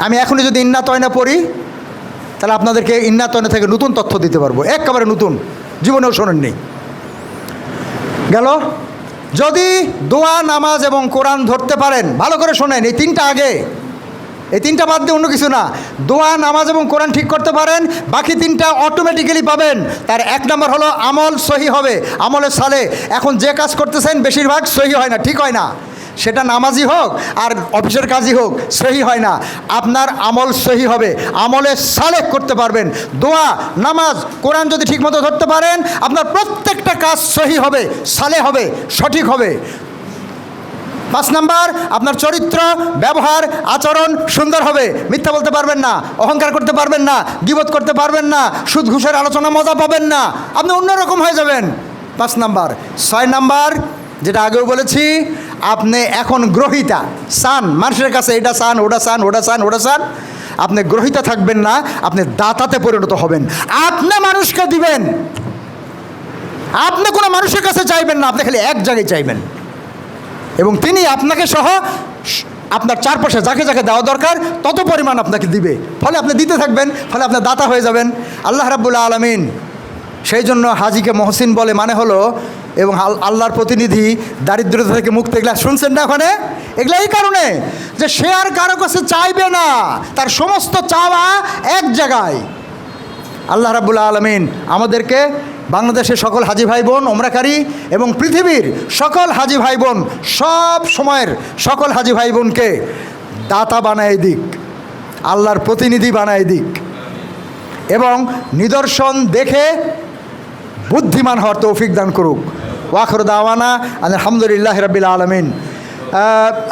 আমি এখনই যদি ইন্না তয়না পড়ি, তাহলে আপনাদেরকে ইন্না তয়না থেকে নতুন তথ্য দিতে পারবো, একেবারে নতুন, জীবনেও শোনেননি। গেল। যদি দোয়া, নামাজ এবং কোরআন ধরতে পারেন, ভালো করে শোনেন, এই তিনটা আগে, এই তিনটা বাদ দিয়ে অন্য কিছু না। দোয়া, নামাজ এবং কোরআন ঠিক করতে পারেন, বাকি তিনটা অটোমেটিক্যালি পাবেন। তার এক নম্বর হলো আমল সহি হবে, আমলে সালে। এখন যে কাজ করতেছেন বেশিরভাগ সহি হয় না, ঠিক হয় না, সেটা নামাজি হোক আর অফিসের কাজই হোক, সহি হয় না। আপনার আমল সহি হবে, আমলে সালেহ করতে পারবেন। দোয়া, নামাজ, কোরআন যদি ঠিকমতো ধরতে পারেন, আপনার প্রত্যেকটা কাজ সহি হবে, সালেহ হবে, সঠিক হবে। 5 নাম্বার, আপনার চরিত্র, ব্যবহার, আচরণ সুন্দর হবে, মিথ্যা বলতে পারবেন না, অহংকার করতে পারবেন না, গীবত করতে পারবেন না, সুদ ঘুষের আলোচনা মজা পাবেন না, আপনি অন্যরকম হয়ে যাবেন। 5 নাম্বার। 6 নাম্বার, যেটা আগেও বলেছি, আপনি এখন গ্রহিতা, চান মানুষের কাছে, এটা চান, ওটা চান, ওটা চান, ওটা চান, আপনি গ্রহিতা থাকবেন না, আপনি দাতাতে পরিণত হবেন। আপনি মানুষকে দিবেন, আপনি কোনো মানুষের কাছে চাইবেন না, আপনি খালি এক জায়গায় চাইবেন, এবং তিনি আপনাকে সহ আপনার চারপাশে যাকে যাকে দেওয়া দরকার তত পরিমাণ আপনাকে দিবে। ফলে আপনি দিতে থাকবেন, ফলে আপনি দাতা হয়ে যাবেন। আল্লাহ রাব্বুল আলামিন সেই জন্য হাজিকে মহসিন বলে, মানে হলো, এবং আল্লাহর প্রতিনিধি, দারিদ্রতা থেকে মুক্ত। এগুলা শুনছেন না ওখানে? এগুলা এই কারণে যে সে আর কারো কাছে চাইবে না, তার সমস্ত চাওয়া এক জায়গায়। আল্লাহ রাব্বুল আলামিন আমাদেরকে, বাংলাদেশের সকল হাজি ভাই বোন, ওমরাকারী এবং পৃথিবীর সকল হাজি ভাই বোন, সব সময়ের সকল হাজি ভাই বোনকে দাতা বানায় দিক, আল্লাহর প্রতিনিধি বানায় দিক, এবং নিদর্শন দেখে বুদ্ধিমান হওয়ার তৌফিক দান করুক। ওয়াখির দাওয়ানা আলহামদুলিল্লাহি রাব্বিল আলামিন।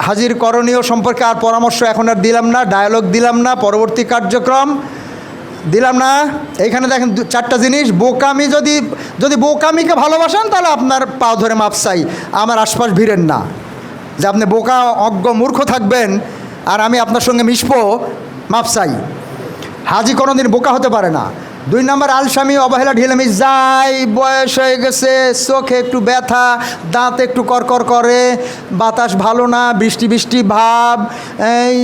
হাজির করণীয় সম্পর্কে আর পরামর্শ এখন আর দিলাম না, ডায়ালগ দিলাম না, পরবর্তী কার্যক্রম দিলাম না। এইখানে দেখেন 4টা জিনিস। বোকামি, যদি বোকামিকে ভালোবাসেন তাহলে আপনার পা ধরে মাপ চাই, আমার আশপাশ ভিড়েন না। যে আপনি বোকা, অজ্ঞ, মূর্খ থাকবেন আর আমি আপনার সঙ্গে মিশবো, মাপ চাই। হাজি কোনোদিন বোকা হতে পারে না। 2 নম্বর, আলসামি, অবহেলা, ঢিলামি, যাই বয়স হয়ে গেছে, চোখে একটু ব্যথা, দাঁত একটু করকর করে, বাতাস ভালো না, বৃষ্টি বৃষ্টি ভাব, এই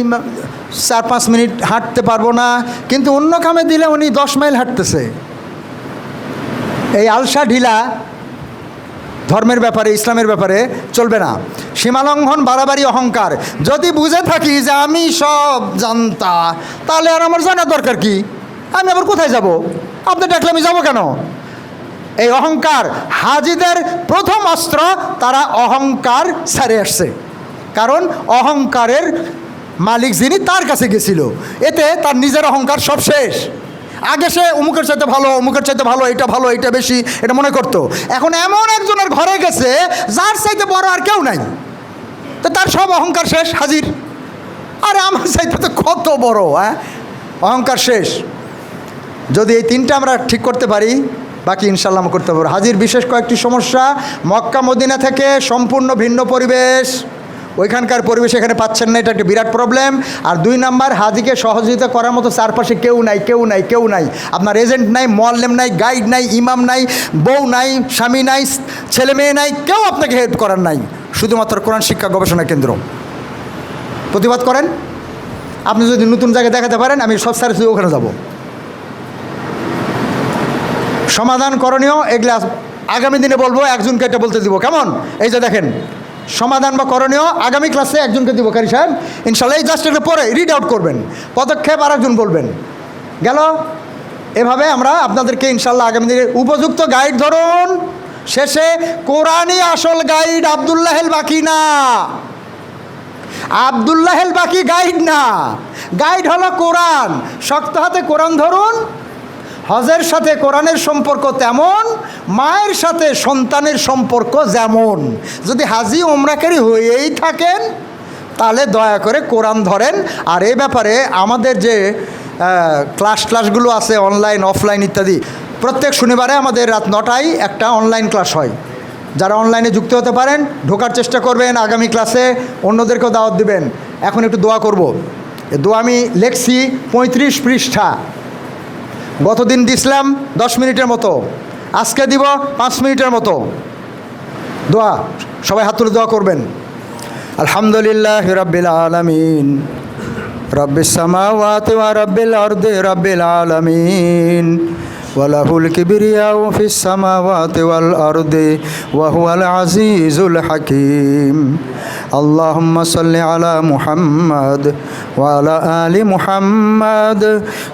4-5 মিনিট হাঁটতে পারবো না, কিন্তু অন্য কামে দিলে উনি 10 মাইল হাঁটতেছে। এই আলসা ঢিলা ধর্মের ব্যাপারে, ইসলামের ব্যাপারে চলবে না। সীমালঙ্ঘন, বাড়াবাড়ি, অহংকার। যদি বুঝে থাকি যে আমি সব জানতা, তাহলে আর আমার জানার দরকার কি? আমি আবার কোথায় যাব? আপনি ডাকলে আমি যাবো কেন? এই অহংকার, হাজিদের প্রথম অস্ত্র, তারা অহংকার ছেড়ে আসছে। কারণ অহংকারের মালিক যিনি, তার কাছে গেছিল, এতে তার নিজের অহংকার সব শেষ। আগে সে অমুকের চাইতে ভালো, অমুকের চাইতে ভালো, এটা ভালো, এটা বেশি, এটা মনে করতো। এখন এমন একজনের ঘরে গেছে যার চাইতে বড় আর কেউ নাই, তো তার সব অহংকার শেষ, হাজির। আরে আমার চাইতে তো কত বড়, অহংকার শেষ। যদি এই 3টা আমরা ঠিক করতে পারি, বাকি ইনশাল্লাহ আমরা করতে পারবো। হাজির বিশেষ কয়েকটি সমস্যা, মক্কা মদিনা থেকে সম্পূর্ণ ভিন্ন পরিবেশ, ওইখানকার পরিবেশ এখানে পাচ্ছেন না, এটা একটা বিরাট প্রবলেম। আর 2 নাম্বার, হাজিকে সহযোগিতা করার মতো চারপাশে কেউ নাই, কেউ নাই, কেউ নাই। আপনার এজেন্ট নাই, মোয়াল্লেম নাই, গাইড নাই, ইমাম নাই, বউ নাই, স্বামী নাই, ছেলে মেয়ে নাই, কেউ আপনাকে হেল্প করার নাই। শুধুমাত্র কোরআন শিক্ষা গবেষণা কেন্দ্র। প্রতিবাদ করেন। আপনি যদি নতুন জায়গায় দেখাতে পারেন, আমি সব স্যার ওখানে যাব। সমাধান করণীয় এগুলা আগামী দিনে বলবো, একজনকে এটা বলতে দিব, কেমন? এই যে দেখেন, সমাধান বা করণীয় আগামী ক্লাসে একজনকে দিব কারি সাহেব, ইনশাল্লাহ। এই জাস্ট একটা পরে রিড আউট করবেন, পদক্ষেপ আর একজন বলবেন, গেল। এভাবে আমরা আপনাদেরকে ইনশাল্লাহ আগামী দিনে উপযুক্ত গাইড ধরুন। শেষে কোরআনই আসল গাইড, আব্দুল্লাহেল বাকি না। আব্দুল্লাহেল বাকি গাইড না, গাইড হলো কোরআন। শক্ত হাতে কোরআন ধরুন। হজের সাথে কোরআনের সম্পর্ক তেমন, মায়ের সাথে সন্তানের সম্পর্ক যেমন। যদি হাজি ওমরাকারী হয়েই থাকেন তাহলে দয়া করে কোরআন ধরেন। আর এই ব্যাপারে আমাদের যে ক্লাসগুলো আছে, অনলাইন অফলাইন ইত্যাদি, প্রত্যেক শনিবারে আমাদের রাত 9টায় একটা অনলাইন ক্লাস হয়। যারা অনলাইনে যুক্ত হতে পারেন ঢোকার চেষ্টা করবেন, আগামী ক্লাসে অন্যদেরকেও দাওয়াত দিবেন। এখন একটু দোয়া করব। দোয়া আমি লেখছি 35 পৃষ্ঠা। গতদিন দিছিলাম 10 মিনিটের মতো, আজকে দিব 5 মিনিটের মতো। দোয়া, সবাই হাত তুলে দোয়া করবেন। আলহামদুলিল্লাহ রাব্বিল আলামিন, রব্বিস সামাওয়াতি ওয়া রাব্বিল আরদি রাব্বিল আলামিন, ওয়ালাহুল কিবরিয়াউ ফিস সামাওয়াতি ওয়াল আরদি ওয়া হুয়াল আজিজুল হাকীম। আল্লাহুম্মা সাল্লি আলা মুহাম্মাদ ওয়া আলা আলি মুহাম্মাদ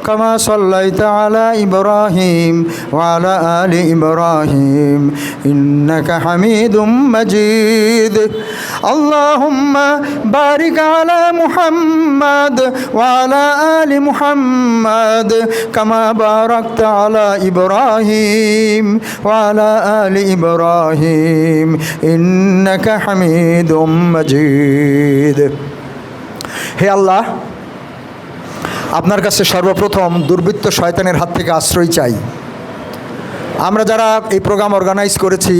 কামা সাল্লাইতা আলা ইব্রাহিম ওয়া আলা আলি ইব্রাহিম ইন্নাকা হামিদুম মাজিদ। আল্লাহুম্মা বারিক আলা মুহাম্মাদ ওয়া আলা আলি মুহাম্মাদ কামা বারাকতা আলা ইব্রাহিম ওয়া আলা আলি ইব্রাহিম ইন্নাকা হামিদুম মাজিদ। হে আল্লাহ, আপনার কাছে সর্বপ্রথম দুর্বৃত্ত শয়তানের হাত থেকে আশ্রয় চাই। আমরা যারা এই প্রোগ্রাম অর্গানাইজ করেছি,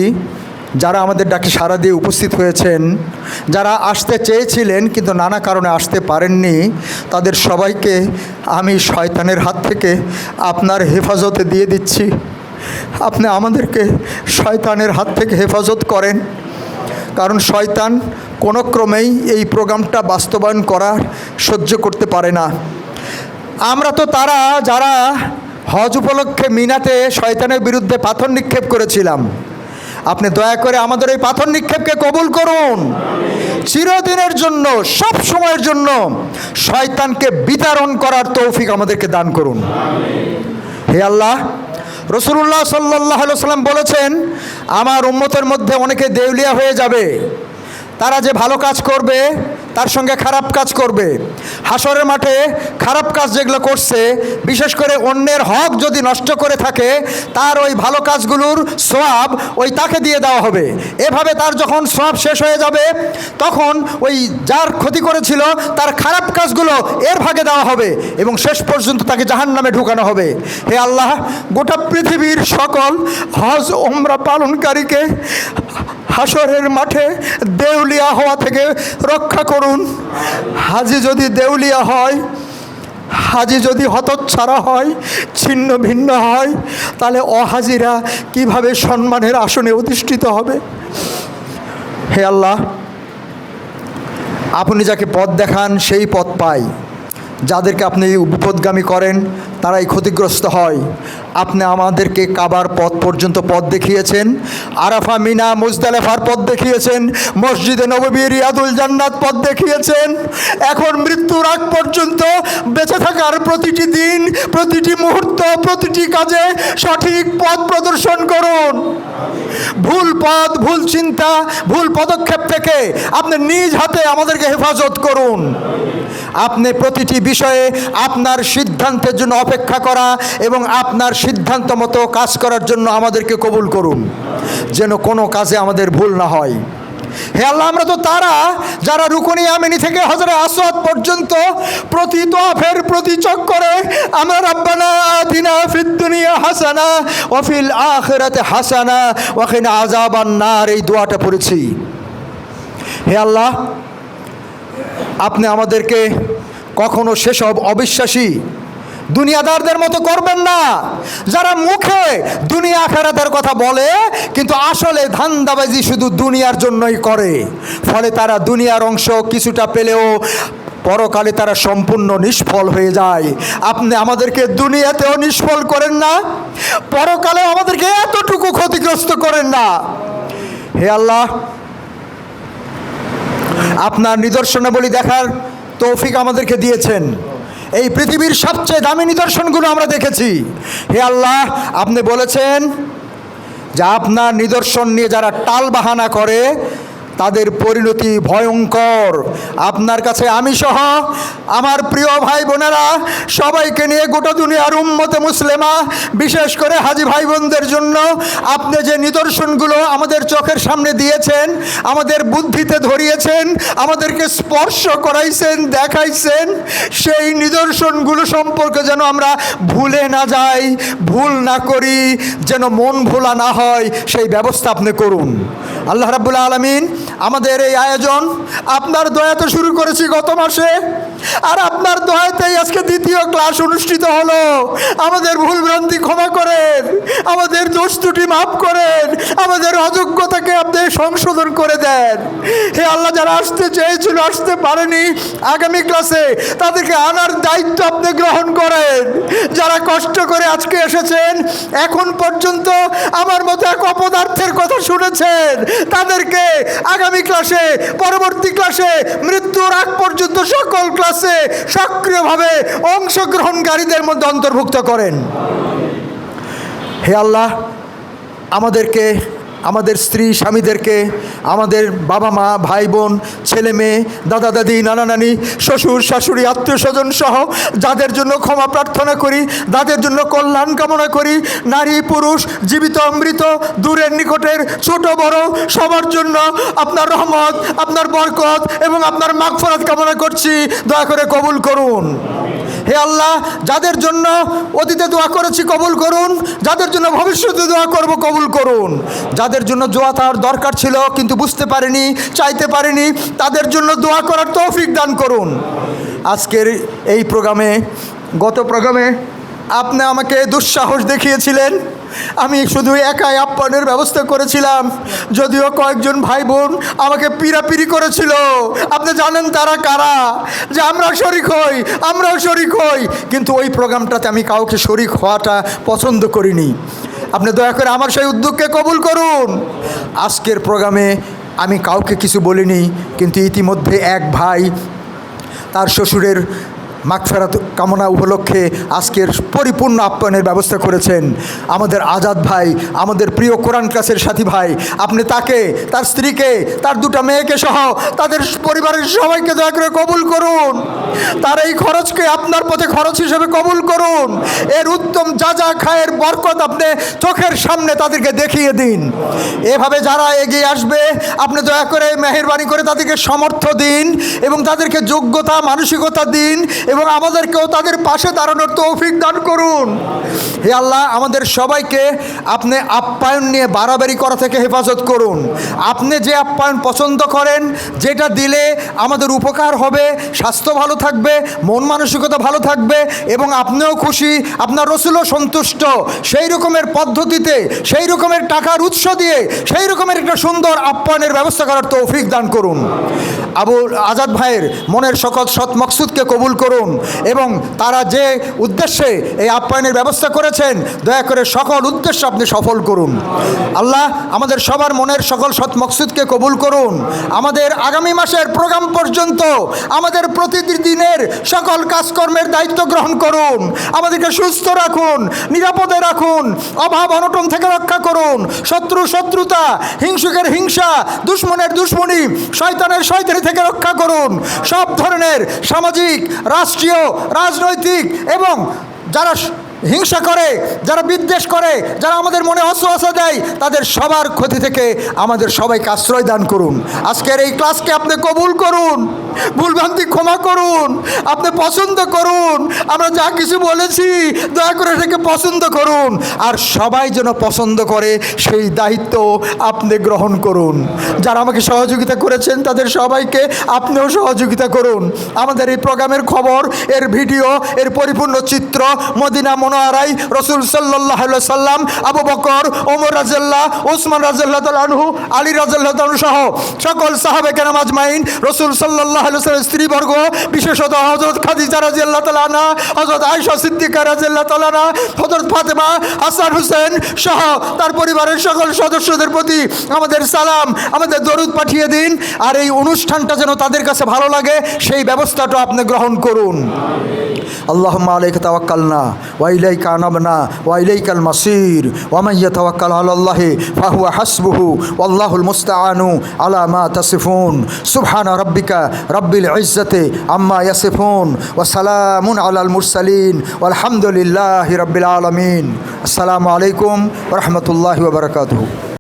যারা আমাদের ডাকে সাড়া দিয়ে উপস্থিত হয়েছেন, যারা আসতে চেয়েছিলেন কিন্তু নানা কারণে আসতে পারেননি, তাদের সবাইকে আমি শয়তানের হাত থেকে আপনার হেফাজতে দিয়ে দিচ্ছি। আপনি আমাদেরকে শয়তানের হাত থেকে হেফাজত করেন, কারণ শয়তান কোনো ক্রমেই এই প্রোগ্রামটা বাস্তবায়ন করার সহ্য করতে পারে না। আমরা তো তারা যারা হজ উপলক্ষে মিনাতে শয়তানের বিরুদ্ধে পাথর নিক্ষেপ করেছিলাম। আপনি দয়া করে আমাদের এই পাথর নিক্ষেপকে কবুল করুন। চিরদিনের জন্য, সব সময়ের জন্য শয়তানকে বিতাড়ন করার তৌফিক আমাদেরকে দান করুন। হে আল্লাহ, রাসূলুল্লাহ সাল্লাল্লাহু আলাইহি ওয়াসাল্লাম বলেছেন, আমার উম্মতের মধ্যে অনেকে দেউলিয়া হয়ে যাবে। তারা যে ভালো কাজ করবে তার সঙ্গে খারাপ কাজ করবে। হাসরের মাঠে খারাপ কাজ যেগুলো করছে, বিশেষ করে অন্যের হক যদি নষ্ট করে থাকে, তার ওই ভালো কাজগুলোর সওয়াব ওই তাকে দিয়ে দেওয়া হবে। এভাবে তার যখন সওয়াব শেষ হয়ে যাবে, তখন ওই যার ক্ষতি করেছিল তার খারাপ কাজগুলো এর ভাগে দেওয়া হবে এবং শেষ পর্যন্ত তাকে জাহান্নামে ঢুকানো হবে। হে আল্লাহ, গোটা পৃথিবীর সকল হজ ওমরা পালনকারীকে হাসরের মাঠে দেউলিয়া হওয়া থেকে রক্ষা করুন। হাজি যদি দেউলিয়া হয়, হাজি যদি হতচ্ছাড়া হয়, ছিন্ন ভিন্ন হয়, তাহলে অহাজিরা কিভাবে সম্মানের আসনে অধিষ্ঠিত হবে? হে আল্লাহ, আপনি যাকে পথ দেখান সেই পথ পায়। যাদেরকে আপনি বিপদগামী করেন তারাই ক্ষতিগ্রস্ত হয়। আপনি আমাদেরকে কাবার পথ পর্যন্ত পথ দেখিয়েছেন, আরাফা, মিনা, মুজদালেফার পথ দেখিয়েছেন, মসজিদে নববী, রিয়াদুল জান্নাত পথ দেখিয়েছেন। এখন মৃত্যুর আগ পর্যন্ত বেঁচে থাকার প্রতিটি দিন, প্রতিটি মুহূর্ত, প্রতিটি কাজে সঠিক পথ প্রদর্শন করুন। ভুল পথ, ভুল চিন্তা, ভুল পদক্ষেপ থেকে আপনি নিজ হাতে আমাদেরকে হেফাজত করুন। আপনি প্রতিটি বিষয়ে আপনার সিদ্ধান্তের জন্য অপেক্ষা করা এবং আপনার সিদ্ধান্ত মতো কাজ করার জন্য আমাদেরকে কবুল করুন, যেন কোনো কাজে আমাদের ভুল না হয়। হে আল্লাহ, আমরা তো তারা যারা রুকনি ইয়ামানি থেকে হজরে আসওয়াদ পর্যন্ত প্রতি তওয়াফের প্রতি চক্করে আমরা রব্বানা আতিনা ফিদ দুনিয়া হাসানা ওয়া ফিল আখিরাতি হাসানা ওয়া কিনা আযাবান নার এই দোয়াটা পড়েছি। হে আল্লাহ, আপনি আমাদেরকে কখনো সেসব অবিশ্বাসী দুনিয়াদারদের মতো করবেন না, যারা মুখে দুনিয়া আখিরাতের কথা বলে কিন্তু আসলে ধান্দাবাজি শুধু দুনিয়ার জন্যই করে। ফলে তারা দুনিয়ার অংশ কিছুটা পেলেও পরকালে তারা সম্পূর্ণ নিষ্ফল হয়ে যায়। আপনি আমাদেরকে দুনিয়াতেও নিষ্ফল করেন না, পরকালে আমাদেরকে এতটুকু ক্ষতিগ্রস্ত করেন না। হে আল্লাহ, আপনার নিদর্শনাবলী দেখার তৌফিক আমাদেরকে দিয়েছেন। এই পৃথিবীর সবচেয়ে দামি নিদর্শনগুলো আমরা দেখেছি। হে আল্লাহ, আপনি বলেছেন যে আপনার নিদর্শন নিয়ে যারা টাল বাহানা করে তাদের পরিণতি ভয়ঙ্কর। আপনার কাছে আমি সহ আমার প্রিয় ভাই বোনেরা সবাইকে নিয়ে গোটা দুনিয়ার উম্মতে মুসলিমা, বিশেষ করে হাজি ভাই বোনদের জন্য আপনি যে নিদর্শনগুলো আমাদের চোখের সামনে দিয়েছেন, আমাদের বুদ্ধিতে ধরিয়েছেন, আমাদেরকে স্পর্শ করাইছেন, দেখাইছেন, সেই নিদর্শনগুলো সম্পর্কে যেন আমরা ভুলে না যাই, ভুল না করি, যেন মন ভোলা না হয়, সেই ব্যবস্থা আপনি করুন। আল্লাহ রাব্বুল আলামিন আমাদের এই আয়োজন আপনার দয়াতে শুরু করেছি গত মাসে, আর আপনার দয়াতেই আজকে দ্বিতীয় ক্লাস অনুষ্ঠিত হলো। আমাদের ভুলভ্রান্তি ক্ষমা করেন, আমাদের দোষ ত্রুটি মাফ করেন, আমাদের অযোগ্যতাকে আপনি সংশোধন করে দেন। হে আল্লাহ, যারা আসতে চেয়েছিল আসতে পারেনি আগামী ক্লাসে তাদেরকে আনার দায়িত্ব আপনি গ্রহণ করেন। যারা কষ্ট করে আজকে এসেছেন, এখন পর্যন্ত আমার মতো এক অপদার্থের কথা শুনেছেন, তাদেরকে আগামী ক্লাসে, পরবর্তী ক্লাসে, মৃত্যুর আগ পর্যন্ত সকল ক্লাসে সক্রিয়ভাবে অংশগ্রহণকারীদের মধ্যে অন্তর্ভুক্ত করেন। হে আল্লাহ, আমাদেরকে, আমাদের স্ত্রী স্বামীদেরকে, আমাদের বাবা মা ভাই বোন ছেলে মেয়ে দাদা দাদি নানা নানি শ্বশুর শাশুড়ি আত্মীয় স্বজন সহ যাদের জন্য ক্ষমা প্রার্থনা করি, যাদের জন্য কল্যাণ কামনা করি, নারী পুরুষ জীবিত অমৃত দূরের নিকটের ছোট বড় সবার জন্য আপনার রহমত, আপনার বরকত এবং আপনার মাগফিরাত কামনা করছি। দয়া করে কবুল করুন। হে আল্লাহ, যাদের জন্য অতীতে দোয়া করেছি কবুল করুন, যাদের জন্য ভবিষ্যতে দোয়া করব কবুল করুন, যাদের জন্য দোয়া তার দরকার ছিল কিন্তু বুঝতে পারিনি, চাইতে পারিনি, তাদের জন্য দোয়া করার তৌফিক দান করুন। আজকের এই প্রোগ্রামে, গত প্রোগ্রামে আপনি আমাকে দুঃসাহস দেখিয়েছিলেন। আমি শুধু একাই আপ্যায়নের ব্যবস্থা করেছিলাম, যদিও কয়েকজন ভাই বোন আমাকে পিড়াপিড়ি করেছিল। আপনি জানেন তারা কারা, যে আমরাও শরিক হই, কিন্তু ওই প্রোগ্রামটাতে আমি কাউকে শরিক হওয়াটা পছন্দ করিনি। আপনি দয়া করে আমার সেই উদ্যোগকে কবুল করুন। আজকের প্রোগ্রামে আমি কাউকে কিছু বলিনি, কিন্তু ইতিমধ্যে এক ভাই তার শ্বশুরের মাগফিরাত কামনা উপলক্ষে আজকের পরিপূর্ণ আপ্যায়নের ব্যবস্থা করেছেন। আমাদের আজাদ ভাই, আমাদের প্রিয় কোরআন ক্লাসের সাথী ভাই, আপনি তাকে, তার স্ত্রীকে, তার দুটো মেয়েকে সহ তাদের পরিবারের সবাইকে দয়া করে কবুল করুন। তার এই খরচকে আপনার পথে খরচ হিসেবে কবুল করুন। এর উত্তম যা খায়ের বরকত আপনি চোখের সামনে তাদেরকে দেখিয়ে দিন। এভাবে যারা এগিয়ে আসবে আপনি দয়া করে মেহেরবানি করে তাদেরকে সামর্থ্য দিন এবং তাদেরকে যোগ্যতা মানসিকতা দিন এবং আমাদেরকেও তাদের পাশে দাঁড়ানোর তৌফিক দান করুন। হে আল্লাহ, আমাদের সবাইকে আপনি আপ্যায়ন নিয়ে বাড়াবাড়ি করা থেকে হেফাজত করুন। আপনি যে আপ্যায়ন পছন্দ করেন, যেটা দিলে আমাদের উপকার হবে, স্বাস্থ্য ভালো থাকবে, মন মানসিকতা ভালো থাকবে এবং আপনিও খুশি, আপনার রসুলও সন্তুষ্ট, সেই রকমের পদ্ধতিতে, সেই রকমের টাকার উৎস দিয়ে সেই রকমের একটা সুন্দর আপ্যায়নের ব্যবস্থা করার তৌফিক দান করুন। আবু আজাদ ভাইয়ের মনের সকল সৎ মকসুদকে কবুল করুন এবং তারা যে উদ্দেশ্যে এই আপ্যায়নের ব্যবস্থা করেছেন দয়া করে সকল উদ্দেশ্য আপনি সফল করুন। আল্লাহ, আমাদের সবার মনের সকল সৎ মকসুদকে কবুল করুন। আমাদের আগামী মাসের প্রোগ্রাম পর্যন্ত আমাদের প্রতিদিনের সকল কাজকর্মের দায়িত্ব গ্রহণ করুন। আমাদেরকে সুস্থ রাখুন, নিরাপদে রাখুন, অভাব অনটন থেকে রক্ষা করুন, শত্রুতা, হিংসুকের হিংসা, দুশ্মনের দুশ্মনী, শয়তানের শয়তানি থেকে রক্ষা করুন। সব ধরনের সামাজিক, রাষ্ট্রীয়, রাজনৈতিক এবং যারা হিংসা করে, যারা বিদ্বেষ করে, যারা আমাদের মনে অসুয়াশা দেয়, তাদের সবার ক্ষতি থেকে আমাদের সবাইকে আশ্রয় দান করুন। আজকের এই ক্লাসকে আপনি কবুল করুন, ভুলভ্রান্তি ক্ষমা করুন, আপনি পছন্দ করুন। আমরা যা কিছু বলেছি দয়া করে এটাকে পছন্দ করুন, আর সবাই যেন পছন্দ করে সেই দায়িত্ব আপনি গ্রহণ করুন। যারা আমাকে সহযোগিতা করেছেন তাদের সবাইকে আপনিও সহযোগিতা করুন। আমাদের এই প্রোগ্রামের খবর, এর ভিডিও, এর পরিপূর্ণ চিত্র মদিনা মুনাওয়ারায় রাসূল সাল্লাল্লাহু আলাইহি সাল্লাম, আবু বকর, ওমর রাদিয়াল্লাহু, ওসমান রাদিয়াল্লাহু তাআলা আনহু, আলী রাদিয়াল্লাহু তাআলা সহ সকল সাহাবে কেরাম আজমাইন, রাসূল সাল্লাল্লাহু আলাইহি সাল্লামের স্ত্রীবর্গ, বিশেষত হযরত খাদিজা রাদিয়াল্লাহু তাআলা আনহা, হযরত আয়েশা সিদ্দিকা রাদিয়াল্লাহু তাআলা আনহা, হযরত ফাতেমা, হাসান হুসেন সহ তার পরিবারের সকল সদস্যদের প্রতি আমাদের সালাম, আমাদের দরুদ পাঠিয়ে দিন। আর এই অনুষ্ঠানটা যেন তাদের কাছে ভালো লাগে সেই ব্যবস্থাটা আপনি গ্রহণ করুন। আল্লাহুম্মা আলাইকা তাওয়াক্কালনা ওয়া ইলাইকা আনাবনা ওয়া ইলাইকাল মাসির ওয়া মান ইয়াতাওয়াক্কাল আলাল্লাহি ফাহুয়া হাসবুহু ওয়াল্লাহুল মুস্তাআনু আলা মা তাসিফুন। সুবহানা রাব্বিকা রাব্বিল ইজ্জাতি আম্মা ইয়াসিফুন ওয়া সালামুন আলাল মুরসালিন ওয়ালহামদুলিল্লাহি রাব্বিল আলামিন। আসসালামু আলাইকুম ওয়া রাহমাতুল্লাহি ওয়া বারাকাতুহু।